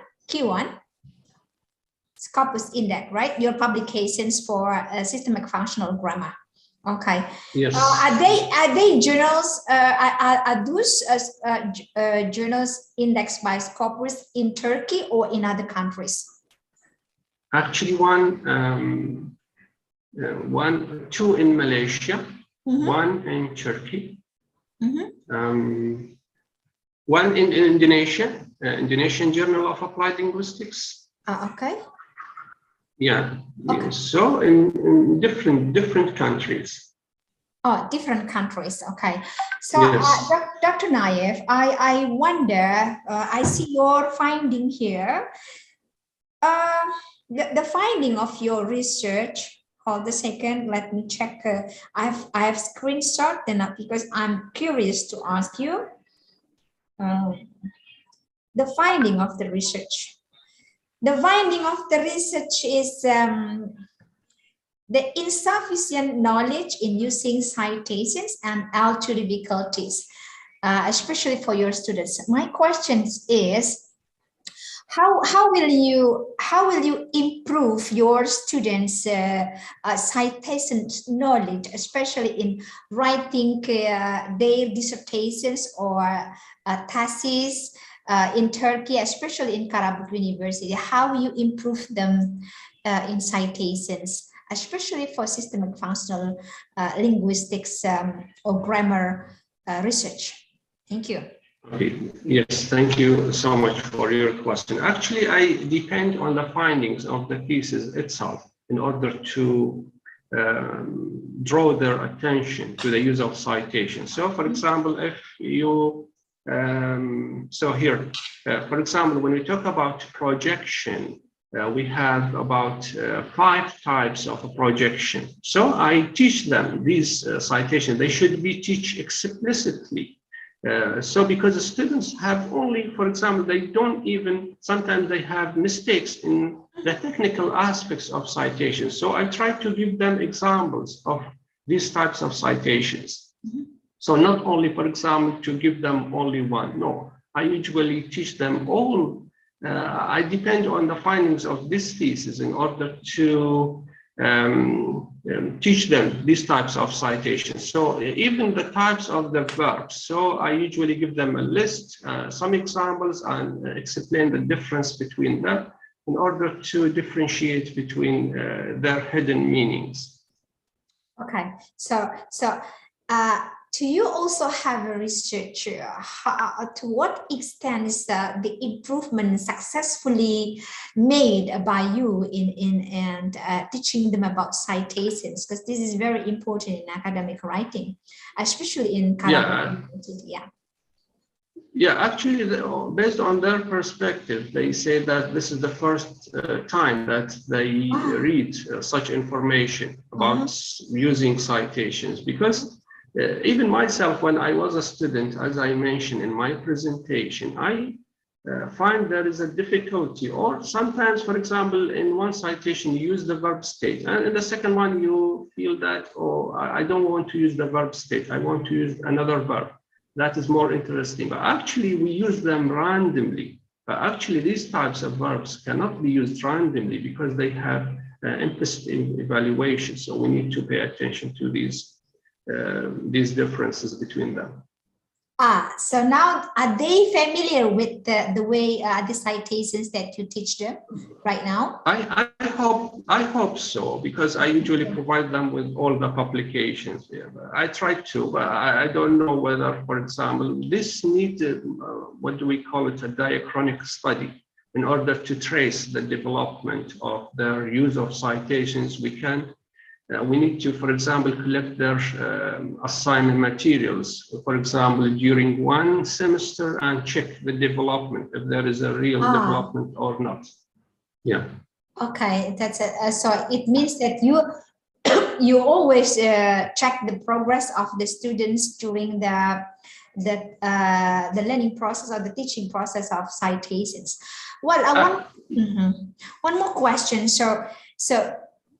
Scopus Index, right? Your publications for systemic functional grammar. Okay. Yes. Are they journals? Are those journals indexed by Scopus in Turkey or in other countries? Actually, two in Malaysia, one in Turkey, one in Indonesia, Indonesian Journal of Applied Linguistics. Okay. Yeah. Okay. So in different countries. Oh, different countries. Okay. So, yes. Dr. Nayev, I wonder. I see your finding here. The finding of your research. Hold a second. Let me check. I have screenshot them up because I'm curious to ask you. The finding of the research. The finding of the research is the insufficient knowledge in using citations and L2 difficulties, especially for your students. My question is, how will you improve your students' citation knowledge, especially in writing their dissertations or theses? In Turkey, especially in Karabük University, how you improve them in citations, especially for systemic functional linguistics or grammar research? Thank you. Okay. Yes, thank you so much for your question. Actually, I depend on the findings of the thesis itself in order to draw their attention to the use of citations. So, for example, if you so here, for example, when we talk about projection, we have about 5 types of a projection. So I teach them these citations. They should be taught explicitly. So because the students have only, for example, they don't even, sometimes they have mistakes in the technical aspects of citations. So I try to give them examples of these types of citations. So not only, for example, to give them only one, no, I usually teach them all. I depend on the findings of this thesis in order to teach them these types of citations. So even the types of the verbs. So I usually give them a list, some examples, and explain the difference between them in order to differentiate between their hidden meanings. Okay, so do you also have a research? To what extent is the improvement successfully made by you in teaching them about citations? Because this is very important in academic writing, especially in University. Yeah. Yeah, actually, based on their perspective, they say that this is the first time that they read such information about using citations. Because even myself, when I was a student, as I mentioned in my presentation, I find there is a difficulty, or sometimes, for example, in one citation, you use the verb state, and in the second one, you feel that, oh, I don't want to use the verb state, I want to use another verb. That is more interesting, but actually we use them randomly. But actually these types of verbs cannot be used randomly because they have implicit evaluation. So we need to pay attention to these differences between them. So now are they familiar with the way the citations that you teach them right now? I hope so, because I usually provide them with all the publications. Yeah, I try to, but I don't know whether, for example, this needs what do we call it, a diachronic study in order to trace the development of their use of citations. We need to, for example, collect their assignment materials, for example, during one semester, and check the development, if there is a real development or not. Yeah. Okay, that's it. So it means that you always check the progress of the students during the learning process or the teaching process of citations. Well, I want one more question. So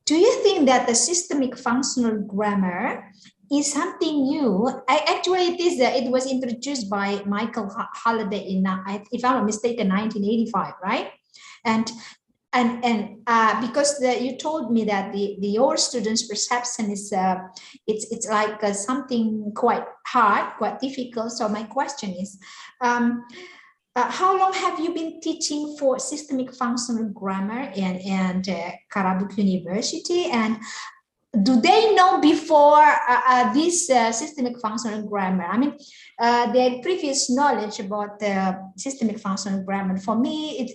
do you think that the systemic functional grammar is something new? Actually, it was introduced by Michael Halliday in, if I'm not mistaken, 1985, right? And because you told me that your students' perception is it's like something quite hard, quite difficult. So my question is, how long have you been teaching for systemic functional grammar and Karabuk University? And do they know before this systemic functional grammar? I mean, their previous knowledge about the systemic functional grammar. For me,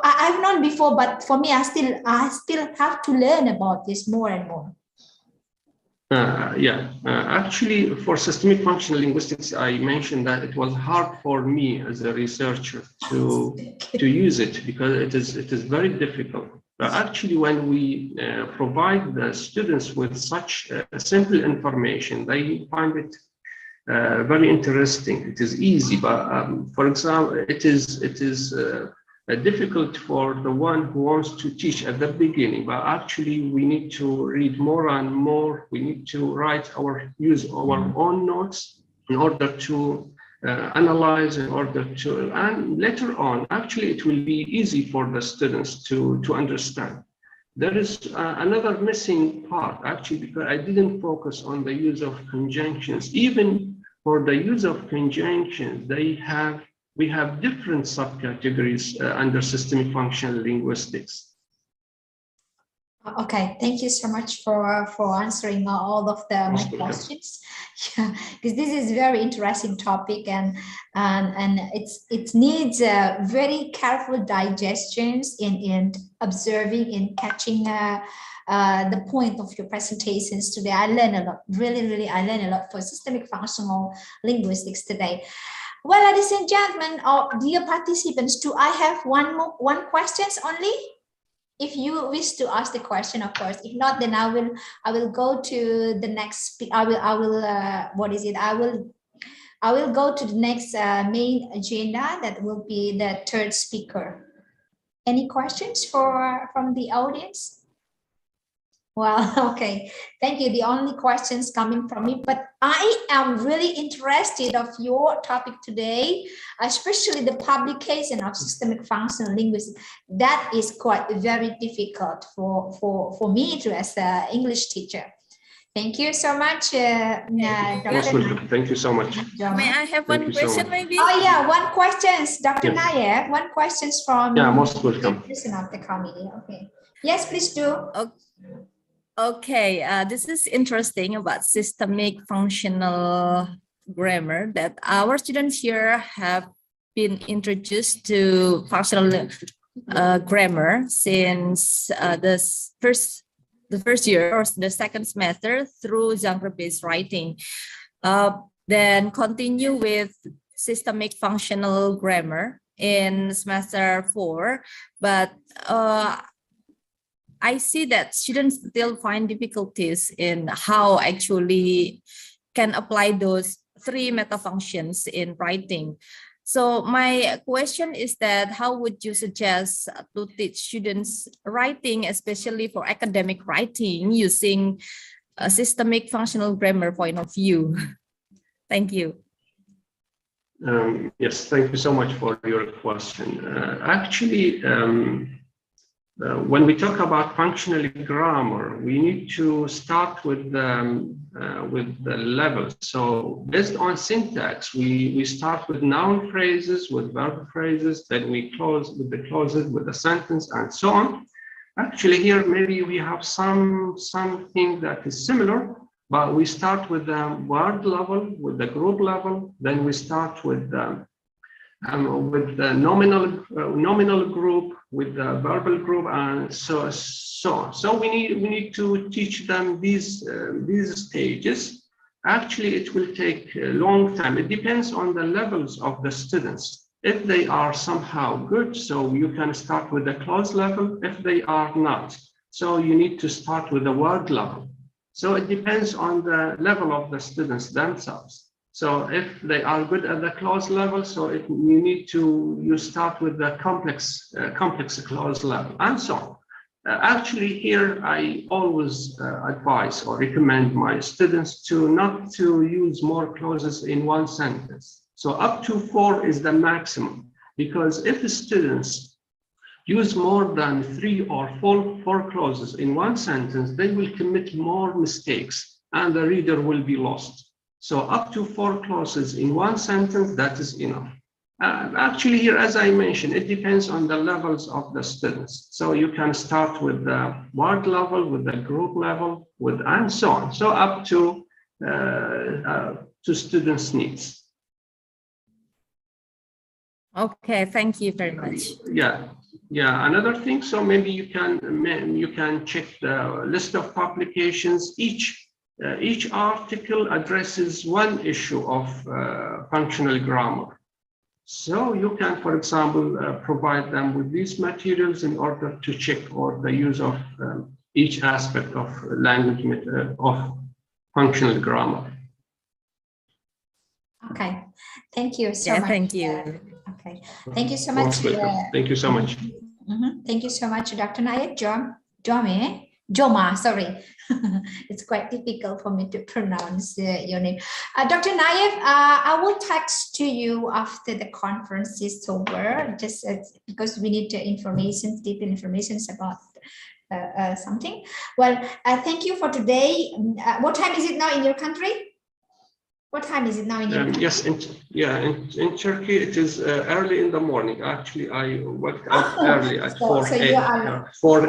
I've known before, but for me, I still have to learn about this more and more. Actually, for systemic functional linguistics, I mentioned that it was hard for me as a researcher to use it because it is very difficult. But actually, when we provide the students with such simple information, they find it very interesting. It is easy, but for example, it is difficult for the one who wants to teach at the beginning, but actually we need to read more and more. We need to use our own notes in order to analyze, and later on, actually it will be easy for the students to understand. There is another missing part, actually, because I didn't focus on the use of conjunctions. Even for the use of conjunctions, we have different subcategories under systemic functional linguistics. Okay, thank you so much for answering all of my questions. Yeah, because this is a very interesting topic, and it needs very careful digestions in observing and catching the point of your presentations today. I learned a lot, really, I learned a lot for systemic functional linguistics today. Well, ladies and gentlemen, dear participants, do I have one questions only? if you wish to ask the question, of course. If not, then I will go to the next. I will. What is it? I will go to the next main agenda. That will be the third speaker. Any questions from the audience? Well, okay, thank you. The only questions coming from me, but I am really interested of your topic today, especially the publication of systemic functional linguistics. That is quite very difficult for me to as an English teacher. Thank you so much, Most Dr. welcome. Thank you so much. May I have one question, maybe? Oh yeah, one question, Dr. Yes. Nayev. One question from Yeah, most welcome. the person of the committee. Okay. Yes, please do. Okay, this is interesting about systemic functional grammar that our students here have been introduced to functional grammar since the first year or the second semester through genre-based writing. Then continue with systemic functional grammar in semester 4, but I see that students still find difficulties in how actually can apply those 3 meta functions in writing. So my question is that how would you suggest to teach students writing, especially for academic writing, using a systemic functional grammar point of view? Thank you. Yes, thank you so much for your question. Actually, when we talk about functional grammar, we need to start with the levels. So based on syntax, we start with noun phrases, with verb phrases, then we close with the clauses, with the sentence, and so on. Actually, here maybe we have something that is similar, but we start with the word level, with the group level, then we start with the nominal group, with the verbal group, and so on. So we need to teach them these stages. Actually, it will take a long time. It depends on the levels of the students. If they are somehow good, so you can start with the clause level. If they are not, so you need to start with the word level. So it depends on the level of the students themselves. So if they are good at the clause level, so you start with the complex clause level, and so on. Actually, here I always advise or recommend my students to not to use more clauses in one sentence. So up to 4 is the maximum, because if the students use more than 3 or 4 clauses in one sentence, they will commit more mistakes and the reader will be lost. So up to 4 clauses in one sentence, that is enough. Actually here, as I mentioned, it depends on the levels of the students. So you can start with the word level, with the group level, and so on. So up to students' needs. Okay, thank you very much. Yeah. Another thing, so maybe you can check the list of publications. Each article addresses one issue of functional grammar. So you can, for example, provide them with these materials in order to check or the use of each aspect of language of functional grammar. Okay, thank you so much. Thank you. Okay, thank you so much. Thank you so much. Thank you so much, Dr. Nayev. Joma, sorry. It's quite difficult for me to pronounce your name. Dr. Nayev, I will text to you after the conference is over, just because we need deep information about something. Well, thank you for today. What time is it now in your country? What time is it now in your country? Yes, in Turkey, it is early in the morning. Actually, I woke up early at 4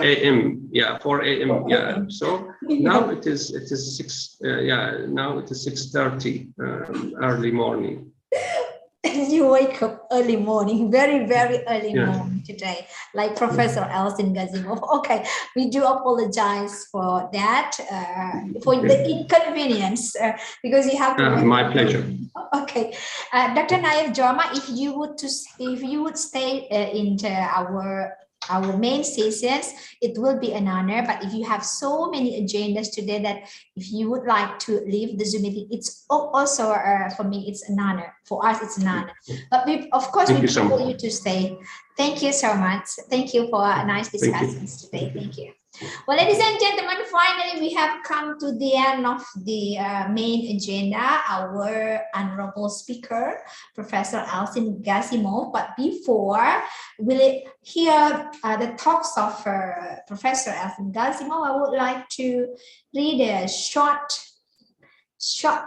a.m. Yeah, 4 a.m. Yeah. So now it is 6. Now it is 6:30 early morning. You wake up early morning, very, very early morning today, like Professor Elsin Gazimov. Okay, we do apologize for that, for the inconvenience, because you have to. My pleasure. Okay, Dr. Nayev Joma, if you would stay in our our main sessions, it will be an honor. But if you have so many agendas today that if you would like to leave the Zoom meeting, it's also for me, it's an honor. For us, it's an honor. But of course, we prefer you to stay. Thank you so much. Thank you for a nice discussions today. Thank you. Well, ladies and gentlemen, finally, we have come to the end of the main agenda, our honorable speaker, Professor Alsin Gasimov. But before we hear the talks of Professor Alsin Gasimov, I would like to read a short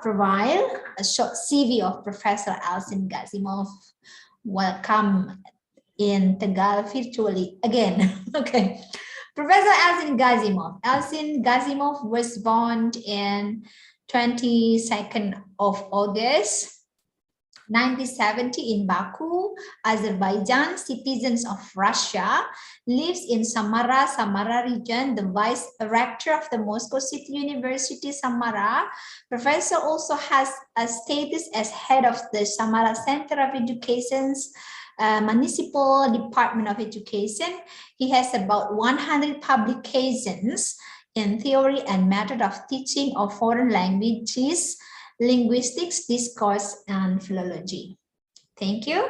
profile, a short CV of Professor Alsin Gasimov. Welcome in Tagalog virtually again. Okay. Professor Alsin Gasimov. Alsin Gasimov was born in 22nd of August 1970 in Baku, Azerbaijan, citizens of Russia, lives in Samara region, the vice rector of the Moscow City University, Samara. Professor also has a status as head of the Samara Center of Education's Municipal Department of Education. He has about 100 publications in theory and method of teaching of foreign languages, linguistics, discourse, and philology. Thank you.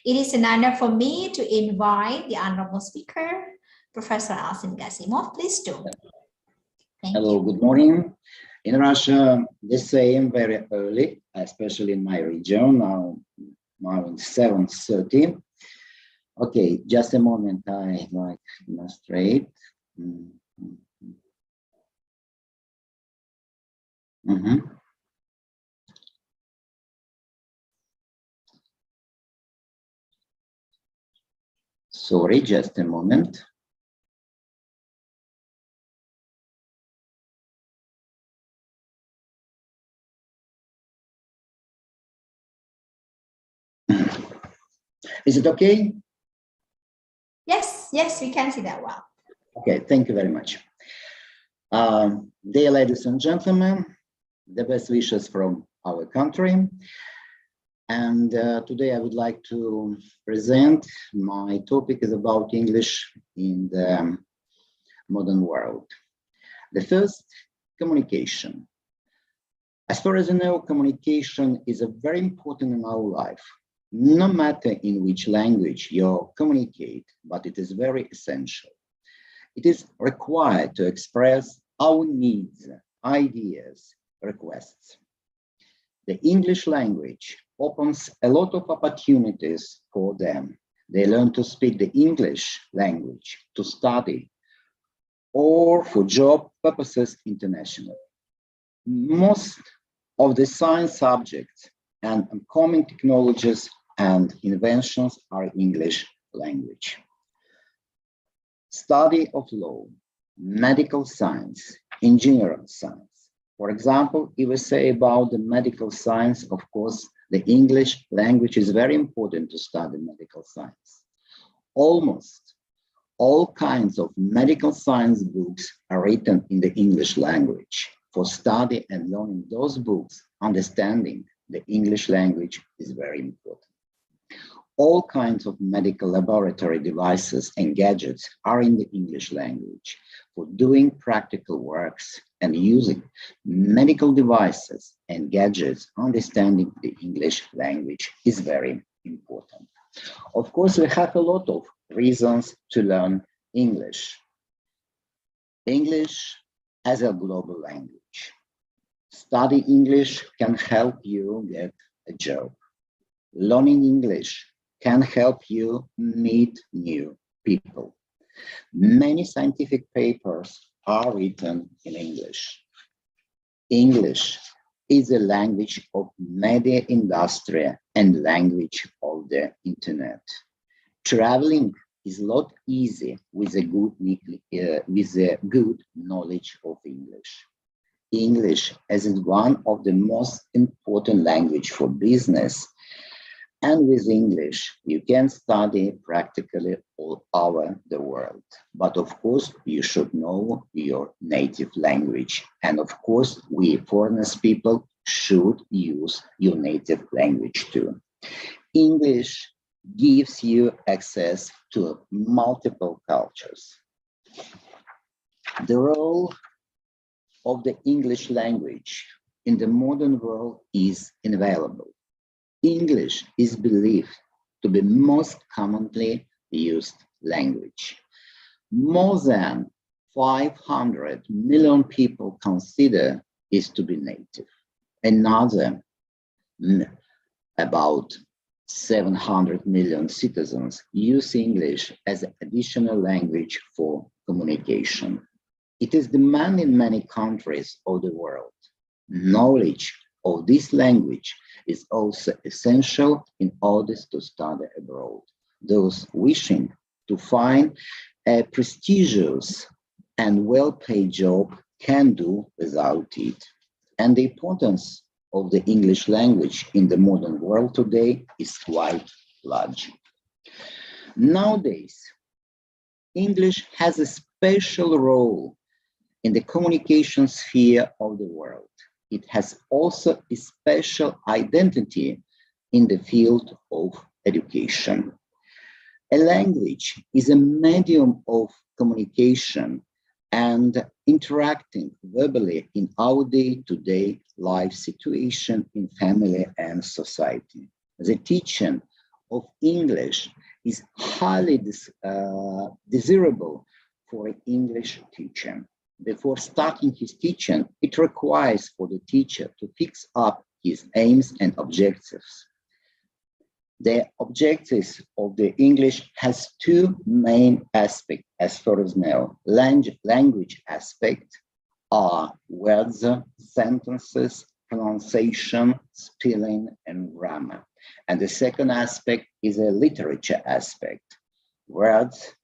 It is an honor for me to invite the honorable speaker, Professor Alsin Gasimov. Please do. Hello, good morning. In Russia, the same very early, especially in my region, now it's 7:30. Okay, just a moment, I like demonstrate. Sorry, just a moment. Is it okay? Yes, we can see that well. Okay, thank you very much. Dear ladies and gentlemen, the best wishes from our country. And today I would like to present, my topic is about English in the modern world. The first, communication. As far as you know, communication is a very important in our life. No matter in which language you communicate, but it is very essential. It is required to express our needs, ideas, requests. The English language opens a lot of opportunities for them. They learn to speak the English language, to study, or for job purposes internationally. Most of the science subjects and upcoming technologies and inventions are English language. Study of law, medical science, engineering science. For example, if we say about the medical science, of course, the English language is very important to study medical science. Almost all kinds of medical science books are written in the English language. For study and learning those books, understanding the English language is very important. All kinds of medical laboratory devices and gadgets are in the English language. For doing practical works and using medical devices and gadgets, understanding the English language is very important. Of course, we have a lot of reasons to learn English. English as a global language. Study English can help you get a job. Learning English can help you meet new people. Many scientific papers are written in English. English is a language of media industry and language of the internet. Traveling is a lot easier with a good knowledge of English. English is one of the most important language for business. And with English, you can study practically all over the world. But of course, you should know your native language. And of course, we foreigners people should use your native language too. English gives you access to multiple cultures. The role of the English language in the modern world is invaluable. English is believed to be most commonly used language. More than 500 million people consider it to be native. Another about 700 million citizens use English as an additional language for communication. It is demanded in many countries of the world. Knowledge of this language is also essential in order to study abroad. Those wishing to find a prestigious and well-paid job can do without it. And the importance of the English language in the modern world today is quite large. Nowadays, English has a special role in the communication sphere of the world. It has also a special identity in the field of education. A language is a medium of communication and interacting verbally in our day-to-day life situation in family and society. The teaching of English is highly desirable for an English teacher. Before starting his teaching, it requires for the teacher to fix up his aims and objectives. The objectives of the English has two main aspects as far as now. Language aspect are words, sentences, pronunciation, spelling, and grammar. And the second aspect is a literature aspect. Words,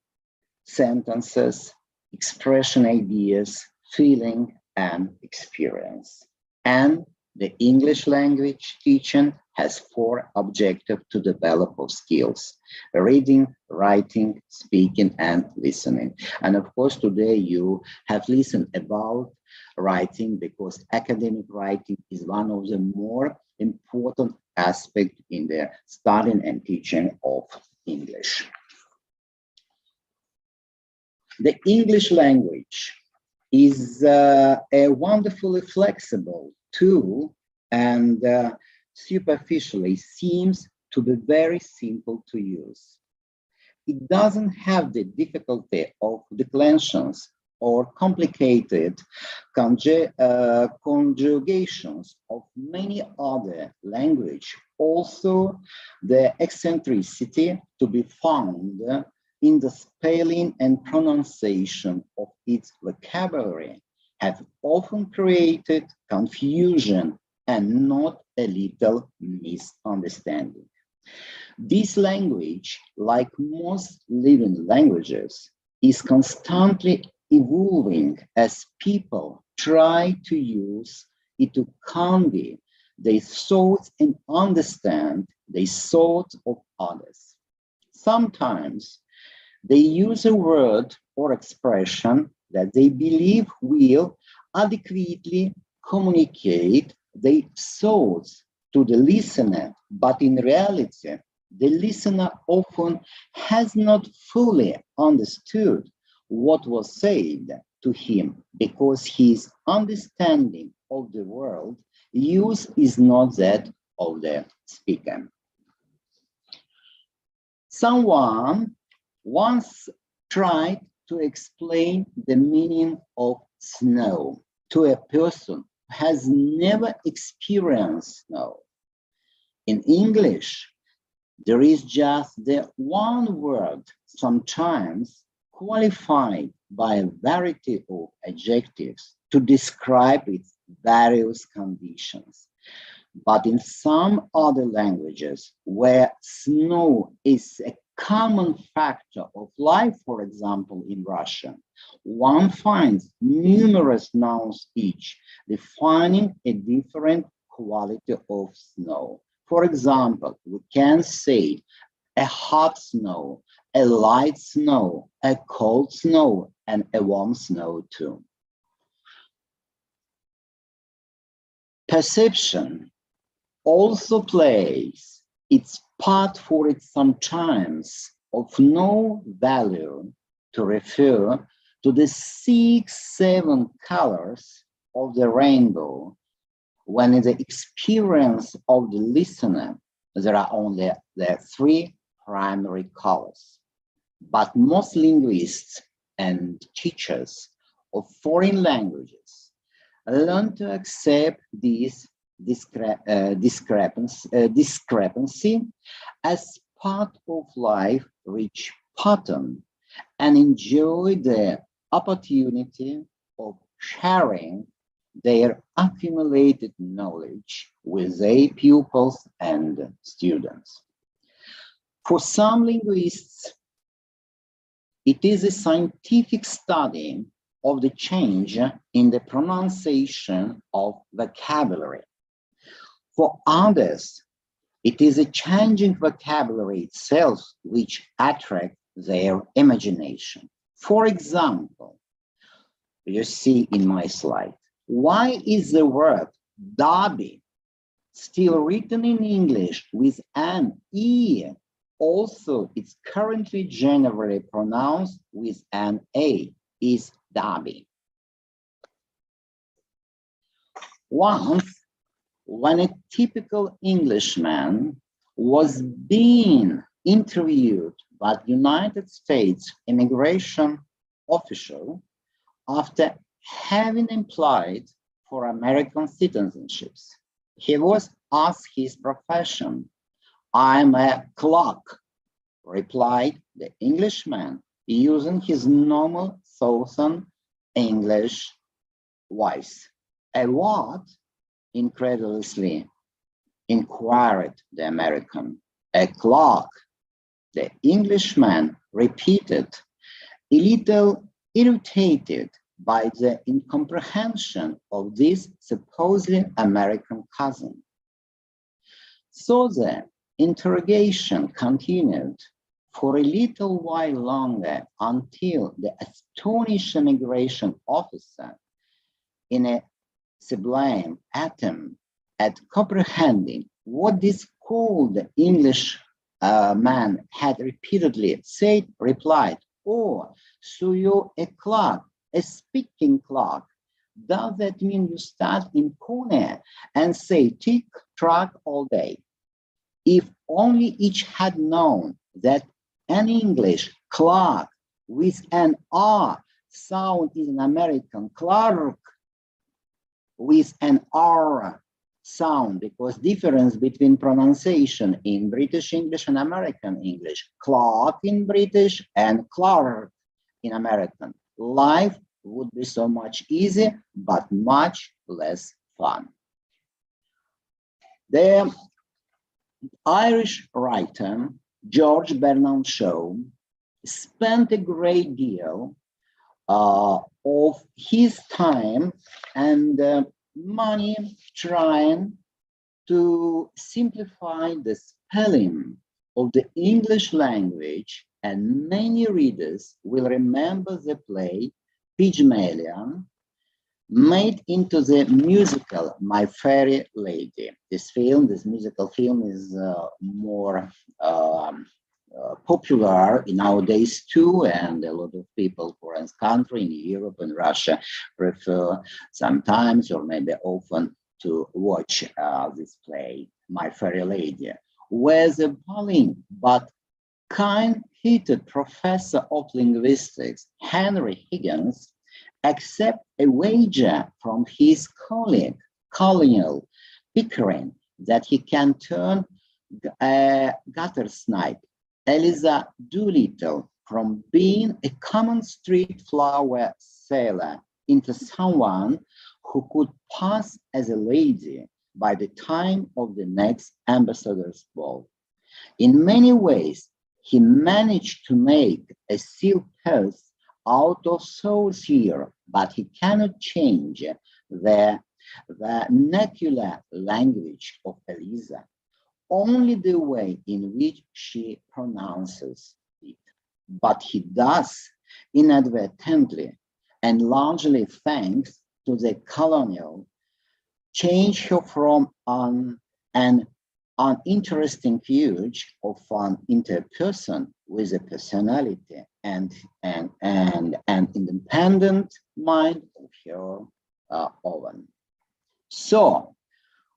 sentences, expression ideas, feeling, and experience. And the English language teaching has four objectives to develop of skills: reading, writing, speaking, and listening. And of course, today you have listened about writing because academic writing is one of the more important aspects in the studying and teaching of English. The English language is a wonderfully flexible tool and superficially seems to be very simple to use. It doesn't have the difficulty of declensions or complicated conjugations of many other languages. Also, the eccentricity to be found in the spelling and pronunciation of its vocabulary have often created confusion and not a little misunderstanding. This language, like most living languages, is constantly evolving as people try to use it to convey their thoughts and understand the thoughts of others. Sometimes they use a word or expression that they believe will adequately communicate their thoughts to the listener, but in reality, the listener often has not fully understood what was said to him because his understanding of the word used is not that of the speaker. Someone once tried to explain the meaning of snow to a person who has never experienced snow. In English, there is just the one word, sometimes qualified by a variety of adjectives to describe its various conditions. But in some other languages where snow is a common factor of life, for example, in Russian, one finds numerous nouns each defining a different quality of snow. For example, we can say a hot snow, a light snow, a cold snow, and a warm snow too. Perception also plays It's part for it sometimes of no value to refer to the 6-7 colors of the rainbow when in the experience of the listener there are only the 3 primary colors. But most linguists and teachers of foreign languages learn to accept this discrepancy as part of life rich pattern and enjoy the opportunity of sharing their accumulated knowledge with their pupils and students. For some linguists, it is a scientific study of the change in the pronunciation of vocabulary. For others, it is a changing vocabulary itself which attracts their imagination. For example, you see in my slide, why is the word derby still written in English with an E? Also, it's currently generally pronounced with an A, is derby. Once, when a typical Englishman was being interviewed by the United States immigration official after having applied for American citizenships, he was asked his profession. "I'm a clerk," replied the Englishman, using his normal Southern English voice. "A what?" incredulously inquired the American. "A clerk," the Englishman repeated, a little irritated by the incomprehension of this supposedly American cousin. So the interrogation continued for a little while longer until the astonished immigration officer, in a sublime attempt at comprehending what this cold English man had repeatedly said, replied, "Oh, so you're a clerk, a speaking clerk. Does that mean you stand in corner and say tick track all day?" If only each had known that an English clerk with an R sound is an American clerk with an R sound, because difference between pronunciation in British English and American English, clerk in British and clerk in American. Life would be so much easier, but much less fun. The Irish writer George Bernard Shaw spent a great deal of his time and money trying to simplify the spelling of the English language, and many readers will remember the play Pygmalion, made into the musical My Fair Lady. This musical film is more popular nowadays too, and a lot of people, for instance, country in Europe and Russia prefer sometimes or maybe often to watch this play, My Fair Lady, where the bowling but kind-hearted professor of linguistics, Henry Higgins, accept a wager from his colleague, Colonel Pickering, that he can turn guttersnipe Eliza Doolittle from being a common street flower seller into someone who could pass as a lady by the time of the next ambassador's ball. In many ways, he managed to make a silk purse out of souls here, but he cannot change the vernacular language of Eliza, only the way in which she pronounces it. But he does inadvertently, and largely thanks to the colonial, change her from an an interesting view of an interperson with a personality and an independent mind of her own. So,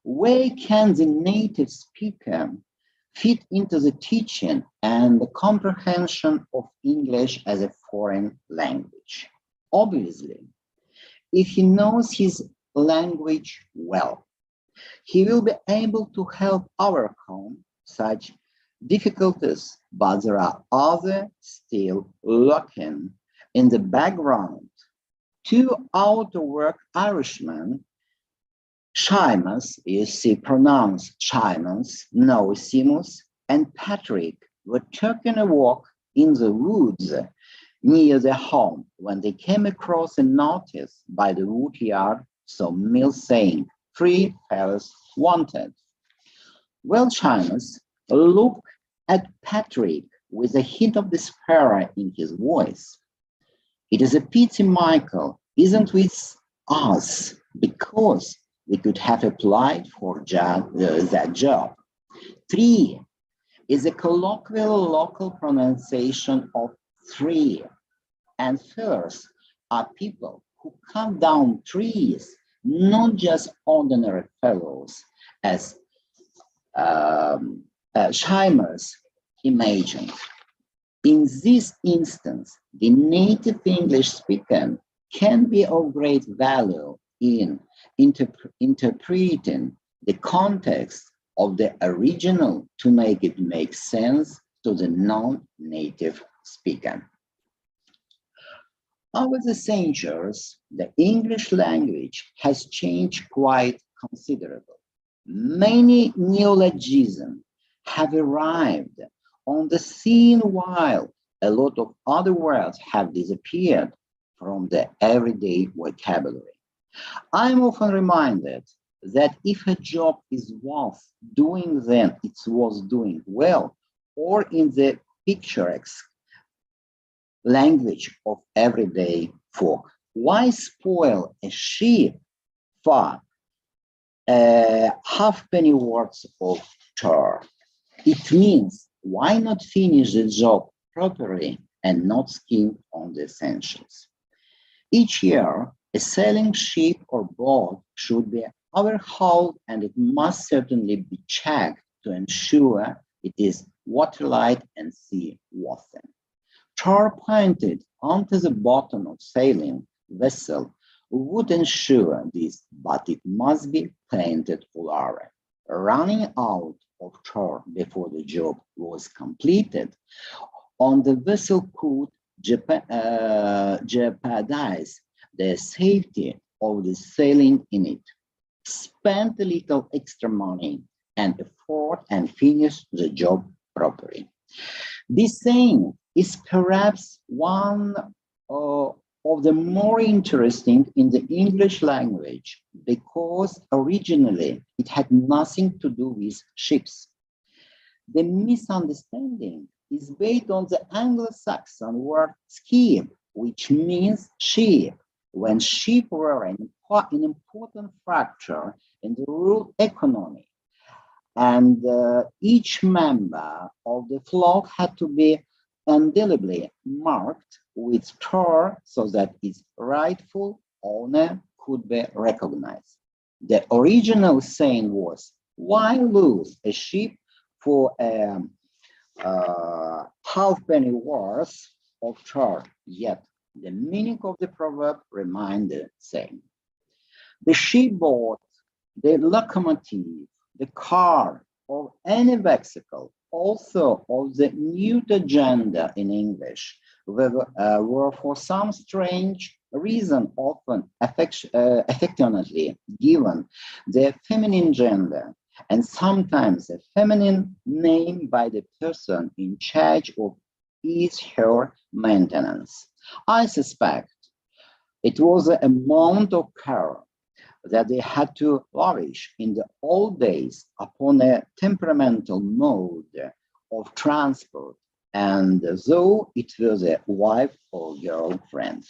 where can the native speaker fit into the teaching and the comprehension of English as a foreign language? Obviously, if he knows his language well, he will be able to help overcome such difficulties, but there are others still lurking in the background. Two out-of-work Irishmen, Seamus, pronounced Seamus, no Seamus, and Patrick were taking a walk in the woods near their home when they came across a notice by the woodyard, some mill saying, 3 fellows wanted. Well, Seamus looked at Patrick with a hint of despair in his voice. It is a pity, Michael, isn't with us, because we could have applied for that job. 3 is a colloquial local pronunciation of 3, and fellows are people who cut down trees, not just ordinary fellows, as Seamus imagined. In this instance, the native English speaker can be of great value in interpreting the context of the original to make it make sense to the non-native speaker. Over the centuries, the English language has changed quite considerably. Many neologisms have arrived on the scene while a lot of other words have disappeared from the everyday vocabulary. I'm often reminded that if a job is worth doing, then it's worth doing well, or in the picturesque language of everyday folk. Why spoil a sheep for halfpenny worth of tar? It means, why not finish the job properly and not skim on the essentials? Each year, a sailing ship or boat should be overhauled, and it must certainly be checked to ensure it is watertight and seaworthy. Tar painted onto the bottom of sailing vessel would ensure this, but it must be painted all over. Running out of tar before the job was completed on the vessel could jeopardize the safety of the sailing in it. Spend a little extra money and effort and finish the job properly. This saying is perhaps one of the more interesting in the English language because originally it had nothing to do with ships. The misunderstanding is based on the Anglo-Saxon word skip, which means sheep, when sheep were an important factor in the rural economy. And each member of the flock had to be indelibly marked with tar so that its rightful owner could be recognized. The original saying was, why lose a sheep for a halfpenny worth of tar? Yet the meaning of the proverb remained the same. The sheepboat, the locomotive, the car, or any vehicle, also of the neuter gender in English, were for some strange reason often affectionately given the feminine gender, and sometimes a feminine name by the person in charge of his/her maintenance. I suspect it was an amount of care that they had to lavish in the old days upon a temperamental mode of transport, and though it was a wife or girlfriend.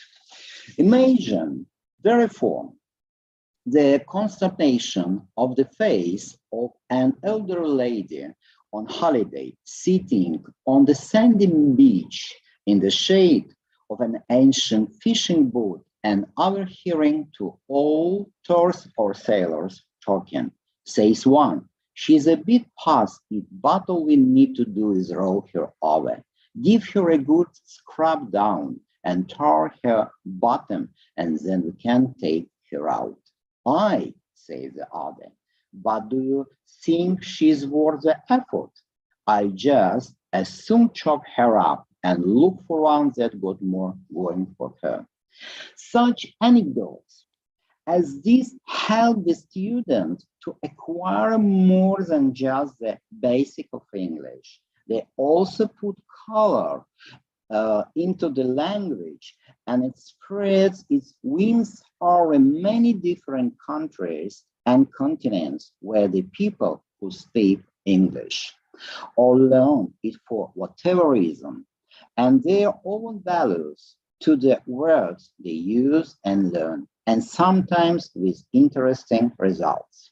Imagine, therefore, the consternation of the face of an elderly lady on holiday, sitting on the sandy beach in the shade of an ancient fishing boat, and overhearing two old tourists or sailors talking. Says one, "She's a bit past it, but all we need to do is roll her over. Give her a good scrub down and tar her bottom, and then we can take her out." "Aye," says the other, "but do you think she's worth the effort? I just as soon chop her up and look for one that got more going for her." Such anecdotes as these help the student to acquire more than just the basic of English. They also put color into the language, and it spreads its wings over many different countries and continents where the people who speak English or learn it for whatever reason, and their own values to the words they use and learn, and sometimes with interesting results.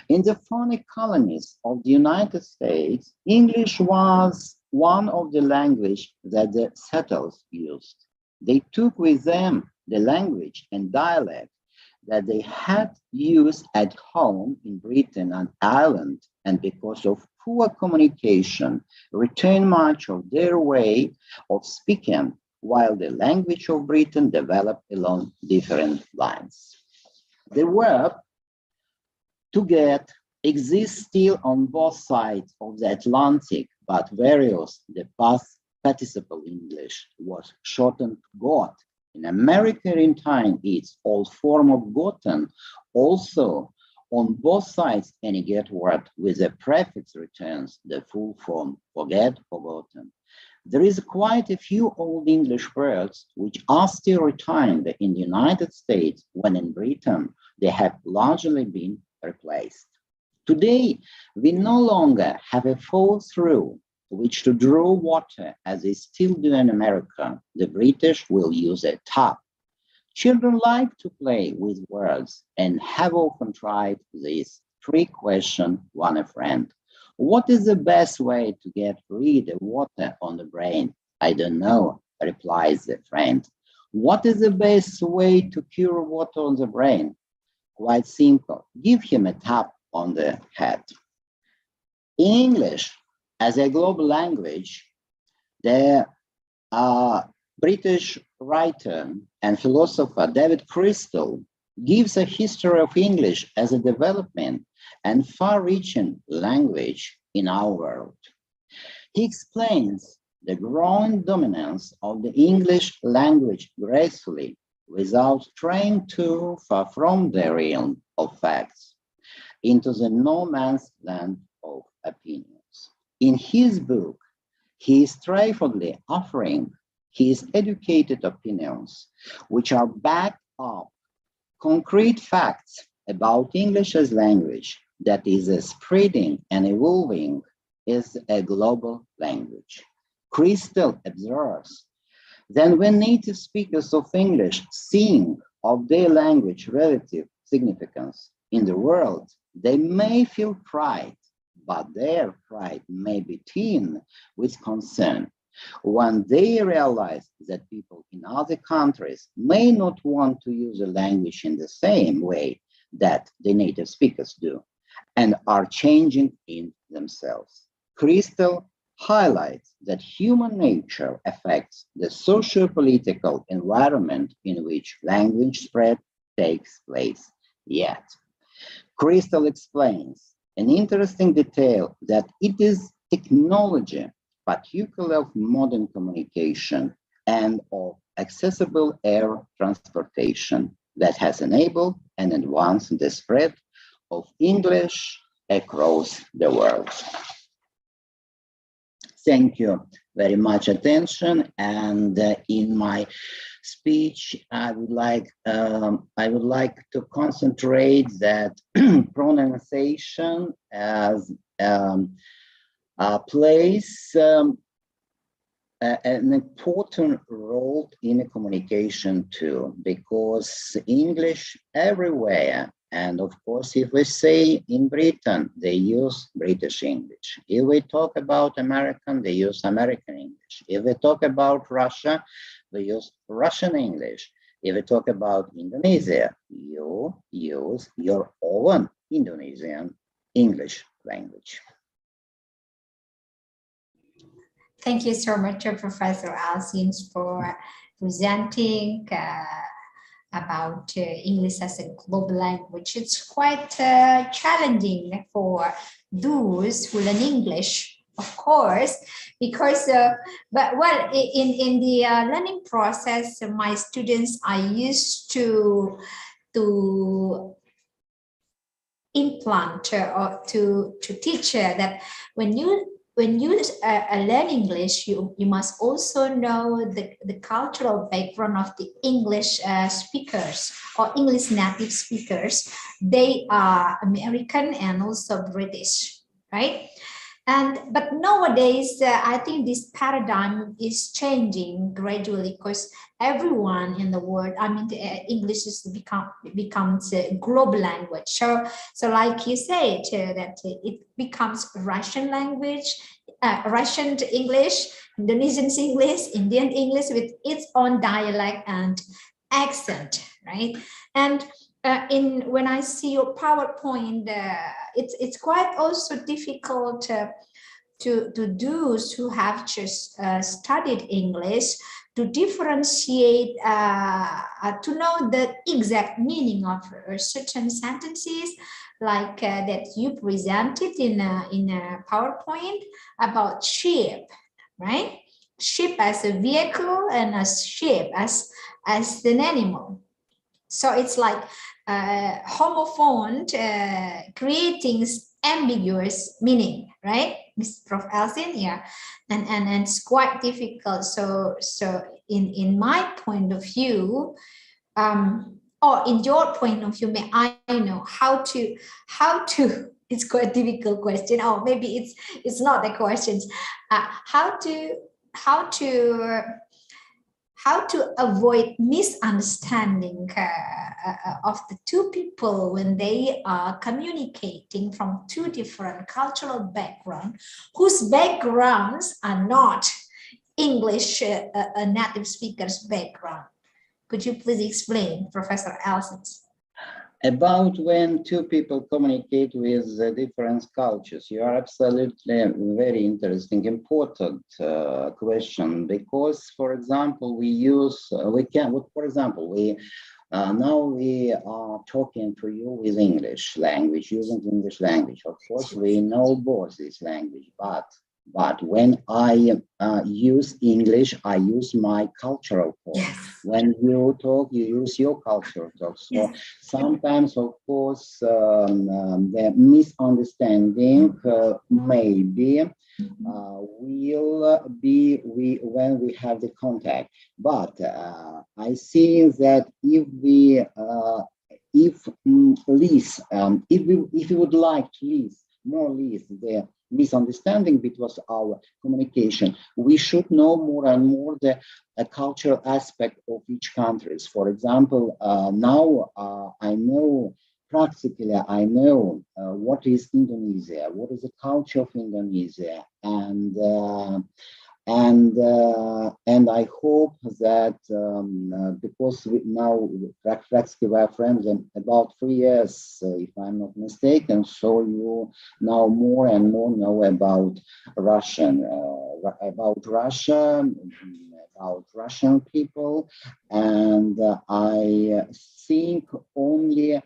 In the foreign colonies of the United States, English was one of the languages that the settlers used. They took with them the language and dialect that they had used at home in Britain and Ireland, and because of poor communication, retained much of their way of speaking, while the language of Britain developed along different lines. The verb to get exists still on both sides of the Atlantic, but various the past participle English was shortened got. In America in time, its old form of gotten. Also, on both sides, any get word with the prefix returns the full form forget, forgotten. There is quite a few old English words which are still retained in the United States, when in Britain they have largely been replaced. Today, we no longer have a fall through which to draw water as they still do in America. The British will use a tap. Children like to play with words and have often tried this trick question one a friend. What is the best way to get rid of water on the brain? I don't know, replies the friend. What is the best way to cure water on the brain? Quite simple, give him a tap on the head. English, as a global language, the British writer and philosopher David Crystal gives a history of English as a development and far-reaching language in our world. He explains the growing dominance of the English language gracefully, without straying too far from the realm of facts into the no man's land of opinions. In his book, he is triumphantly offering his educated opinions, which are backed up concrete facts about English as language that is spreading and evolving as a global language. Crystal observes that when native speakers of English think of their language relative significance in the world, they may feel pride, but their pride may be tinged with concern when they realize that people in other countries may not want to use a language in the same way that the native speakers do, and are changing in themselves. Crystal highlights that human nature affects the socio-political environment in which language spread takes place. Yet, Crystal explains an interesting detail that it is technology, particularly of modern communication and of accessible air transportation, that has enabled and advanced the spread of English across the world. Thank you very much attention. And in my speech, I would like to concentrate that pronunciation as plays a an important role in communication too, because English everywhere. And of course, if we say in Britain, they use British English. If we talk about American, they use American English. If we talk about Russia, they use Russian English. If we talk about Indonesia, you use your own Indonesian English language. Thank you so much, Professor Alcins, for presenting about English as a global language. It's quite challenging for those who learn English, of course, because, but well, in the learning process, my students are used to implant or to teach that when you learn English, you must also know the cultural background of the English speakers or English native speakers. They are American and also British, right? But nowadays, I think this paradigm is changing gradually because everyone in the world, I mean, English is becomes a global language. So like you said, that it becomes Russian language, Russian English, Indonesian English, Indian English with its own dialect and accent, right? And when I see your PowerPoint, it's quite also difficult to those who have just studied English to differentiate, to know the exact meaning of certain sentences, like that you presented in a PowerPoint about ship, right? Ship as a vehicle and a ship as an animal. So it's like homophone creating ambiguous meaning, right, Ms. Prof. Elsin? Yeah, and it's quite difficult. So in my point of view, or in your point of view, may I know how to? It's quite a difficult question. Oh, maybe it's not the questions. How to avoid misunderstanding of the two people when they are communicating from two different cultural backgrounds, whose backgrounds are not English native speakers' background. Could you please explain, Professor Elsens? About when two people communicate with different cultures, you are absolutely very interesting, important question, because, for example, now we are talking to you with English language, using English language. Of course, we know both this language, but when I use English, I use my cultural code. Yes. When you talk, you use your cultural talk. So yes. Sometimes, of course, the misunderstanding maybe will be when we have the contact. But I see that if we would like to list the misunderstanding between our communication, we should know more and more the cultural aspect of each country. For example, now I know what is Indonesia, what is the culture of Indonesia, and I hope that because we practically were friends about 3 years, if I'm not mistaken, so you now more and more know about Russia, about Russian people, and I think only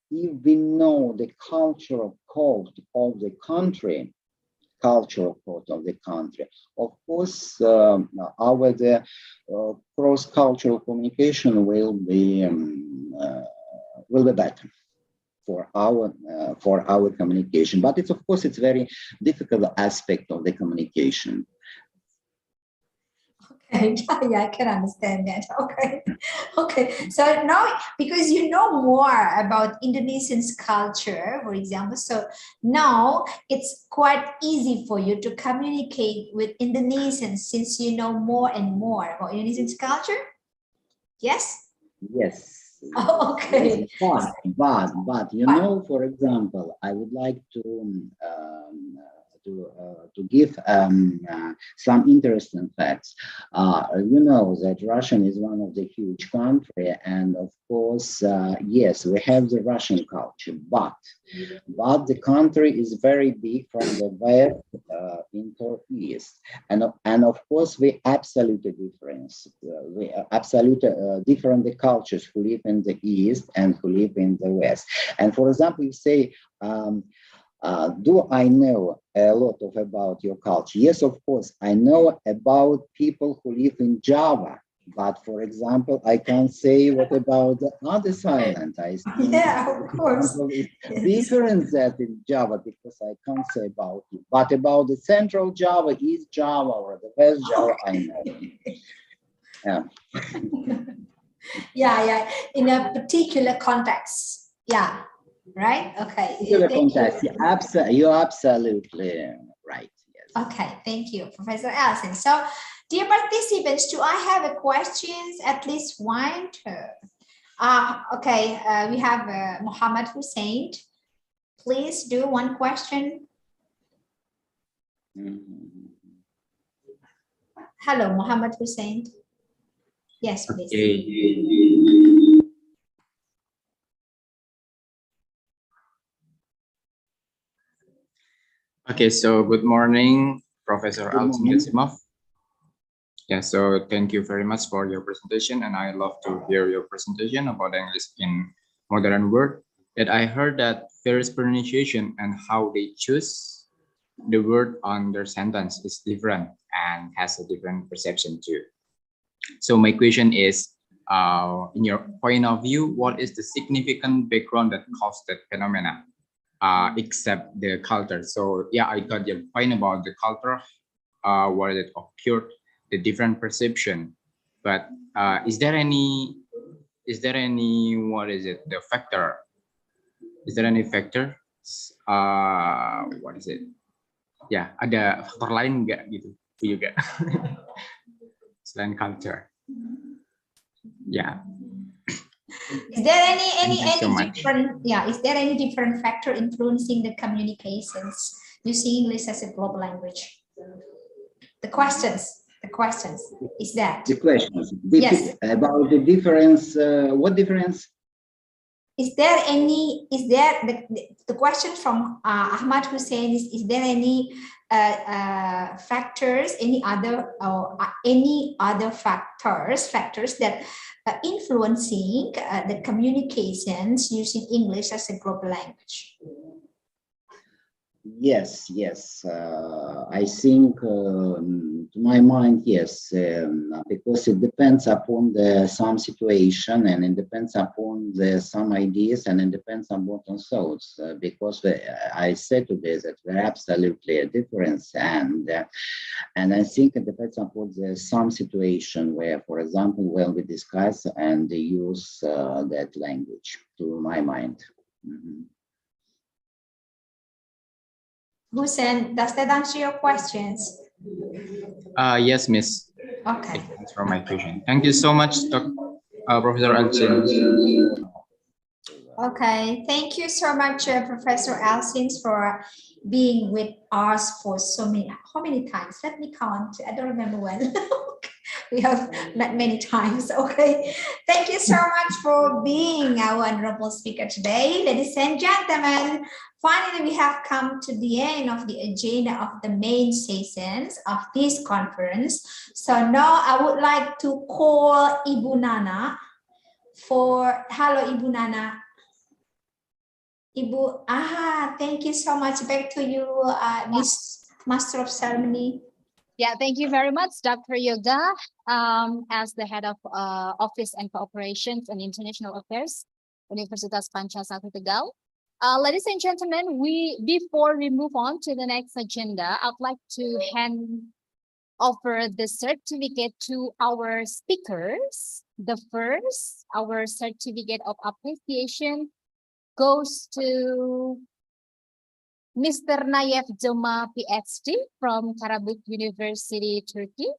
if we know the cultural code of the country, of course, the cross-cultural communication will be better for our communication. But it's, of course, it's very difficult aspect of the communication. Yeah, I can understand that. Okay. Okay. So now, because you know more about Indonesian's culture, for example, so now it's quite easy for you to communicate with Indonesians since you know more and more about Indonesian's culture. Yes? Yes. Oh, okay. Yes, but you know, for example, I would like to give some interesting facts. You know that Russian is one of the huge country, and of course, yes, we have the Russian culture, but the country is very big from the west into east, and of course we absolutely different. We are absolutely different the cultures who live in the east and who live in the west. And for example, you say. Do I know a lot about your culture? Yes, of course. I know about people who live in Java. But for example, I can't say what about the other island. I think of course. It's different that in Java because I can't say about it. But about the Central Java, East Java, or the West Java, I know. Yeah. Yeah. In a particular context. Yeah. Right? Okay. Particular context. You're absolutely right. Yes. Okay, thank you, Professor Alison. So, dear participants, do I have a questions? At least one. Okay, we have Muhammad Hussein. Please do one question. Hello, Muhammad Hussein. Yes, please. Okay. Okay, so good morning, Professor Alton Yasimov. Yeah, so thank you very much for your presentation, and I love to hear your presentation about English in modern world. That I heard that various pronunciation and how they choose the word on their sentence is different and has a different perception too. So my question is, in your point of view, what is the significant background that caused that phenomena? Except the culture. So yeah, I got your point about the culture, where it occurred, the different perception. But is there any what is it? The factor? Is there any factor? What is it? Ya, ada faktor lain nggak gitu juga selain culture? Yeah. Is there any different? Yeah, is there any different factor influencing the communications using English as a global language? The questions is that the questions? Yes, about the difference. What difference? Is there any? Is there the question from Ahmad Hussein is there any factors, any other factors that influencing the communications using English as a global language? Yes. I think, to my mind, yes, because it depends upon some situation, and it depends upon some ideas, and it depends upon thoughts. Because I said today that there are absolutely a difference, and I think it depends upon some situation where, for example, when we discuss and use that language. To my mind. Hussein, does that answer your questions? Yes, Miss. Okay. Thanks for my question. Thank you so much, Professor Alcin. Okay, thank you so much, Professor Alcins, for being with us for how many times? Let me count. I don't remember when. We have met many times. Okay, thank you so much for being our honorable speaker today, ladies and gentlemen. Finally, we have come to the end of the agenda of the main sessions of this conference. So now I would like to call Ibu Nana for, hello Ibu Nana. Ibu, thank you so much. Back to you, Miss Master of Ceremony. Yeah, thank you very much, Dr. Yoga, as the head of Office and Cooperations and International Affairs, Universitas Pancasila Tegal. Ladies and gentlemen, before we move on to the next agenda, I'd like to hand offer the certificate to our speakers. The first, our certificate of appreciation goes to Mr. Nayef Joma, PhD from Karabük University, Turkey.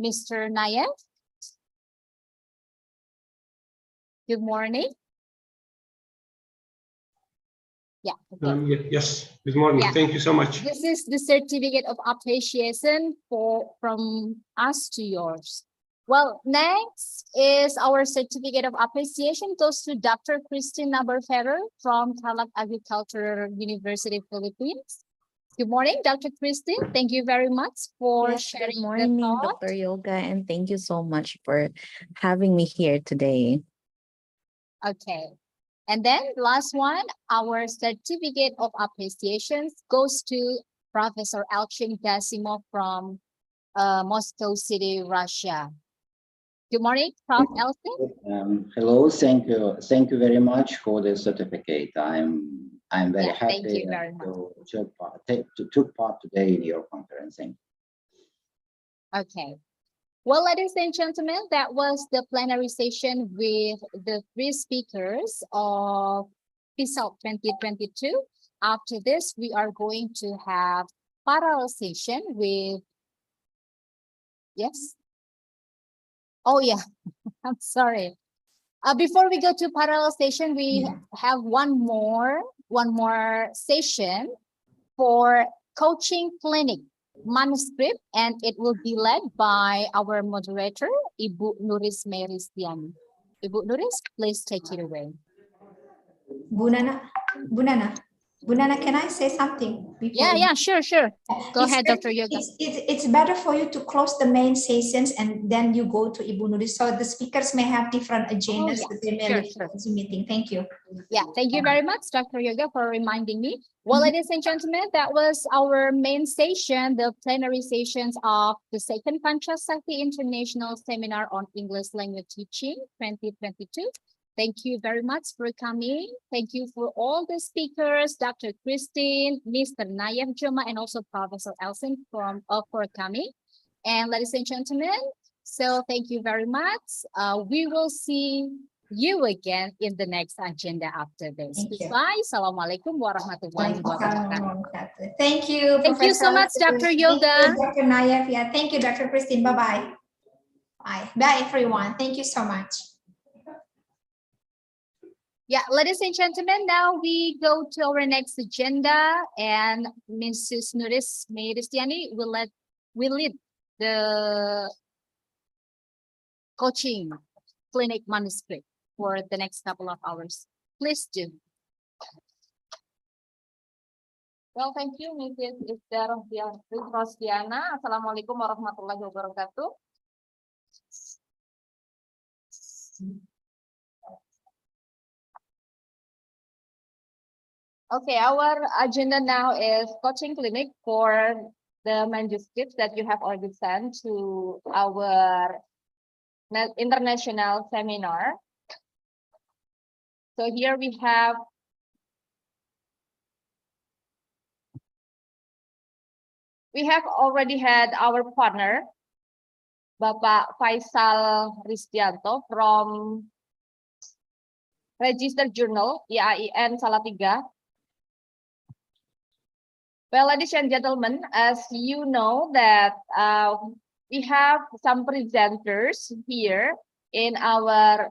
Mr. Nayef, good morning. Yeah. Okay. Yes, good morning. Yeah. Thank you so much. This is the certificate of appreciation from us to yours. Well, next is our certificate of appreciation goes to Dr. Christine Nabarferrer from Tarlac Agricultural University, Philippines. Good morning, Dr. Christine. Thank you very much for Yes, sharing good morning, the thought. Dr. Yoga, and thank you so much for having me here today. Okay. And then last one, our certificate of appreciation goes to Professor Elchin Gasimov from Moscow City, Russia. Good morning, Prof. Elchin. Hello, thank you very much for the certificate. I'm very happy thank you very much. to took part today in your conference. Thank you. Okay. Well, ladies and gentlemen, that was the plenary session with the 3 speakers of Piselt 2022. After this, we are going to have parallel session with, yes? Oh yeah, I'm sorry. Before we go to parallel session, we have one more session for coaching clinic manuscript, and it will be led by our moderator, Ibu Nuris Meristiani. Ibu Nuris, please take it away. Bunana, can I say something? Yeah, sure. Go ahead, Dr. Yoga. It's better for you to close the main sessions and then you go to Ibu Nuris. So the speakers may have different agendas. So they may leave the meeting. Thank you. Yeah, thank you very much, Dr. Yoga, for reminding me. Well, ladies and gentlemen, that was our main session, the plenary sessions of the second Pancasakti International Seminar on English Language Teaching 2022. Thank you very much for coming. Thank you for all the speakers, Dr. Christine, Mr. Nayef Joma, and also Professor Elson for coming. And ladies and gentlemen, so thank you very much. We will see you again in the next agenda after this. Goodbye. Assalamualaikum warahmatullahi wabarakatuh. Thank you. Thank you so much, Dr. Yoga. Dr. Nayef. Yeah, thank you, Dr. Christine. Bye-bye. Bye, everyone. Thank you so much. Yeah, ladies and gentlemen, now we go to our next agenda, and Mrs. Nuris Meristiani will lead the coaching clinic manuscript for the next couple of hours. Please do. Well, thank you, Mrs. Rostiana. Assalamualaikum warahmatullahi wabarakatuh. Okay, our agenda now is coaching clinic for the manuscripts that you have already sent to our international seminar. So here we have already had our partner, Bapak Faisal Ristianto from Registered Journal IAIN Salatiga. Well, ladies and gentlemen, as you know that we have some presenters here in our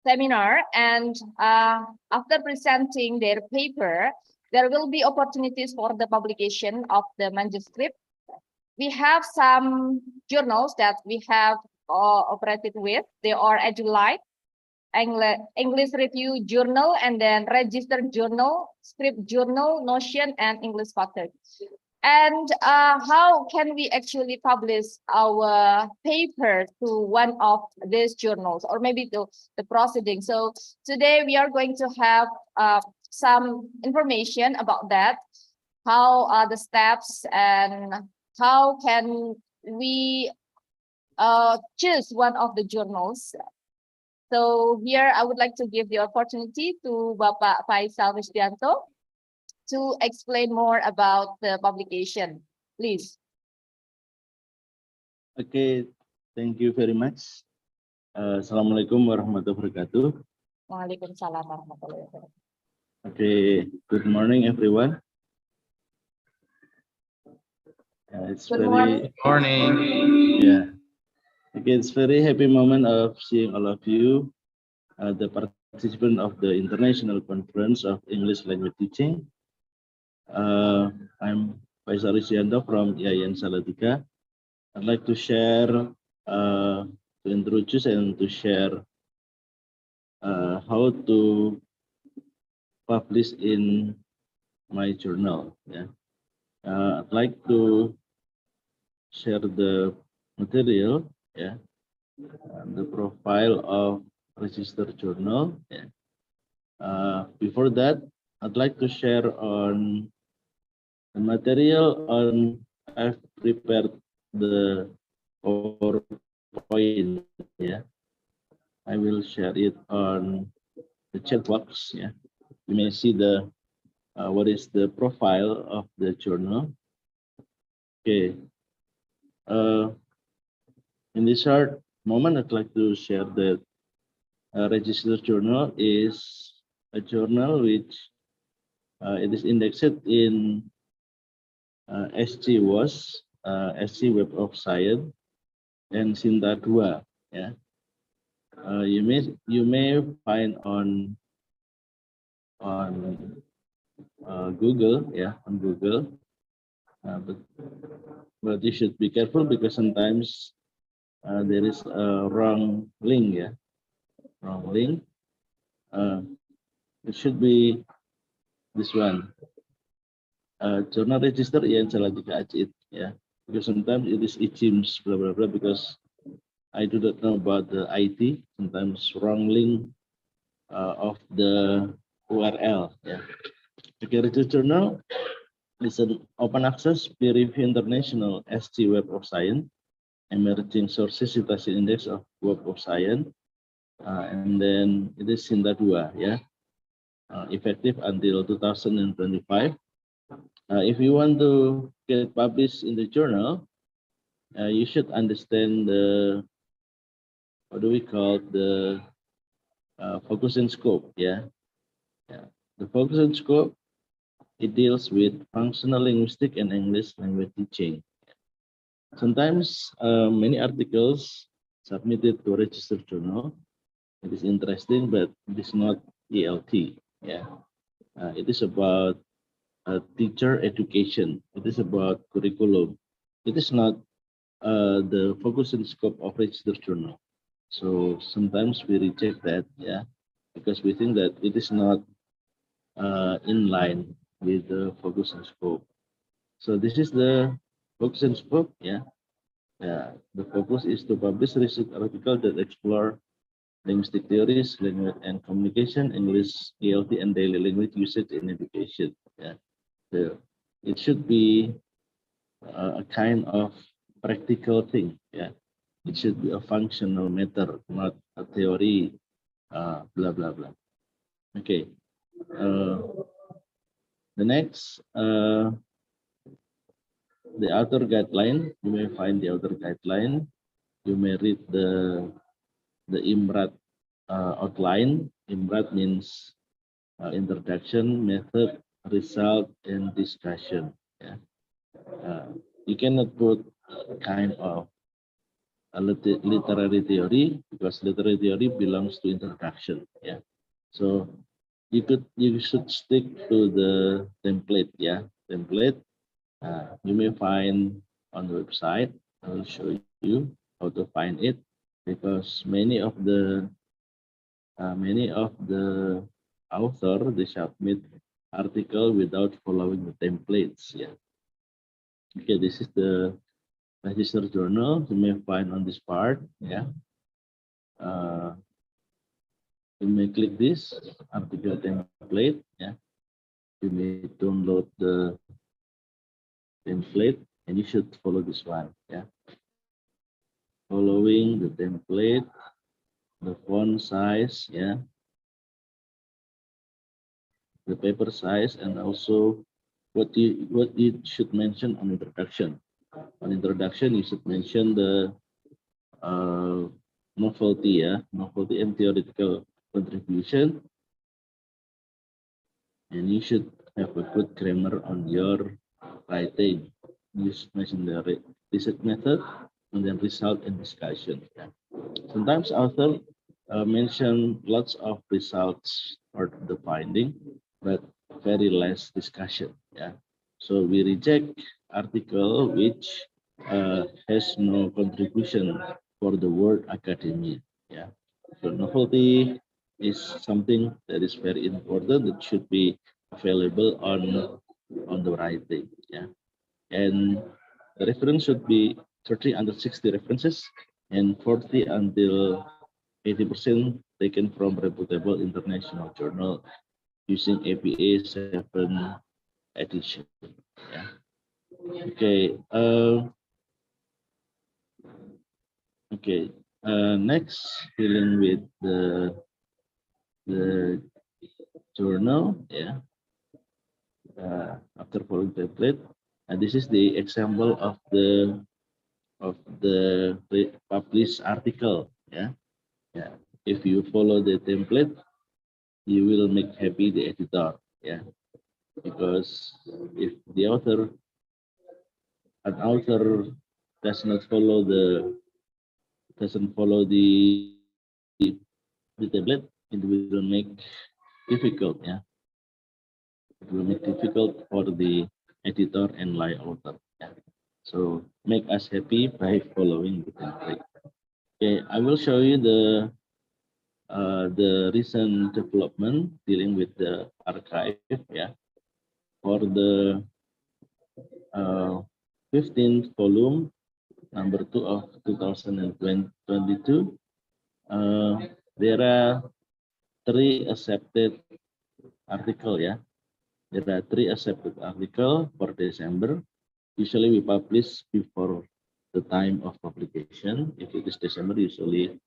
seminar, and after presenting their paper, there will be opportunities for the publication of the manuscript. We have some journals that we have operated with. They are EduLite, English Review Journal, and then Registered Journal, Script Journal, Notion, and English Factor. And how can we actually publish our paper to one of these journals, or maybe to the proceeding? So today we are going to have some information about that. How are the steps, and how can we choose one of the journals? So here I would like to give the opportunity to Bapak Faisal Ristianto to explain more about the publication, please. Okay, thank you very much. Assalamualaikum warahmatullahi wabarakatuh. Waalaikumsalam warahmatullahi wabarakatuh. Okay, good morning, everyone. It's Good very Morning. yeah. Okay, it's very happy moment of seeing all of you, the participant of the International Conference of English Language Teaching. I'm Faisal Risyanto from IAIN Salatiga. I'd like to share, to introduce and to share how to publish in my journal. Yeah, I'd like to share the material. Yeah, the profile of registered journal. Yeah. Before that, I'd like to share on the material on I've prepared the PowerPoint. Yeah, I will share it on the chat box. Yeah, you may see the what is the profile of the journal. Okay. In this short moment, I'd like to share that registered journal is a journal which it is indexed in SC WOS, SC Web of Science, and Sinta 2. Yeah, you may find on Google. Yeah, on Google, but you should be careful because sometimes there is a wrong link. Yeah, wrong link. It should be this one. Journal register yang Salatiga Acit. Yeah, because sometimes it is ICIMS blah blah blah because I do not know about the IT. Sometimes wrong link of the URL. Yeah. Okay, register journal is an open access peer review international SC Web of Science, emerging sources citation index of Web of Science, and then it is Sinta 2. Yeah, effective until 2025. If you want to get published in the journal, you should understand the, what do we call the focus and scope. Yeah, the focus and scope, it deals with functional linguistic and English language teaching. Sometimes many articles submitted to registered journal, it is interesting, but it is not ELT. Yeah, it is about teacher education. It is about curriculum. It is not the focus and scope of registered journal. So sometimes we reject that, yeah, because we think that it is not in line with the focus and scope. So this is the focus and scope, yeah. Yeah, the focus is to publish research articles that explore linguistic theories, language and communication, English, ELT, and daily language usage in education. Yeah, so it should be a kind of practical thing. Yeah, it should be a functional matter, not a theory. Blah blah blah. Okay. The next, the author guideline. You may find the author guideline. You may read the IMRAT outline. IMRAT means introduction, method, result, and discussion. Yeah. You cannot put a kind of a literary theory because literary theory belongs to introduction. Yeah. So you should stick to the template. Yeah, template. You may find on the website. I will show you how to find it because many of the author they submit article without following the templates. Yeah. Okay, this is the registered journal. You may find on this part. Yeah. You may click this article template. Yeah. You may download the template and you should follow this one. Yeah. Following the template, the font size, yeah, the paper size, and also what you should mention on introduction. On introduction, you should mention the novelty, novelty and theoretical contribution, and you should have a good grammar on your writing. You should mention the research method and then result and discussion. Yeah. Sometimes author mention lots of results or the finding, but very less discussion. Yeah. So we reject article which has no contribution for the word academia. Yeah. So novelty is something that is very important that should be available on the writing. Yeah. And the reference should be 30 under 60 references and 40 until 80% taken from reputable international journal using APA 7 edition. Yeah. Okay. Okay. Next, dealing with the journal. Yeah. After following template, and this is the example of the published article. Yeah. Yeah. If you follow the template, you will make happy the editor. Yeah. Because if the an author doesn't follow the template, it will make difficult. Yeah. It will make difficult for the editor and lie author. Yeah. So make us happy by following the template. Okay, I will show you the recent development dealing with the archive. Yeah, for the 15th volume, number 2 of 2022, there are 3 accepted article. Yeah, there are 3 accepted article for December. Usually we publish before the time of publication. If it is December, usually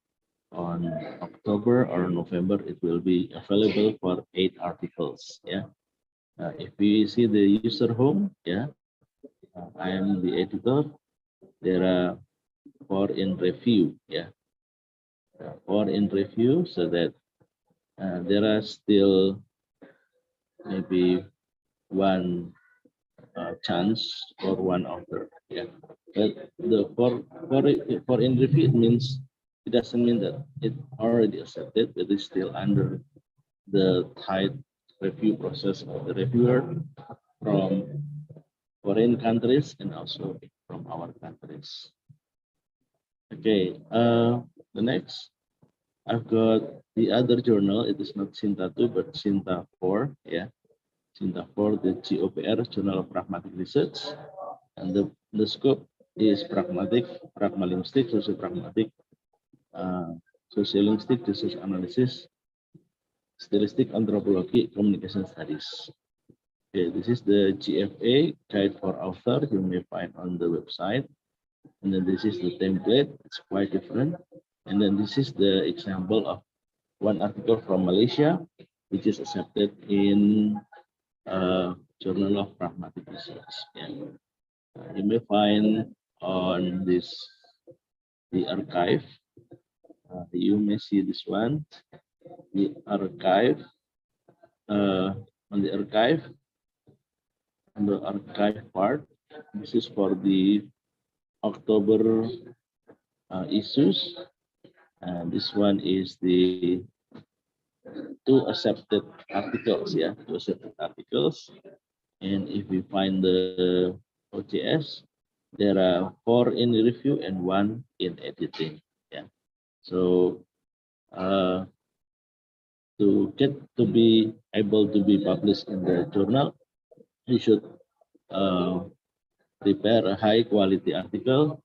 on October or November, it will be available for 8 articles. Yeah. If we see the user home, yeah, I am the editor. There are 4 in review. Yeah, 4 in review, so that there are still maybe one chance for one author. Yeah, but the for in review, it means it doesn't mean that it already accepted, but it's still under the tight review process of the reviewer from foreign countries and also from our countries. Okay, the next, I've got the other journal. It is not Sinta 2, but Sinta 4. Yeah, Sinta 4, the GOPR, Journal of Pragmatic Research. And the scope is pragmatic, pragmalinguistic, socio-pragmatic, sociolinguistic, research analysis, stylistic anthropology, communication studies. Okay, this is the GFA, Guide for Author, you may find on the website. And then this is the template, it's quite different. And then this is the example of one article from Malaysia, which is accepted in Journal of Pragmatic Research. Yeah. You may find on the archive. You may see this one, the archive. On the archive part, this is for the October issues, and this one is the 2 accepted articles. Yeah, 2 accepted articles. And if we find the OJS, there are 4 in review and 1 in editing. Yeah, so to get to be able to be published in the journal, you should prepare a high quality article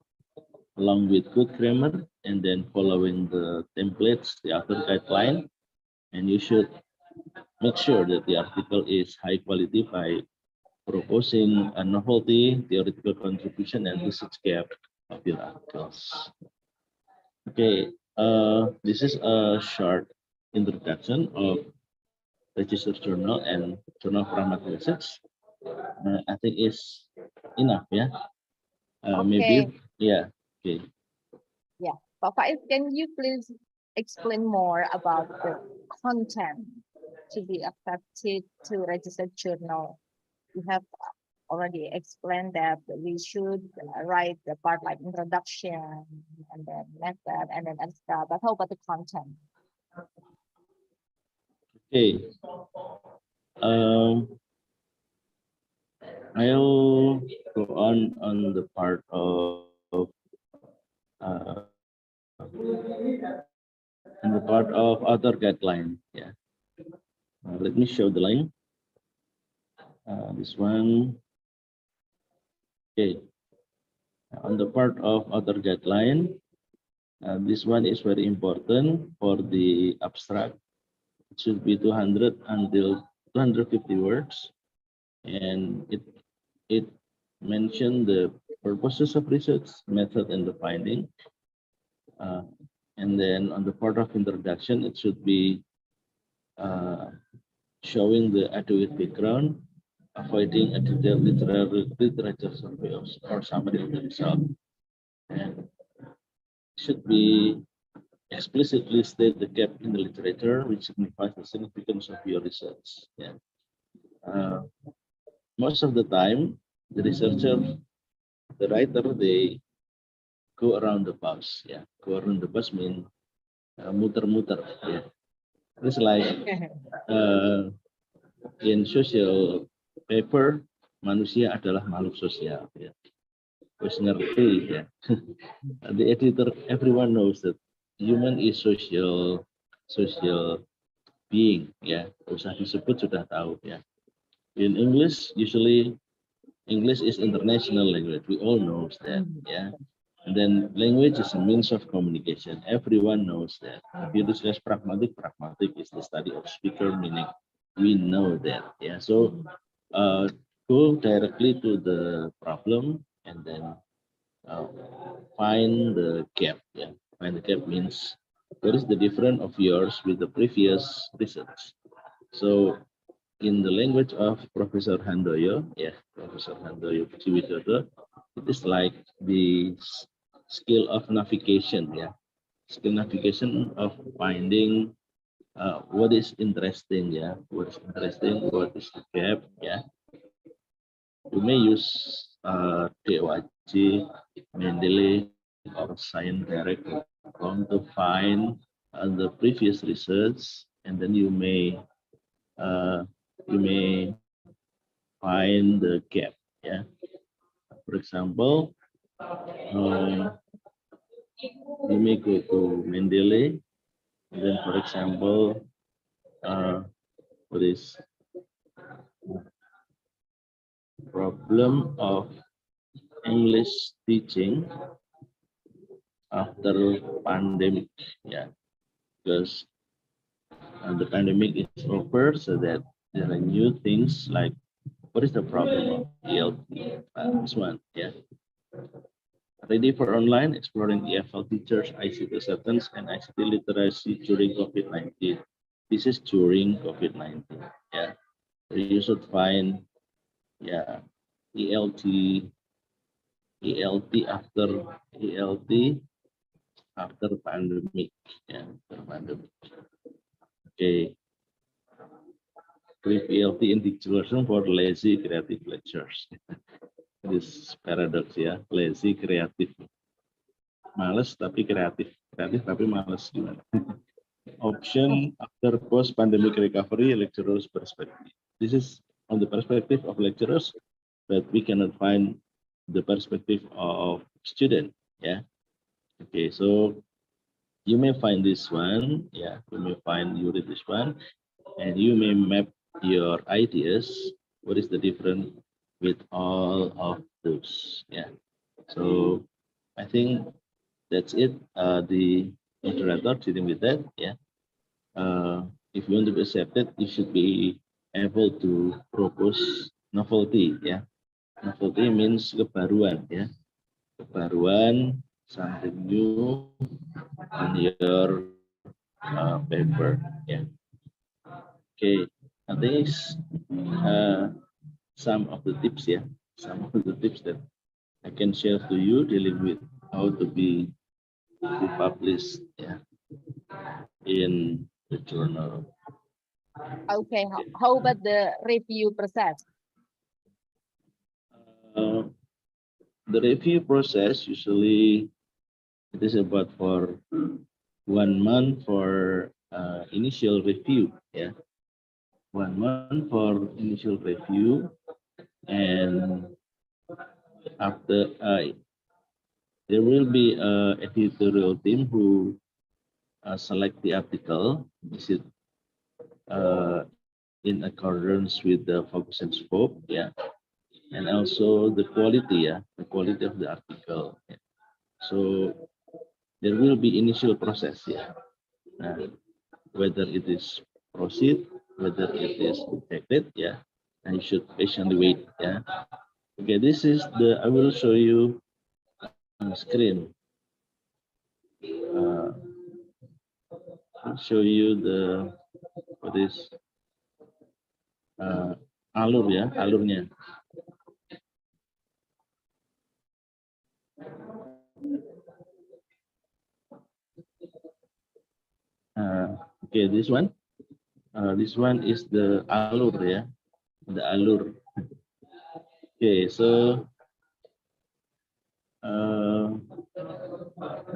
along with good grammar, and then following the templates, the author guideline, and you should make sure that the article is high quality by proposing a novelty, theoretical contribution, and research gap of your articles. Okay, this is a short introduction of registered journal and Journal of Pragmatic Research. I think it's enough, yeah. Okay. Maybe, yeah, okay. Yeah. Pak Faiz, can you please explain more about the content to be accepted to registered journal? You have already explained that we should write the part like introduction and then method and then other stuff. But how about the content? Okay. I'll go on the part of uh, on the part of author guideline. Yeah. Let me show the line. This one. Okay. On the part of author guideline, this one is very important for the abstract. It should be 200 until 250 words, and it mentioned the purposes of research, method, and the finding. And then on the part of introduction, it should be showing the adequate background, avoiding a detailed literature survey or summary of the result, and should be explicitly state the gap in the literature, which signifies the significance of your research. Yeah. Most of the time, the researcher, the writer, they go around the bus. Yeah, go around the bus mean muter-muter. Yeah, it's like in social paper, manusia adalah makhluk sosial. Yeah, wis ngerti. Yeah, the editor, everyone knows that human is social being. Yeah, usah disebut sudah tahu. Yeah, in English usually English is international language. We all know that. Yeah. And then language is a means of communication. Everyone knows that. If you discuss pragmatic is the study of speaker, meaning we know that. Yeah. So go directly to the problem and then find the gap. Yeah. Find the gap means what is the difference of yours with the previous research. So in the language of Professor Handoyo, yeah, Professor Handoyo Pujiwidodo, it is like the skill of navigation, yeah, skill navigation of finding what is interesting, yeah, what is interesting, what is the gap, yeah. You may use DOIG, Mendeley, or Science Direct to find the previous research, and then you may find the gap. Yeah. For example, you may go to Mendeley, and then, for example, what is problem of English teaching after pandemic? Yeah, because the pandemic is over, so that there are new things like what is the problem of ELT? This one, yeah. Ready for online, exploring EFL teachers, ICT acceptance, and ICT literacy during COVID-19. This is during COVID-19. Yeah, you should find, yeah, ELT after pandemic. Yeah, after pandemic. Okay. Brief ELT in digitalization for lazy creative lectures. This paradox, ya, lazy kreatif, males tapi kreatif tapi males gimana? Option after post pandemic recovery, lecturers perspective. This is on the perspective of lecturers, but we cannot find the perspective of student. Yeah. Okay, so you may find this one. Yeah, you may find you read this one, and you may map your ideas. What is the difference with all of those? Yeah. So I think that's it. The moderator dealing with that. Yeah. If you want to be accepted, you should be able to propose novelty. Yeah. Novelty means kebaruan. Yeah. Kebaruan, something new on your paper. Yeah. Okay. I think it's some of the tips. Yeah. Some of the tips that I can share to you dealing with how to be published, yeah, in the journal. Okay, how about the review process? Uh, the review process usually it is about for 1 month for initial review, yeah, 1 month for initial review, and after there will be a editorial team who select the article. Is it in accordance with the focus and scope, yeah, and also the quality, yeah, the quality of the article. Yeah. So there will be initial process, yeah, whether it is proceed, whether it is rejected, yeah, and you should patiently wait, yeah. Okay, this is the I will show you on the screen. I'll show you the what is alur, ya, alurnya. Okay, this one is the alur, ya, the alur. Okay, so on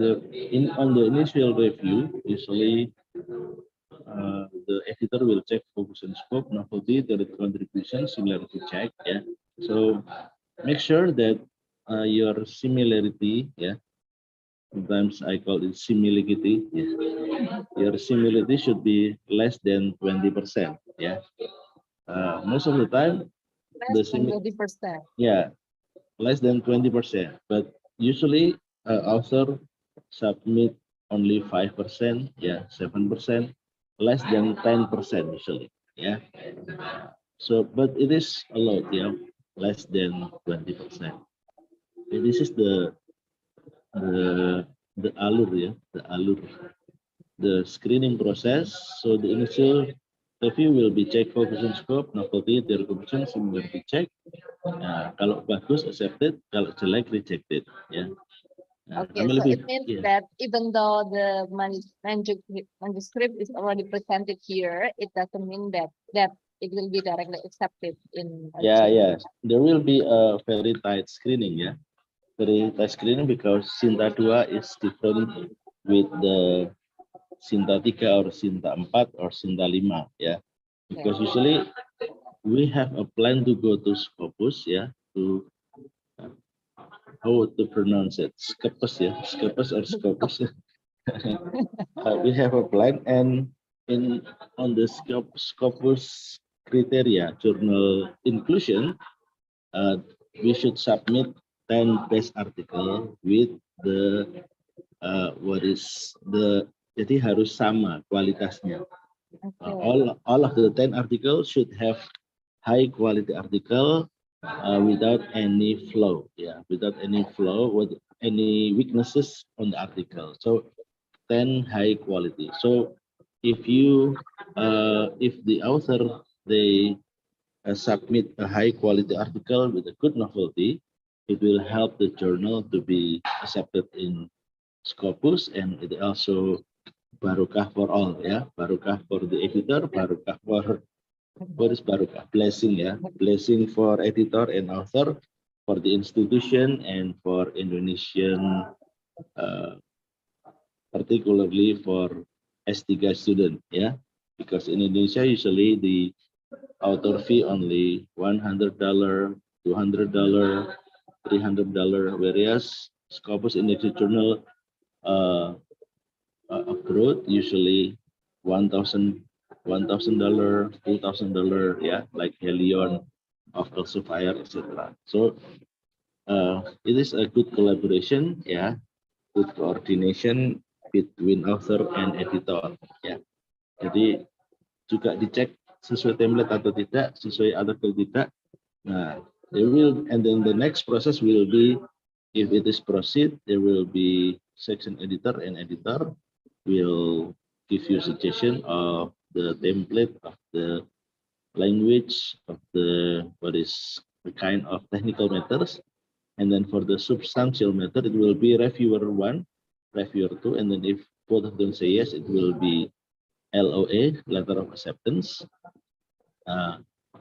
the initial review, usually the editor will check focus and scope, novelty, the contribution, similarity check, yeah. So make sure that your similarity, yeah, sometimes I call it similarity, yeah. Your similarity should be less than 20%, yeah. Most of the time, Less than 20%. yeah, less than 20%, but usually author submit only 5%, yeah, 7%, less than 10% usually, yeah. So, but it is a lot, yeah, less than 20%. This is the alur, yeah, the alur, the screening process. So the initial review will be check focus and scope, novelty, their conclusion, similarity check. Kalau bagus accepted, kalau jelek rejected, ya. Okay, so it means that even though the manuscript is already presented here, it doesn't mean that it will be directly accepted in. Yeah. There will be a very tight screening, yeah. Very tight screening because Sinta 2 is different with the Sinta 3 or Sinta 4 or Sinta 5, yeah. Because usually we have a plan to go to Scopus, yeah, to how to pronounce it, Scopus, yeah, Scopus or Scopus. We have a plan, and on the Scopus criteria journal inclusion, we should submit 10 best article with the what is the jadi harus sama kualitasnya. All of the 10 articles should have high quality article without any flaw, yeah, without any flaw, with any weaknesses on the article. So 10 high quality. So if you if the author they submit a high quality article with a good novelty, it will help the journal to be accepted in Scopus, and it also barokah for all, yeah, barokah for the editor, barokah for what is barokah? Blessing, yeah, blessing for editor and author, for the institution, and for Indonesian, particularly for S3 student, yeah, because in Indonesia usually the author fee only $100, $200, $300, whereas Scopus Industry Journal abroad usually $1,000, $2,000, yeah, like Helion, of Elsevier, etc. So it is a good collaboration, yeah, good coordination between author and editor, ya. Jadi juga dicek sesuai template atau tidak, sesuai artikel tidak. Nah, there will, and then the next process will be, if it is proceed, there will be section editor, and editor will give you suggestion of the template, of the language, of the what is the kind of technical matters, And then for the substantial method, it will be reviewer 1, reviewer 2, and then if both of them say yes, it will be LOA, letter of acceptance.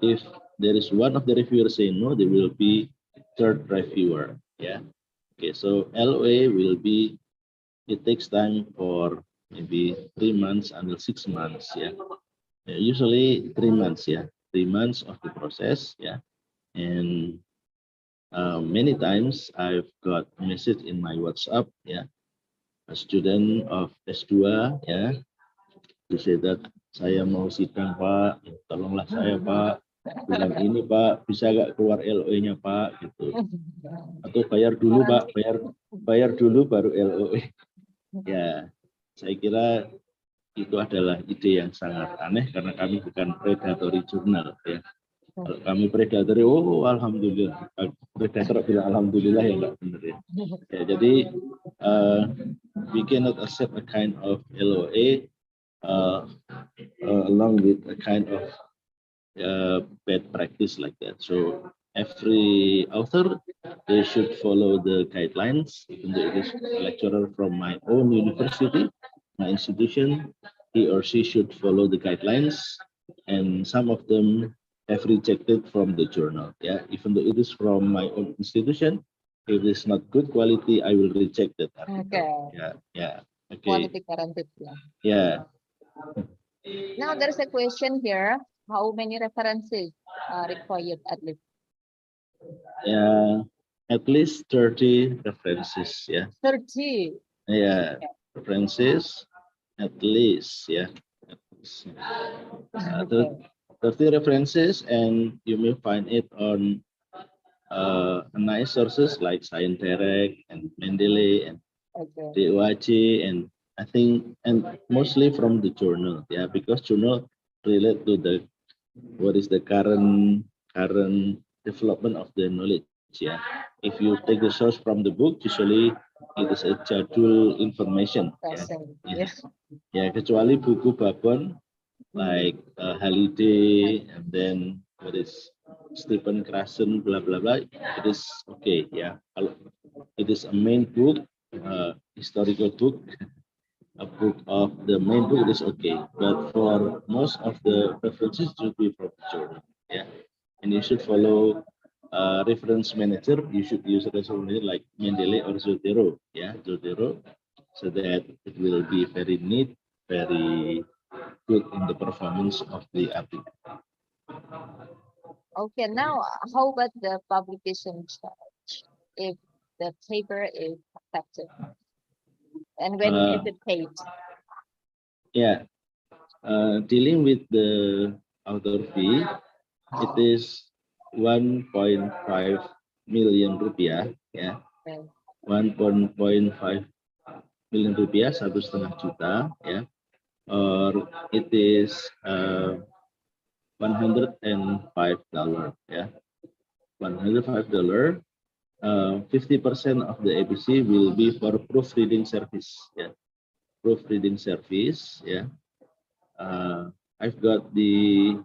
If there is one of the reviewers saying no, there will be third reviewer. Yeah. Okay. So LOA will be, it takes time for maybe 3 months until 6 months. Yeah. Usually 3 months. Yeah. 3 months of the process. Yeah. And many times I've got message in my WhatsApp. Yeah. A student of S2. Yeah. To say that saya mau sidang Pak, tolonglah saya Pak, bulan ini Pak, bisa nggak keluar LOE-nya Pak, gitu. Atau bayar dulu Pak, bayar dulu baru LOE. Ya, saya kira itu adalah ide yang sangat aneh karena kami bukan predatory jurnal ya. Kalau kami predatory, oh alhamdulillah. Predator bilang alhamdulillah ya nggak benar ya. Ya jadi we cannot accept a kind of LOA along with a kind of bad practice like that. So every author, they should follow the guidelines. Even though it is a lecturer from my own university, my institution, he or she should follow the guidelines. And some of them have rejected from the journal. Yeah, even though it is from my own institution, if it's not good quality, I will reject that article. Okay. Yeah. Okay. Quality guaranteed. Yeah. Now there's a question here. How many references are required at least? Yeah, at least 30 references. Yeah. 30. Yeah, references at least. Yeah. 30 references, and you may find it on nice sources like Scienterek and Mendeley and DOAC, and I think, and mostly from the journal. Yeah, because journal relate to the what is the current development of the knowledge. Yeah, if you take the source from the book, usually it is a jadul information. Yeah, kecuali buku babon like Halliday and then what is Stephen Krashen, blah blah blah. It is okay. Yeah, it is a main book, historical book. A book of the main book is okay, but for most of the references should be from the journal. Yeah, and you should follow reference manager. You should use a reference manager like Mendeley or Zotero. Yeah, Zotero, so that it will be very neat, very good in the performance of the article. Okay, now how about the publication charge if the paper is accepted? And when is it paid? Yeah, dealing with the author fee, it is 1.5 million rupiah. Yeah, 1.5 million rupiah, 1,5 juta. Yeah, or it is $105. Yeah, $105. 50% of the ABC will be for proofreading service. Yeah, proofreading service. Yeah, I've got the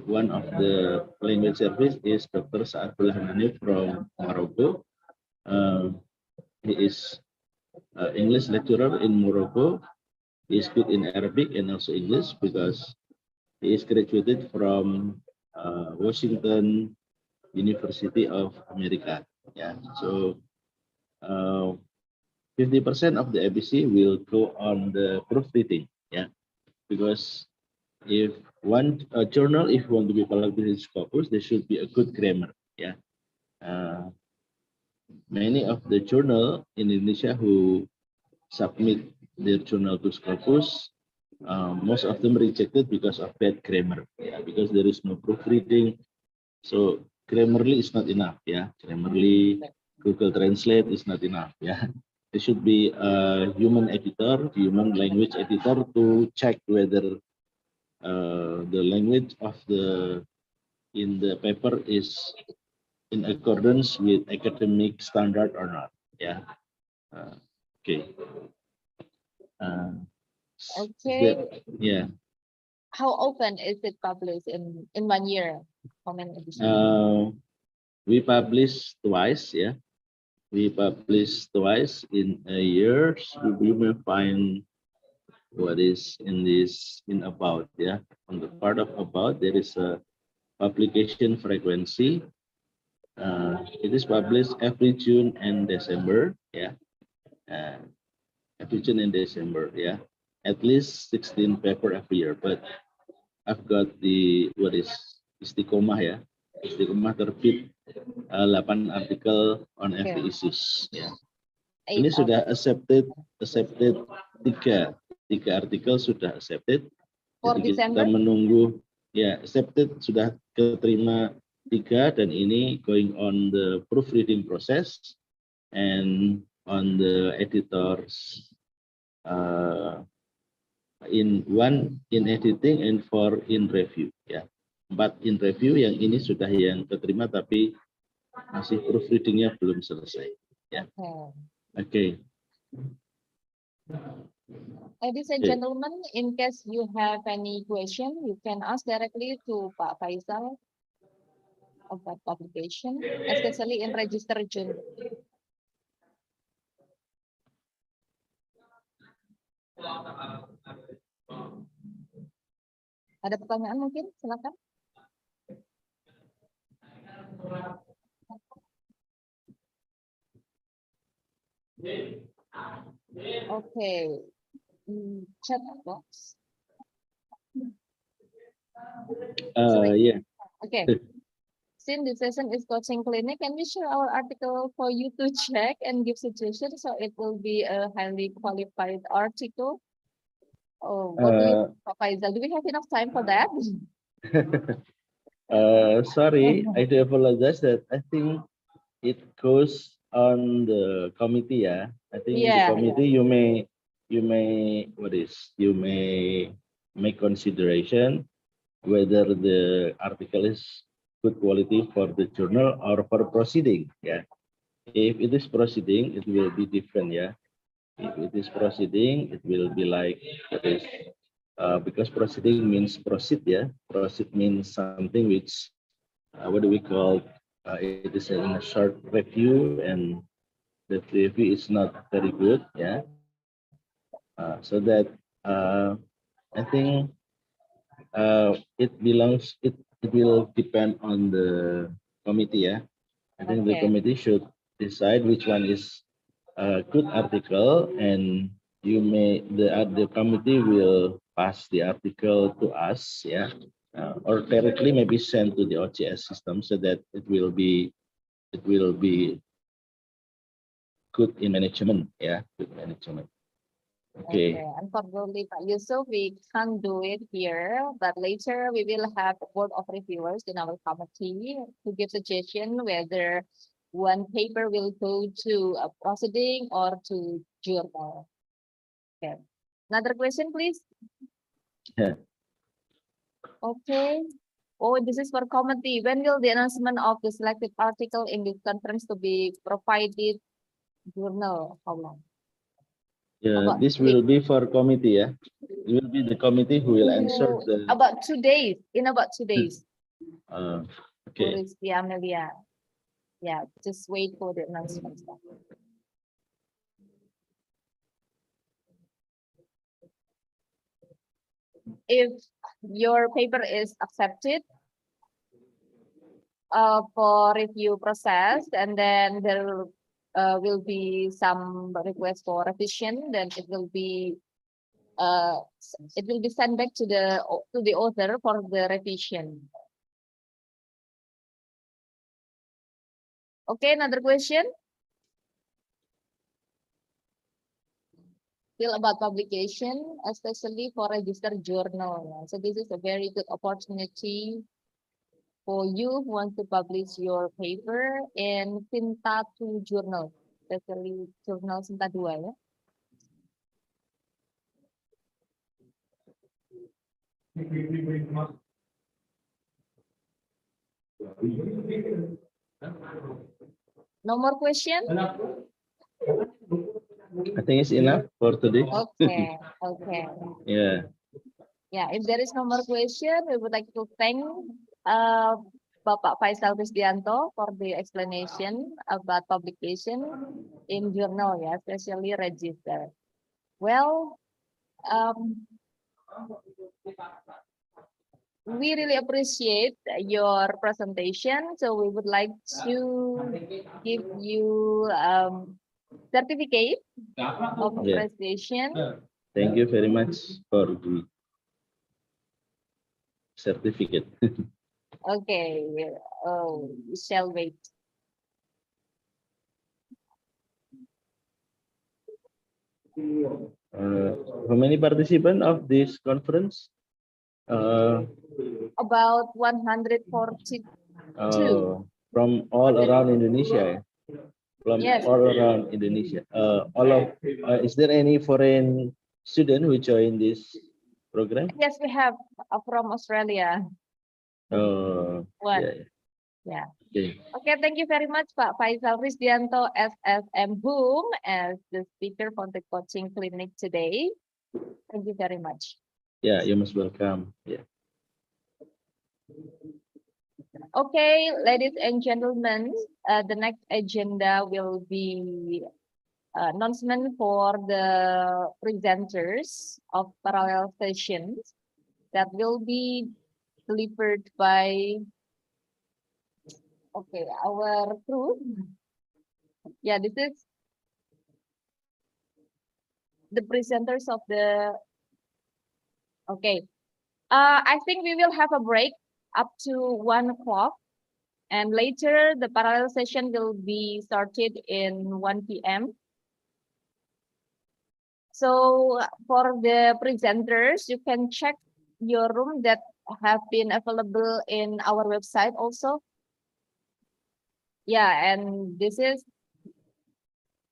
one of the language service is Dr. Saadullah Hanif from Morocco. He is English lecturer in Morocco. He is good in Arabic and also English because he is graduated from Washington University of America. Yeah, so 50% of the ABC will go on the proofreading. Yeah, because if one journal, if you want to be published in Scopus, there should be a good grammar. Yeah, many of the journal in Indonesia who submit their journal to Scopus, most of them rejected because of bad grammar. Yeah, because there is no proofreading. So Grammarly is not enough. Yeah, Grammarly, Google Translate is not enough. Yeah, there should be a human editor, human language editor to check whether the language of in the paper is in accordance with academic standard or not. Yeah. Okay. Okay. Yeah. How often is it published in 1 year? How many editions? we publish twice, yeah. We publish twice in a year. So you may find what is in about, yeah. On the part of about, there is a publication frequency. It is published every June and December, yeah. Every June and December, yeah. At least 16 paper every year, but I've got the what is istiqomah, ya. Istiqomah terbit 8 artikel on FE issues, ya. Ini sudah accepted tiga artikel sudah accepted. For Jadi kita December? menunggu, ya, accepted sudah keterima 3 dan ini going on the proofreading process and on the editors in editing and 4 in review, ya. 4 in review, yang ini sudah yang keterima tapi masih proofreadingnya belum selesai, ya. Oke. Ladies and Okay. gentlemen, in case you have any question, you can ask directly to Pak Faisal about publication, especially in register journal. Ada pertanyaan mungkin? Silakan. Okay. Chat box. Yeah. Okay. Since the session is coaching clinic, can we share our article for you to check and give suggestions so it will be a highly qualified article? Oh, what do you think, Pak Faisal? Do we have enough time for that? Sorry, I do apologize that I think it goes on the committee, yeah. I think Yeah, the committee you may make consideration whether the article is good quality for the journal or for proceeding, yeah. If it is proceeding, it will be different, yeah. If it is proceeding, it will be like what is because proceeding means proceed, yeah. Proceed means something which what do we call? It is in a short review, and the review is not very good, yeah. So that I think it will depend on the committee, yeah. I think the Okay. committee should decide which one is a good article, and the committee will pass the article to us, yeah, or directly maybe send to the OCS system so that it will be good in management, yeah, good management. Okay. Unfortunately, Pak Yusuf, we can't do it here, but later we will have a board of reviewers in our committee to give suggestion whether one paper will go to a proceeding or to journal. Okay. Another question, please. Yeah. Okay. Oh, this is for committee. When will the announcement of the selected article in this conference to be provided journal? How long? Yeah, this will be for committee, yeah. It will be the committee who will answer the. About 2 days. In about 2 days. Okay. Rizky Amelia. Yeah, just wait for the announcement. If your paper is accepted for review process, and then there will be some request for revision, then it will be sent back to the author for the revision. Okay, another question. Still about publication, especially for registered journal. So this is a very good opportunity for you who want to publish your paper in Sinta 2 journal, especially journal Sinta 2, ya. No more question? I think it's enough for today. Okay, okay. Yeah. Yeah, if there is no more question, we would like to thank Bapak Faisal Rusdianto for the explanation about publication in journal, yeah, especially register. Well, we really appreciate your presentation. So we would like to give you certificate of Yeah. appreciation. Thank you very much for the certificate. Okay, we shall wait. How many participants of this conference? About 142. From all around Indonesia. From Yes. all around Indonesia. Is there any foreign student who join this program? Yes, we have from Australia. Oh, One. yeah. Yeah. Okay. Okay, thank you very much, Pak Faisal Risdianto, SSM Boom, as the speaker for the coaching clinic today. Thank you very much. Yeah, you're most welcome. Yeah. Okay, ladies and gentlemen, the next agenda will be announcement for the presenters of parallel sessions that will be delivered by our crew. Yeah, this is the presenters of the I think we will have a break up to 1 o'clock, and later the parallel session will be started in 1 p.m. So for the presenters, you can check your room that have been available in our website also. Yeah, and this is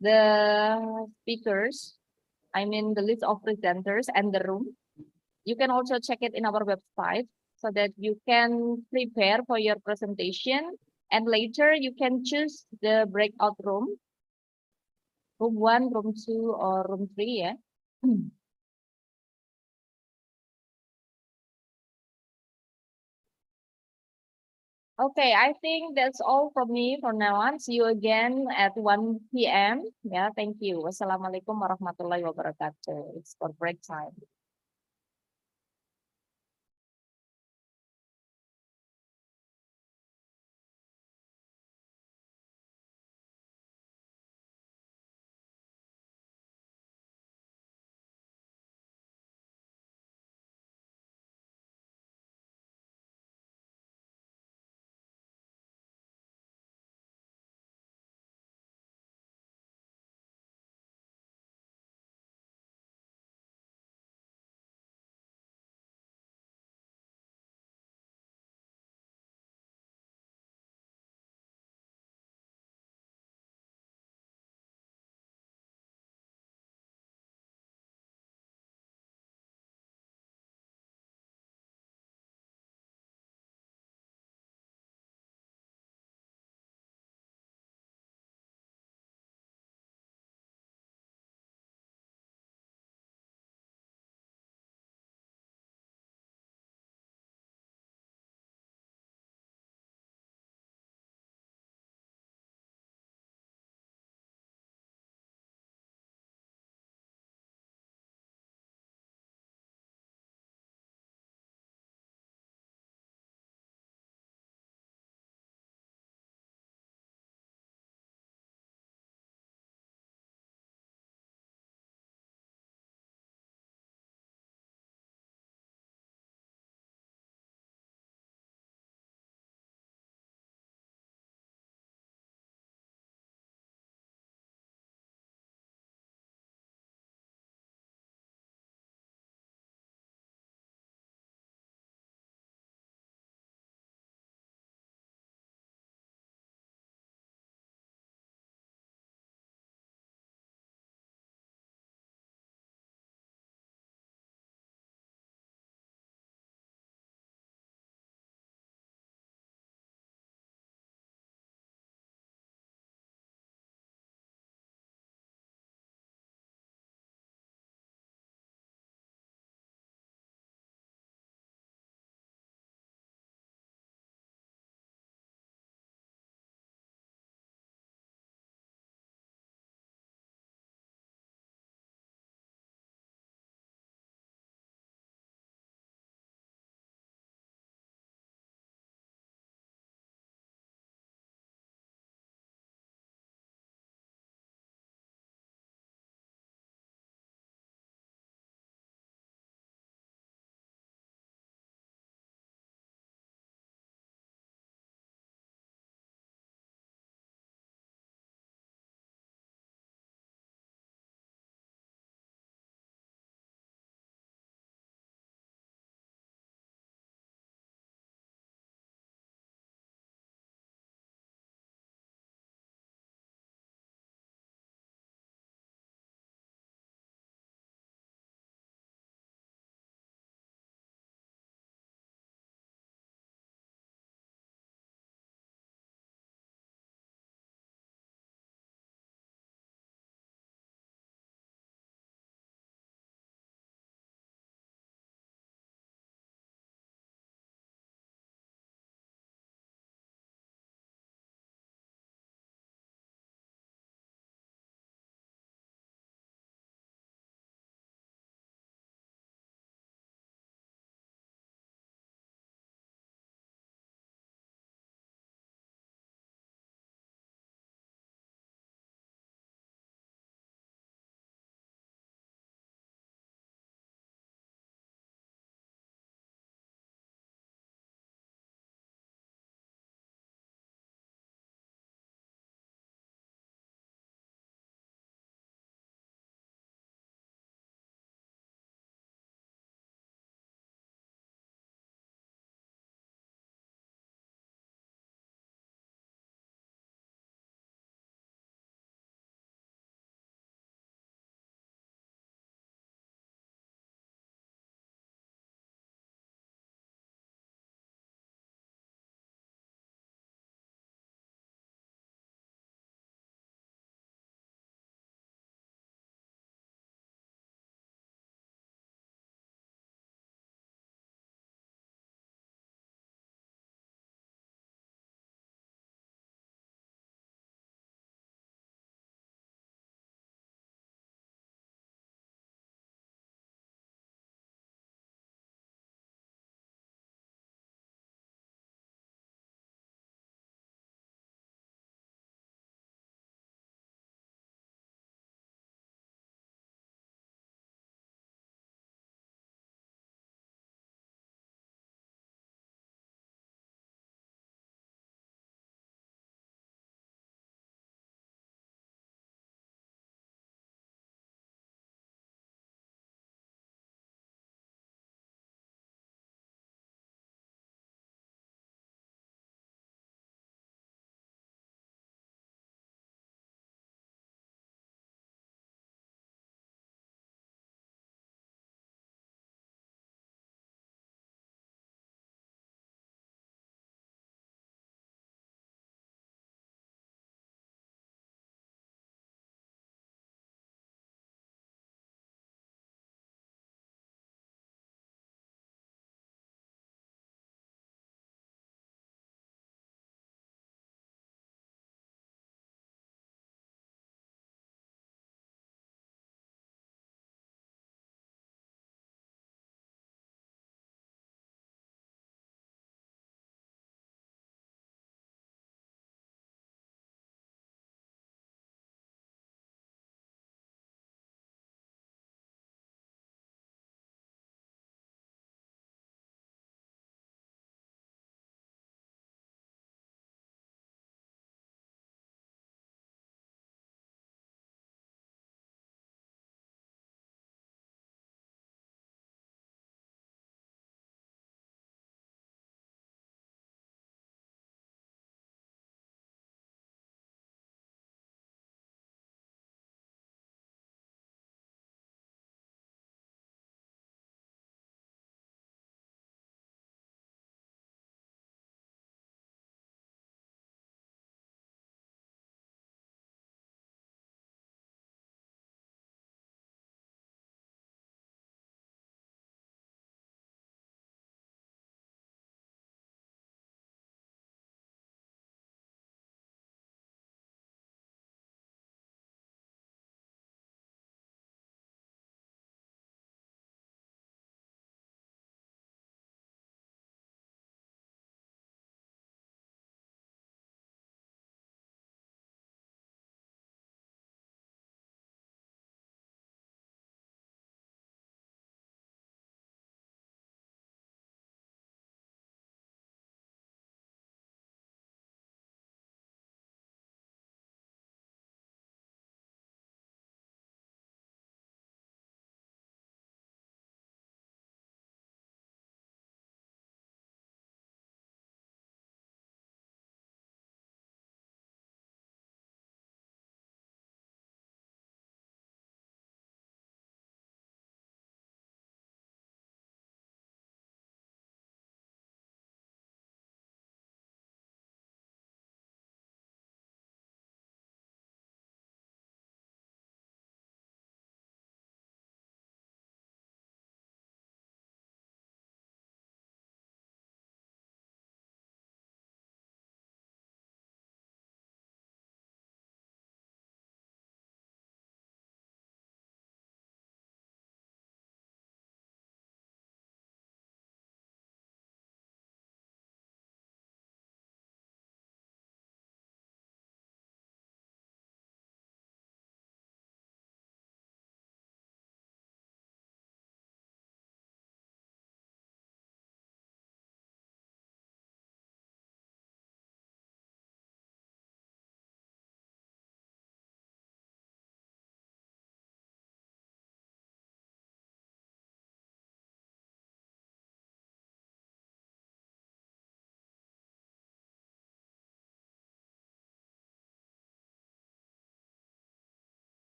the speakers, I mean the list of presenters and the room. You can also check it in our website so that you can prepare for your presentation, and later you can choose the breakout room 1, room 2, or room 3, yeah. Okay, I think that's all from me for now on. See you again at 1 p.m. Yeah, thank you. Wassalamualaikum warahmatullahi wabarakatuh. It's for break time.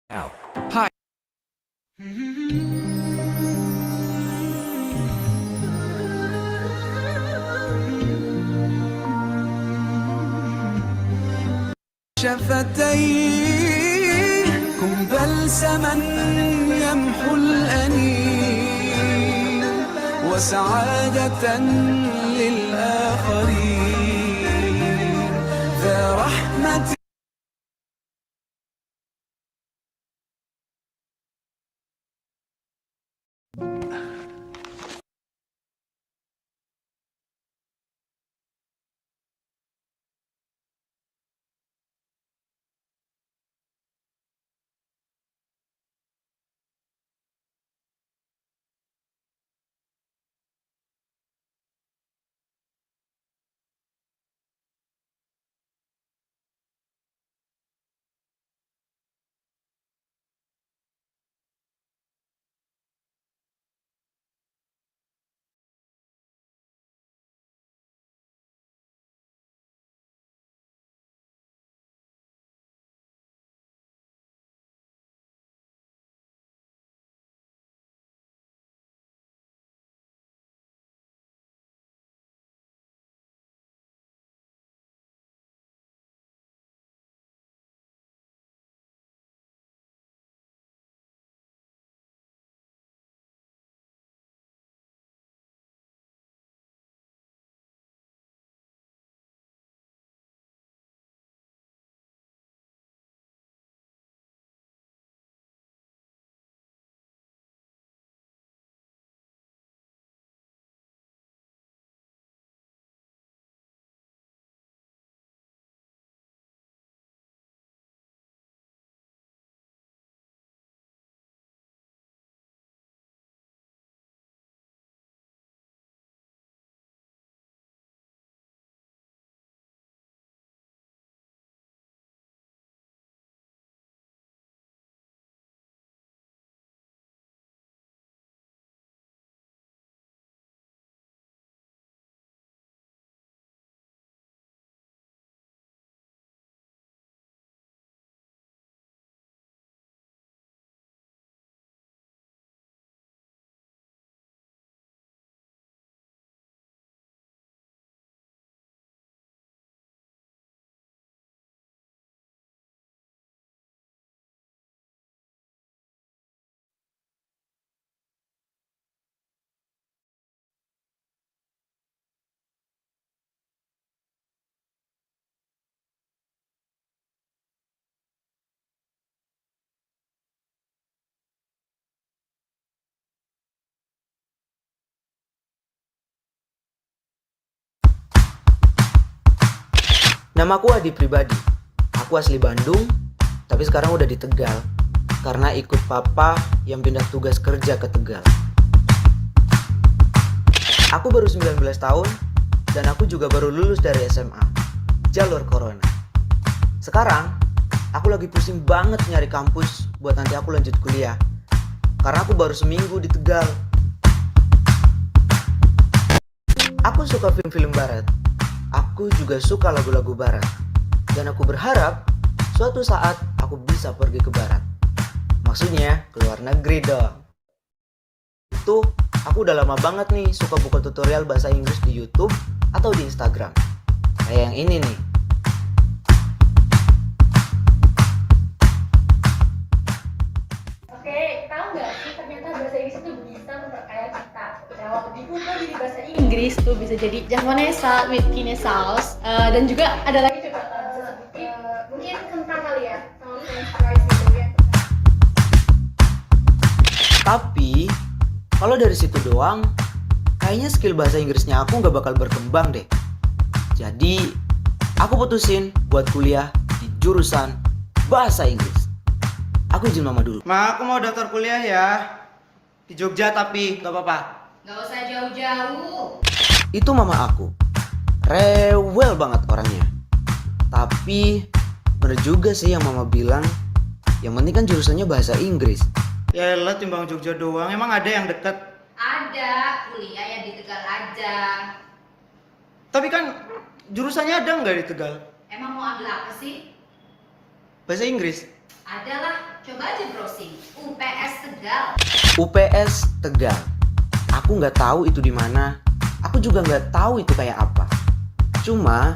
Now, hi. شفتيكم بلسما يمحو الأنين وسعادة للآخرين ذا رحمة. Namaku Adi pribadi. Aku asli Bandung, tapi sekarang udah di Tegal karena ikut papa yang pindah tugas kerja ke Tegal. Aku baru 19 tahun dan aku juga baru lulus dari SMA. Jalur corona. Sekarang aku lagi pusing banget nyari kampus buat nanti aku lanjut kuliah. Karena aku baru seminggu di Tegal. Aku suka film-film barat. Aku juga suka lagu-lagu barat. Dan aku berharap suatu saat aku bisa pergi ke barat. Maksudnya ke luar negeri dong. Itu aku udah lama banget nih suka buka tutorial bahasa Inggris di YouTube atau di Instagram. Kayak yang ini nih. Oke, tahu nggak sih ternyata bahasa Inggris itu bisa memperkaya kita. Kalau lebih mudah jadi bahasa Inggris tuh bisa jadi Javanese with Kinesaus dan juga ada lagi coba mungkin kentang kali ya sama French fries gitu ya. Tapi kalau dari situ doang, kayaknya skill bahasa Inggrisnya aku nggak bakal berkembang deh. Jadi aku putusin buat kuliah di jurusan bahasa Inggris. Aku izin mama dulu. Ma, aku mau daftar kuliah ya. Di Jogja tapi gak apa-apa. Gak usah jauh-jauh. Itu mama aku. Rewel banget orangnya. Tapi bener juga sih yang mama bilang. Yang penting kan jurusannya bahasa Inggris. Ya elah timbang Jogja doang. Emang ada yang deket? Ada, kuliah ya di Tegal aja. Tapi kan jurusannya ada nggak di Tegal? Emang mau ambil apa sih? Bahasa Inggris? Ada lah. Coba aja browsing UPS Tegal. UPS Tegal. Aku nggak tahu itu di mana. Aku juga nggak tahu itu kayak apa. Cuma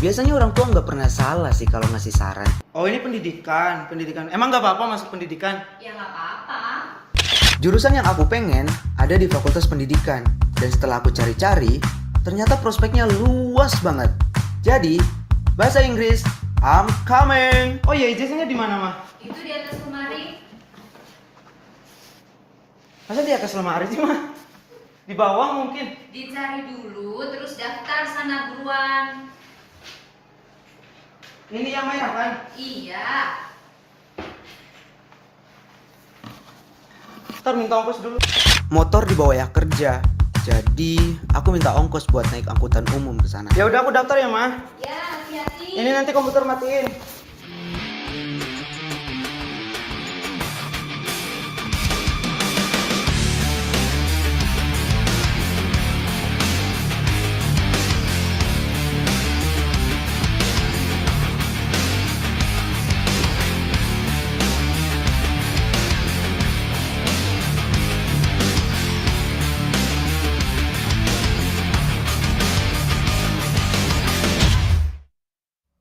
biasanya orang tua nggak pernah salah sih kalau ngasih saran. Oh ini pendidikan. Emang nggak apa-apa masuk pendidikan? Ya nggak apa-apa. Jurusan yang aku pengen ada di Fakultas Pendidikan. Dan setelah aku cari-cari, ternyata prospeknya luas banget. Jadi, bahasa Inggris, I'm coming. Oh iya, ijazahnya di mana, Mah? Itu di atas lemari. Masa di atas lemari sih, Mah? Di bawah mungkin. Dicari dulu, terus daftar sana buruan. Ini yang merah kan? Iya. Ntar minta ongkos dulu. Motor dibawa ya kerja. Jadi aku minta ongkos buat naik angkutan umum ke sana. Ya udah aku daftar ya, Mah. Ya, hati-hati. Ini nanti komputer matiin.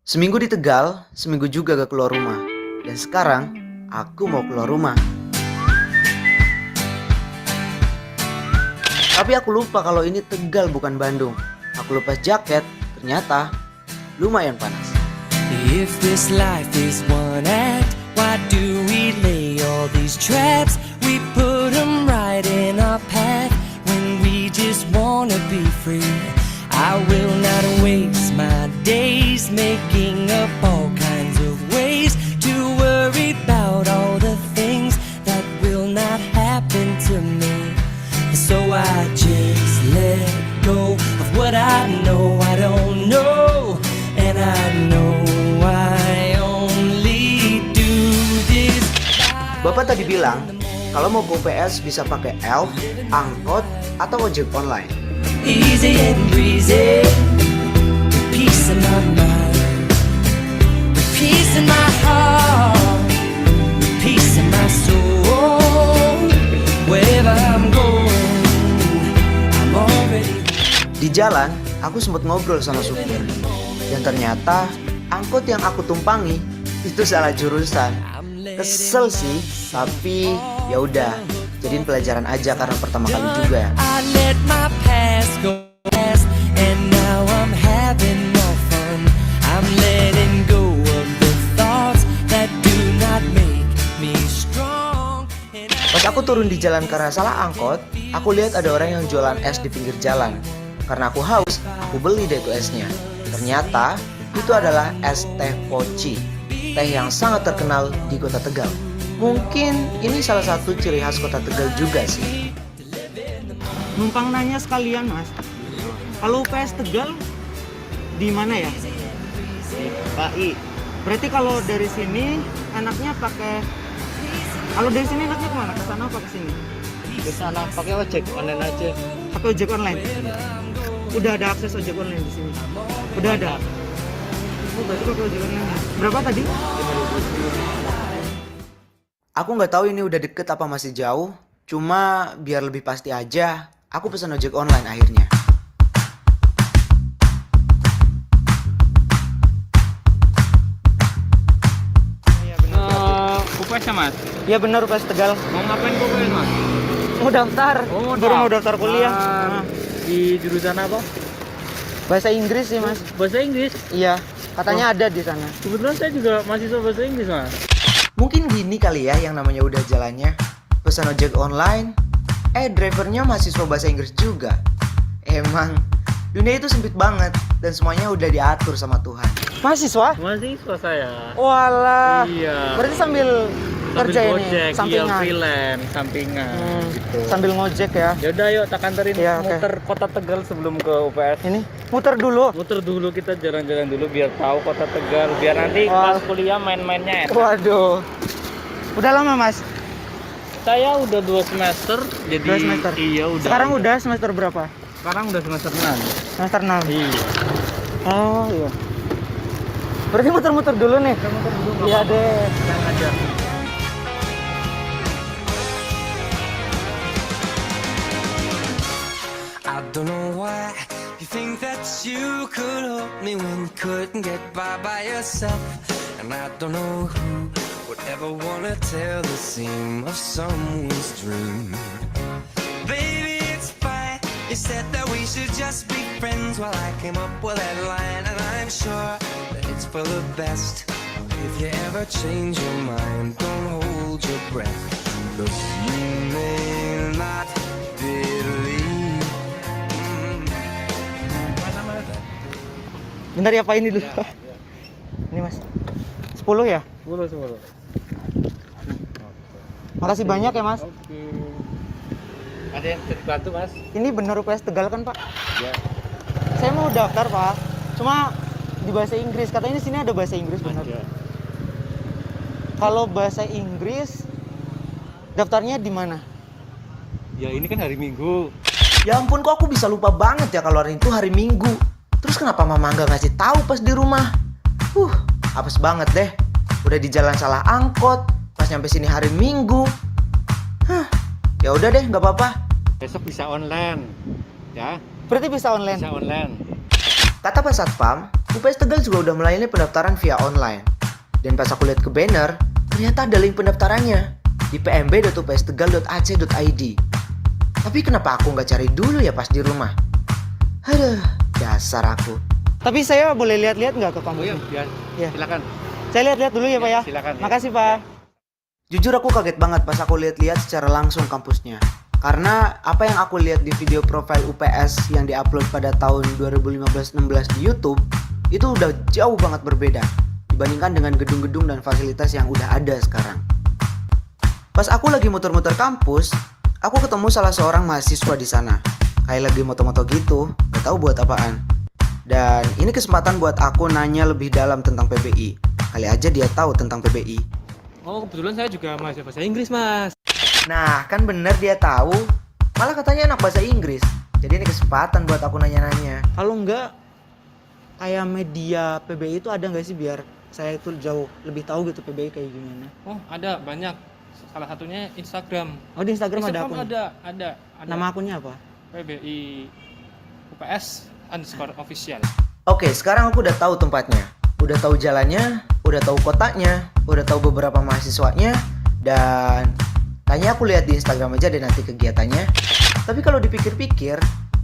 Seminggu di Tegal, seminggu juga gak keluar rumah. Dan sekarang, aku mau keluar rumah. Tapi aku lupa kalau ini Tegal bukan Bandung. Aku lepas jaket, ternyata lumayan panas. If this life is one act, why do we lay all these traps? We put them right in our path when we just wanna be free. I will not waste my days making up all kinds of ways to worry about all the things that will not happen to me. So I just let go of what I know I don't know, and I know I only do this. Bapak tadi bilang, kalau mau ke UPS bisa pakai elf, angkot, atau ojek online. Easy and breezy, with peace in my mind, with peace in my heart, with peace in my soul. Wherever I'm going, I'm already. Di jalan, aku sempat ngobrol sama supir. Dan ternyata angkot yang aku tumpangi itu salah jurusan. Kesel sih, tapi ya udah. Jadiin pelajaran aja karena pertama kali juga. I let my past go past, and now I'm having more fun. I'm letting go of the thoughts that do not make me strong. Pas aku turun di jalan karena salah angkot, aku lihat ada orang yang jualan es di pinggir jalan. Karena aku haus, aku beli deh itu esnya. Ternyata itu adalah es teh poci, teh yang sangat terkenal di kota Tegal. Mungkin ini salah satu ciri khas kota Tegal juga sih. Numpang nanya sekalian, Mas. Kalau UPS Tegal di mana ya? Di PAI. Berarti kalau dari sini enaknya pakai, kalau dari sini enaknya kemana? Ke sana apa ke sini? Ke sana pakai ojek online aja. Pakai ojek online. Udah ada akses ojek online di sini. Udah ada. Oh, berarti pakai ojek online. Berapa tadi? 5.000. Aku nggak tahu ini udah deket apa masih jauh. Cuma biar lebih pasti aja, aku pesan ojek online akhirnya. UPS ya, Mas? Iya benar, UPS Tegal. Mau ngapain ke UPS, Mas? Mau daftar. Baru mau daftar kuliah. Di jurusan apa? Bahasa Inggris sih, Mas. Bahasa Inggris? Iya, katanya ada di sana. Kebetulan saya juga mahasiswa bahasa Inggris, Mas. Mungkin gini kali ya yang namanya udah jalannya. Pesan ojek online, drivernya mahasiswa bahasa Inggris juga. Emang dunia itu sempit banget dan semuanya udah diatur sama Tuhan. Mahasiswa? Mahasiswa saya. Walah. Iya. Berarti sambil kerja ini, ngojek, sampingan. iya, freelance, sampingan gitu. Sambil ngojek ya. Yaudah yuk tak anterin Ya, oke. muter kota Tegal sebelum ke UPS. Ini muter dulu. Muter dulu, kita jalan-jalan dulu biar tahu kota Tegal, biar nanti pas kuliah main-mainnya enak. Waduh. Udah lama, Mas? Saya udah 2 semester, jadi 2 semester. Iya, udah. Sekarang udah semester berapa? Sekarang udah semester 6. Semester 6. Iya. Oh, iya. Berarti muter-muter dulu nih. Muter dulu. Iya deh. Jangan aja. don't know why you think that you could help me when you couldn't get by yourself. And I don't know who would ever wanna tell the seam of someone's dream. Baby, it's fine. You said that we should just be friends while I came up with that line. And I'm sure that it's for the best. If you ever change your mind, don't hold your breath. Look, you may not believe. Bentar ya Pak, ini dulu. Ini Mas. 10 ya? 10. Makasih banyak ya Mas. Oke. Ada yang bisa dibantu Mas? Ini bener UPS Tegal kan Pak? Ya. Saya mau daftar Pak. Cuma di bahasa Inggris. Katanya di sini ada bahasa Inggris bener. Ada. Kalau bahasa Inggris daftarnya di mana? Ya ini kan hari Minggu. Ya ampun, kok aku bisa lupa banget ya kalau hari itu hari Minggu. Terus kenapa mama nggak ngasih tahu pas di rumah? Apes banget deh. Udah di jalan salah angkot, pas nyampe sini hari Minggu. Ya udah deh, nggak apa-apa. Besok bisa online. Ya. Berarti bisa online? Bisa online. Kata Pak Satpam, UPS Tegal juga udah melayani pendaftaran via online. Dan pas aku lihat ke banner, ternyata ada link pendaftarannya di pmb.upstegal.ac.id. Tapi kenapa aku nggak cari dulu ya pas di rumah? Aduh, dasar aku. Tapi saya boleh lihat-lihat nggak ke kampus? Oh iya, ya. Silakan. Saya lihat-lihat dulu ya Pak ya? Silakan. Makasih Pak. Jujur aku kaget banget pas aku lihat-lihat secara langsung kampusnya. Karena apa yang aku lihat di video profil UPS yang diupload pada tahun 2015-16 di YouTube, itu udah jauh banget berbeda dibandingkan dengan gedung-gedung dan fasilitas yang udah ada sekarang. Pas aku lagi muter-muter kampus, aku ketemu salah seorang mahasiswa di sana. Kayak lagi moto-moto gitu, gak tahu buat apaan. Dan ini kesempatan buat aku nanya lebih dalam tentang PBI. Kali aja dia tahu tentang PBI. Oh, kebetulan saya juga mahasiswa bahasa Inggris, Mas. Nah, kan bener dia tahu. Malah katanya anak bahasa Inggris. Jadi ini kesempatan buat aku nanya-nanya. Kalau enggak, kayak media PBI itu ada nggak sih biar saya itu jauh lebih tahu gitu PBI kayak gimana? Oh, ada banyak. Salah satunya Instagram. Oh, di Instagram ada akun? Ada. Nama akunnya apa? PBI UPS_official. Oke, sekarang aku udah tahu tempatnya. Udah tahu jalannya, udah tahu kotanya, udah tahu beberapa mahasiswanya, dan kayaknya aku lihat di Instagram aja deh nanti kegiatannya. Tapi kalau dipikir-pikir,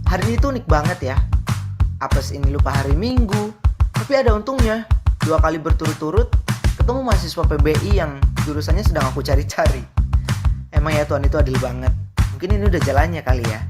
hari ini tuh unik banget ya. Apes ini lupa hari Minggu, tapi ada untungnya. 2 kali berturut-turut ketemu mahasiswa PBI yang jurusannya sedang aku cari-cari. Emang ya Tuhan itu adil banget. Mungkin ini udah jalannya kali ya.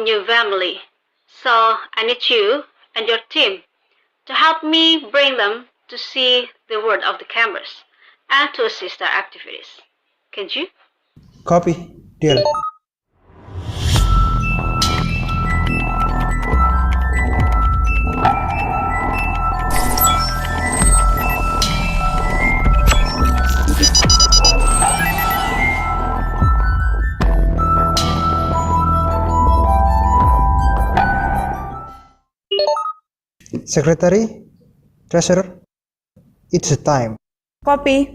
new family. So I need you and your team to help me bring them to see the world of the cameras and to assist our activities. Can you? Copy. Deal. Secretary, Treasurer, it's the time. Copy.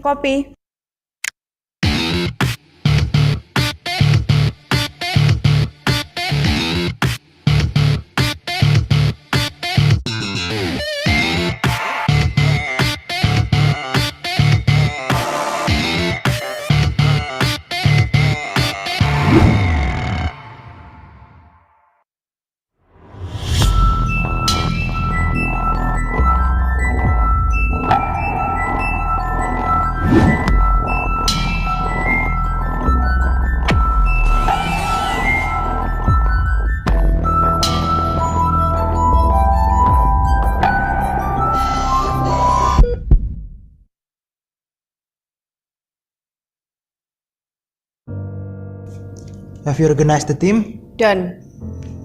Have you organized the team? Done.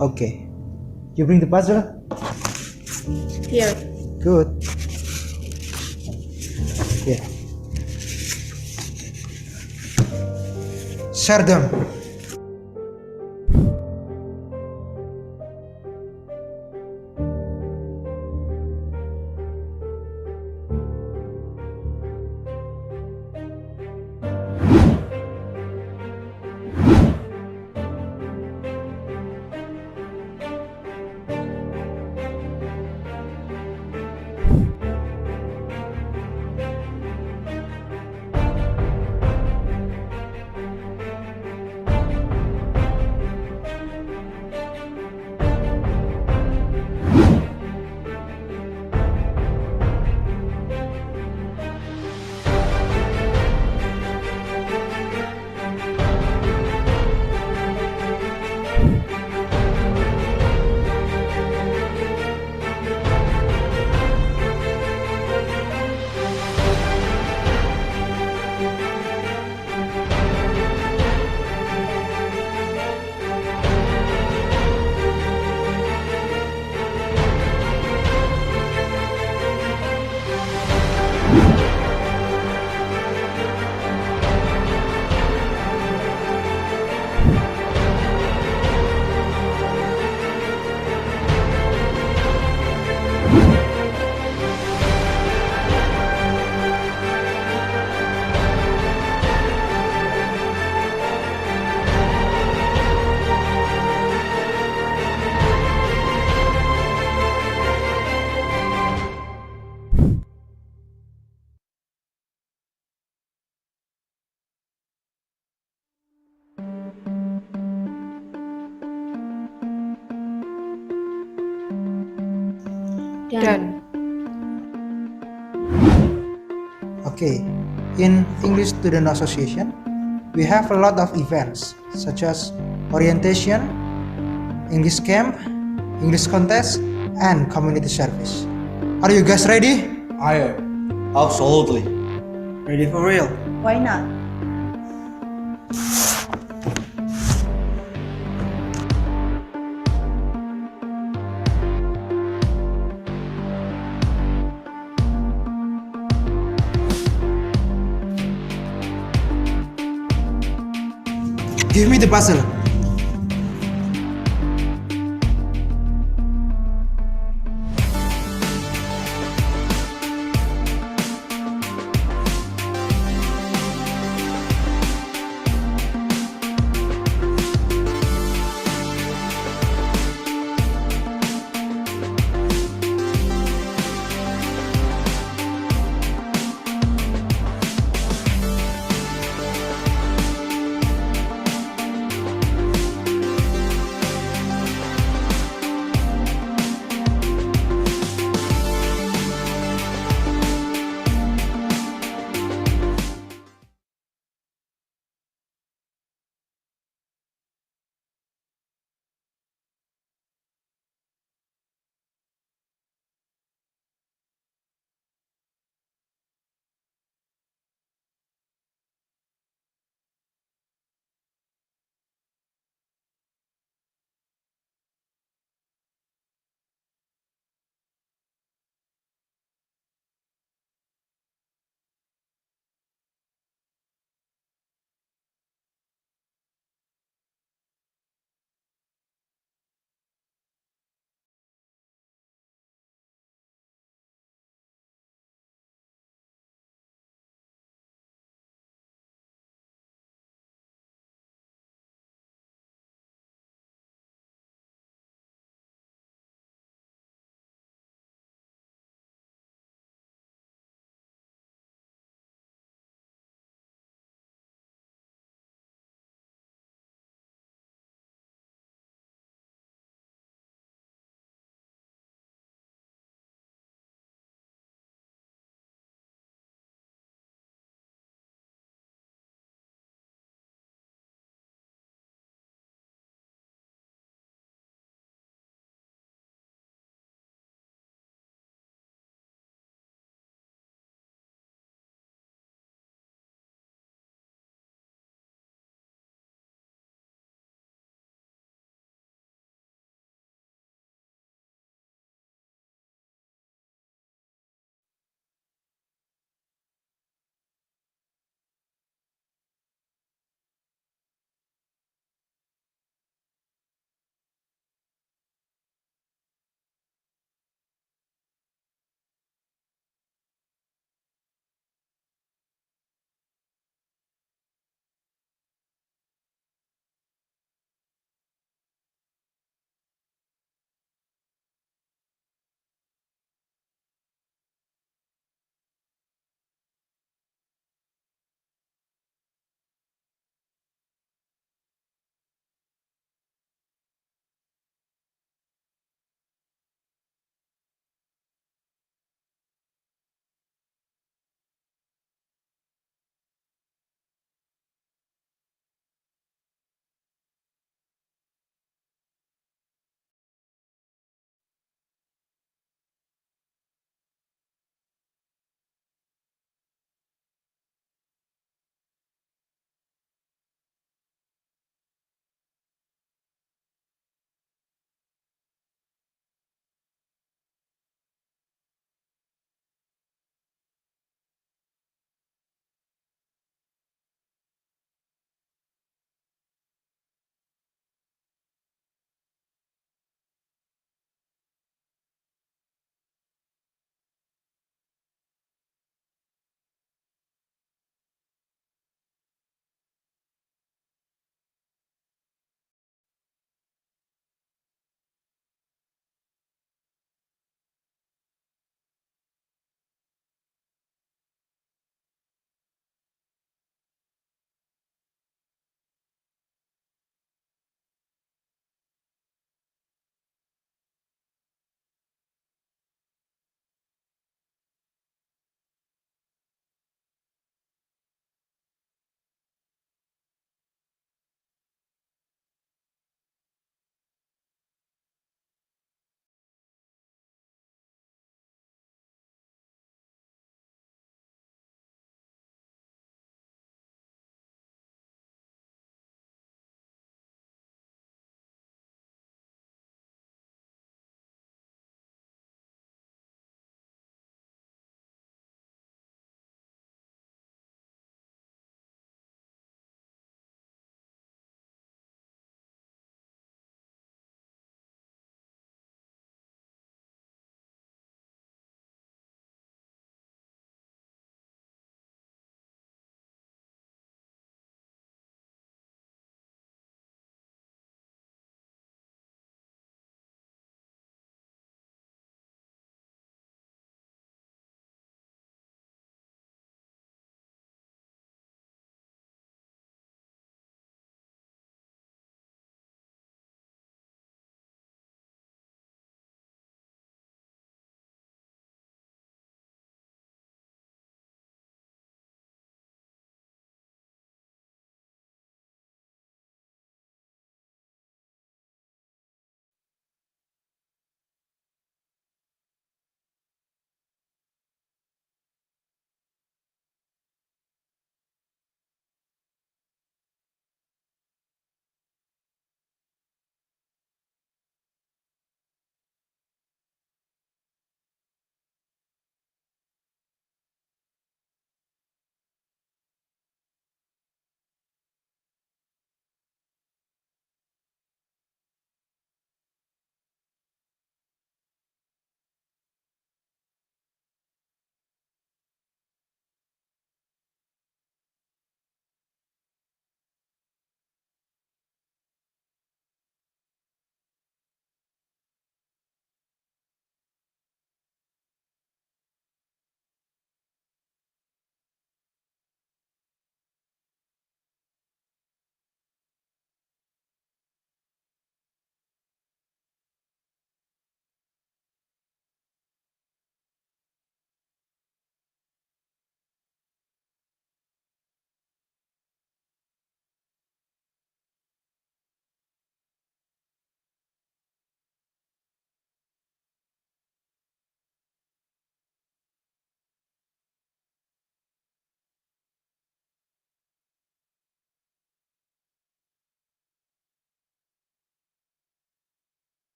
Okay. You bring the puzzle? Here. Good. Yeah. Share them. Done. Okay. In English Student Association, we have a lot of events such as orientation, English camp, English contest, and community service. Are you guys ready? I am. Absolutely. Ready for real? Why not? Give me the puzzle.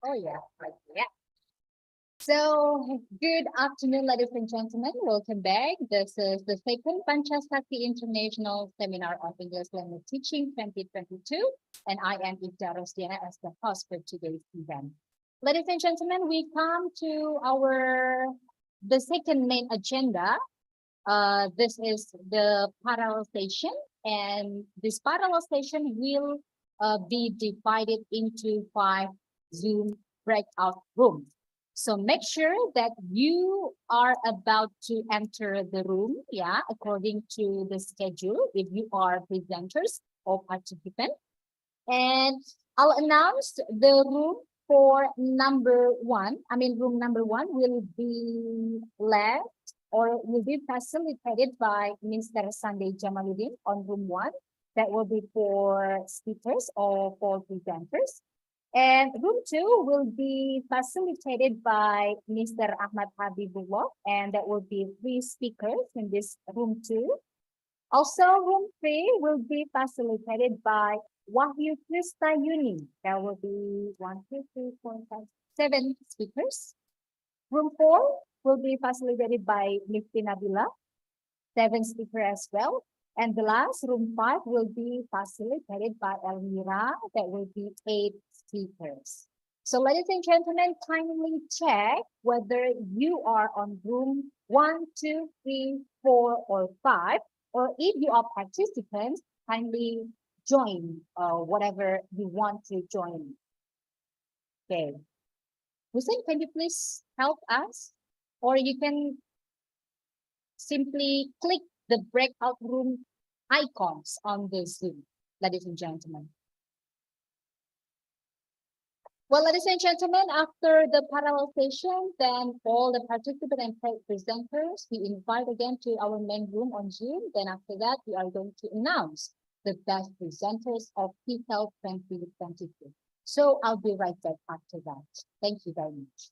Oh yeah, yeah. So, good afternoon, ladies and gentlemen. Welcome back. This is the second Panchasakti International Seminar on English Language Teaching 2022, and I am Ida Rosdiana as the host for today's event. Ladies and gentlemen, we come to the second main agenda. This is the parallel session, and this parallel session will be divided into 5 Zoom breakout rooms. So make sure that you are about to enter the room, yeah, according to the schedule, if you are presenters or participants. And I'll announce the room for number 1. Room number 1 will be led or will be facilitated by Mr. Sunday Jamaluddin on room 1. That will be for speakers or for presenters. And room 2 will be facilitated by Mr. Ahmad Habibullah, and that will be 3 speakers in this room 2. Also, room 3 will be facilitated by Wahyu Kristayuni. There will be 1, 2, 3, 4, 5, 7 speakers. Room 4 will be facilitated by Mifti Nabila, 7 speakers as well. And the last, room 5, will be facilitated by Elmira. That will be 8 speakers. So ladies and gentlemen, kindly check whether you are on room 1, 2, 3, 4, or 5. Or if you are participants, kindly join whatever you want to join. Okay. Hussein, can you please help us? Or you can simply click the breakout room icons on the Zoom, ladies and gentlemen. Well, ladies and gentlemen, after the parallel session, then all the participants and presenters, we invite again to our main room on Zoom. Then after that, we are going to announce the best presenters of Piselt 2022. So I'll be right back after that. Thank you very much.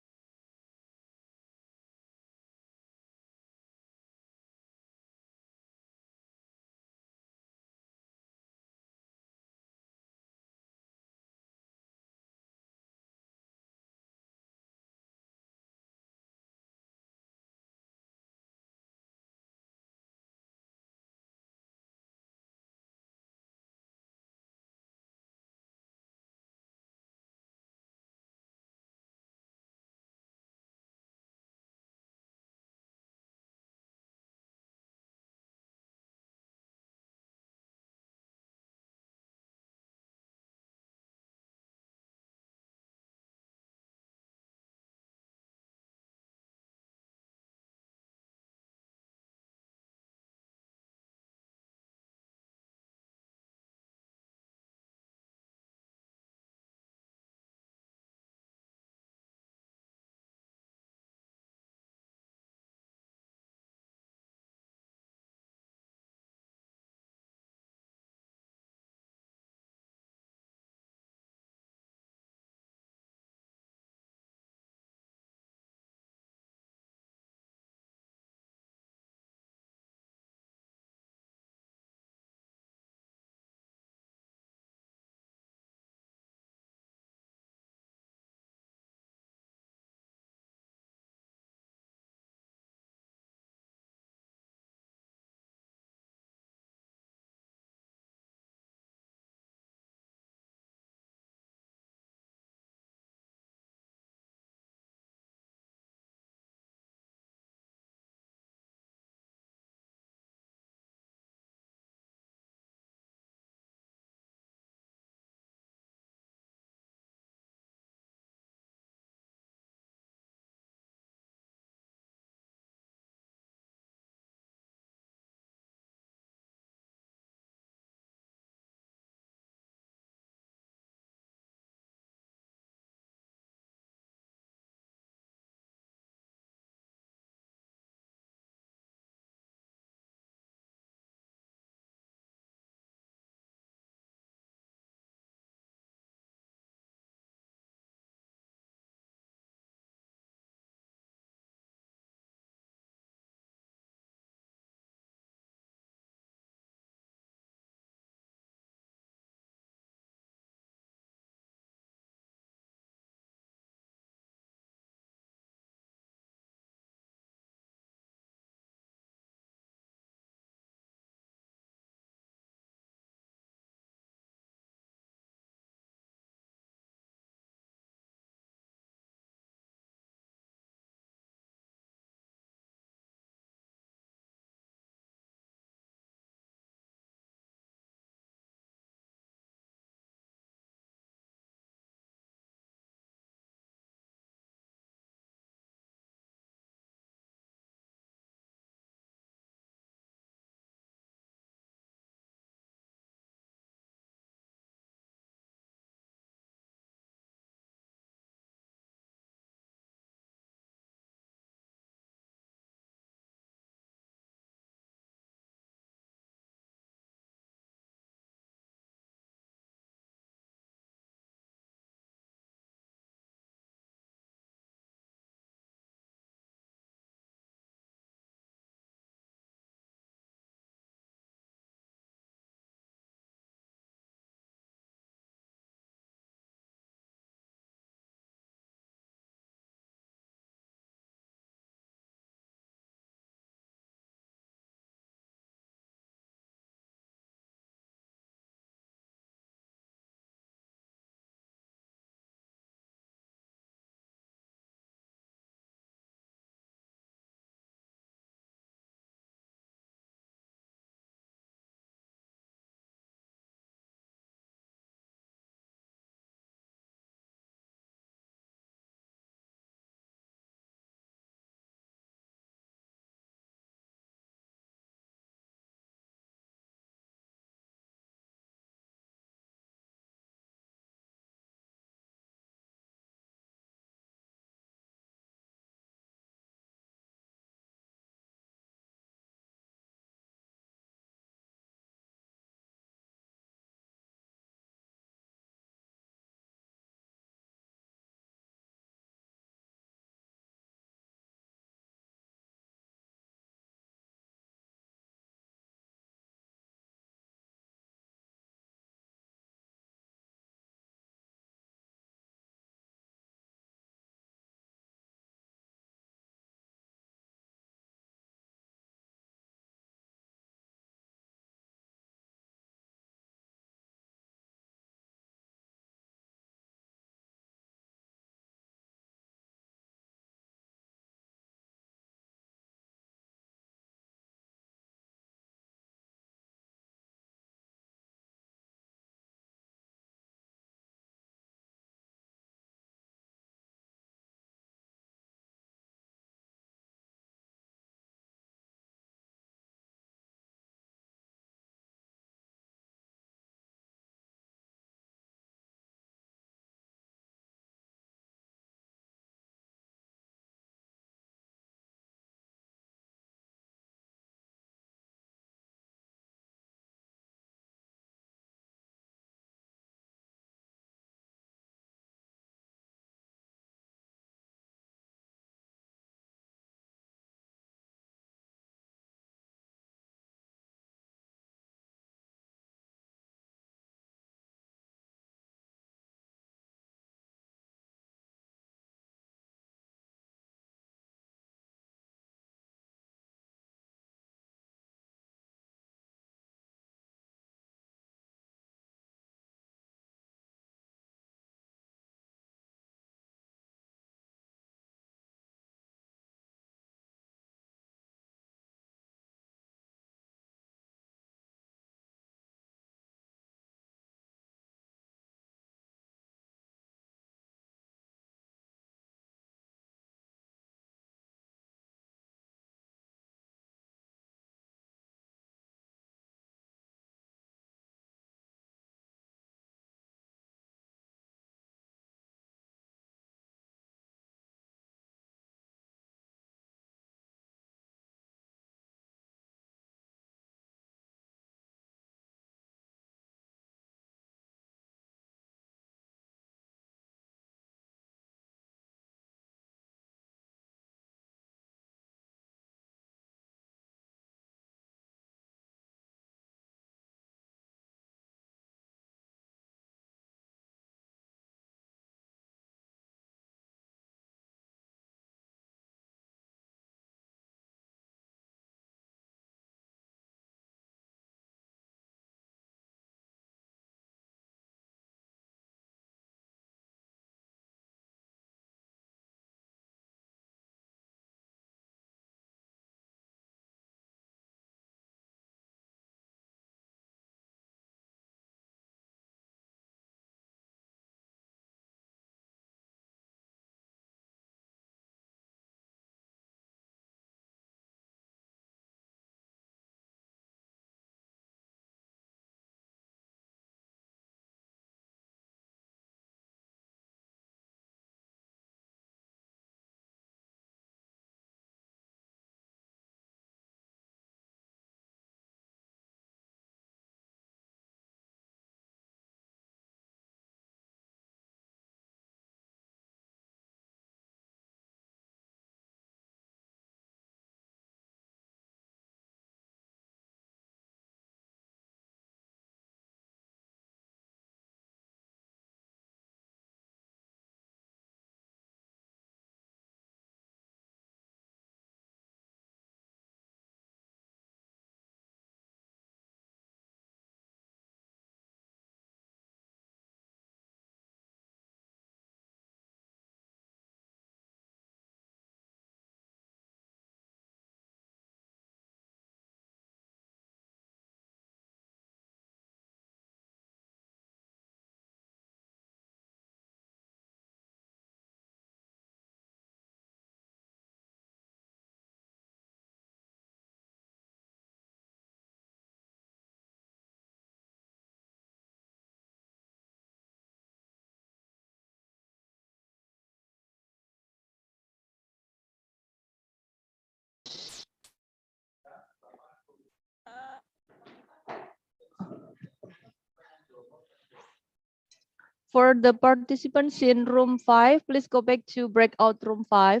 For the participants in room 5, please go back to breakout room 5.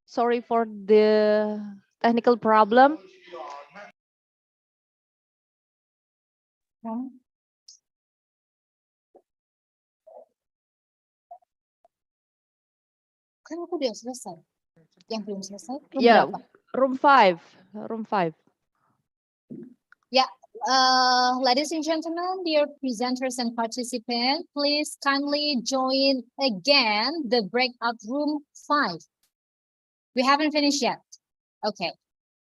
Sorry for the technical problem. Kan aku udah selesai. Yang belum selesai, room Yeah, berapa? room 5. Room 5. Yeah, ladies and gentlemen, dear presenters and participants, please kindly join again the breakout room 5. We haven't finished yet. Okay.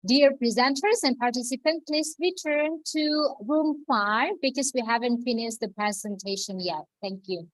Dear presenters and participants, please return to room 5 because we haven't finished the presentation yet. Thank you.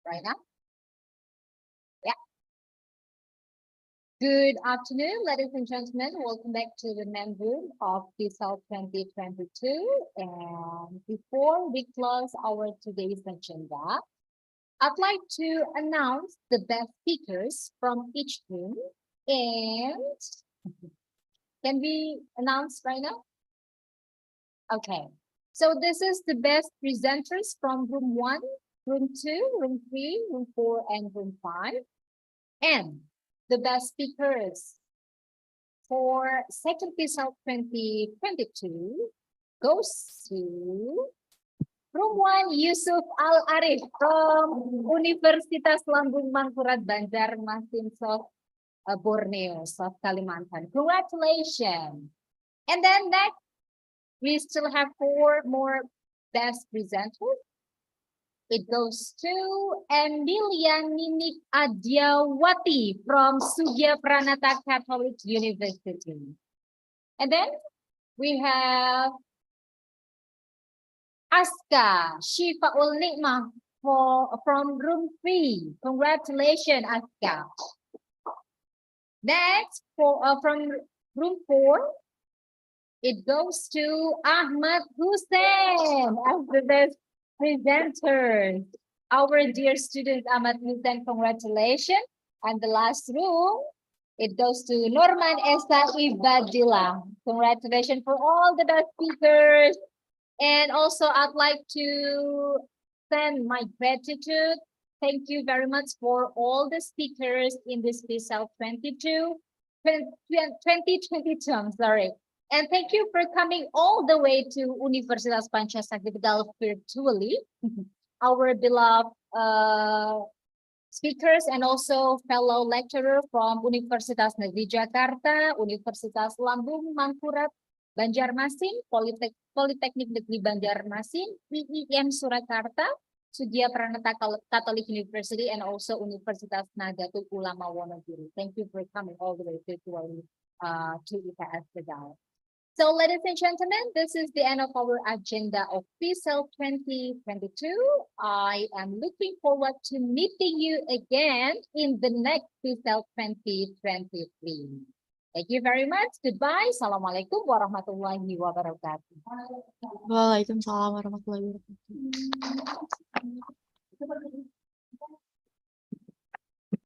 right now? Yeah. Good afternoon, ladies and gentlemen. Welcome back to the main room of Piselt 2022. And before we close our today's agenda, I'd like to announce the best speakers from each room. And can we announce right now? Okay. So this is the best presenters from room 1, room 2, room 3, room 4, and room 5. And the best speakers for second Piselt 2022 goes to room 1, Yusuf Al-Arif from Universitas Lambung Mangkurat Banjarmasin, Borneo, South Kalimantan. Congratulations. And then next, we still have 4 more best presenters. It goes to Emilia Ninik Adyawati from Sugya Pranata Catholic University. And then we have Aska Shifaul Nikmah from room 3. Congratulations, Aska. Next, from room 4, it goes to Ahmad Hussein as the best presenter. Our dear student Ahmad Hussein, congratulations. And the last room, it goes to Norman Esa Ibadillah. Congratulations for all the best speakers. And also I'd like to send my gratitude. Thank you very much for all the speakers in this Piselt 2022, I'm sorry. And thank you for coming all the way to Universitas Pancasakti Tegal virtually, our beloved speakers and also fellow lecturer from Universitas Negeri Jakarta, Universitas Lambung Mangkurat Banjarmasin, Politeknik Negeri Banjarmasin, IIM Surakarta, Sugya Pranata Catholic University, and also Universitas Nahdlatul Ulama Wonogiri. Thank you for coming all the way virtually to IPS Tegal. So, ladies and gentlemen, this is the end of our agenda of Piselt 2022. I am looking forward to meeting you again in the next Piselt 2023. Thank you very much. Goodbye. Assalamualaikum warahmatullahi wabarakatuh. Waalaikumsalam warahmatullahi wabarakatuh.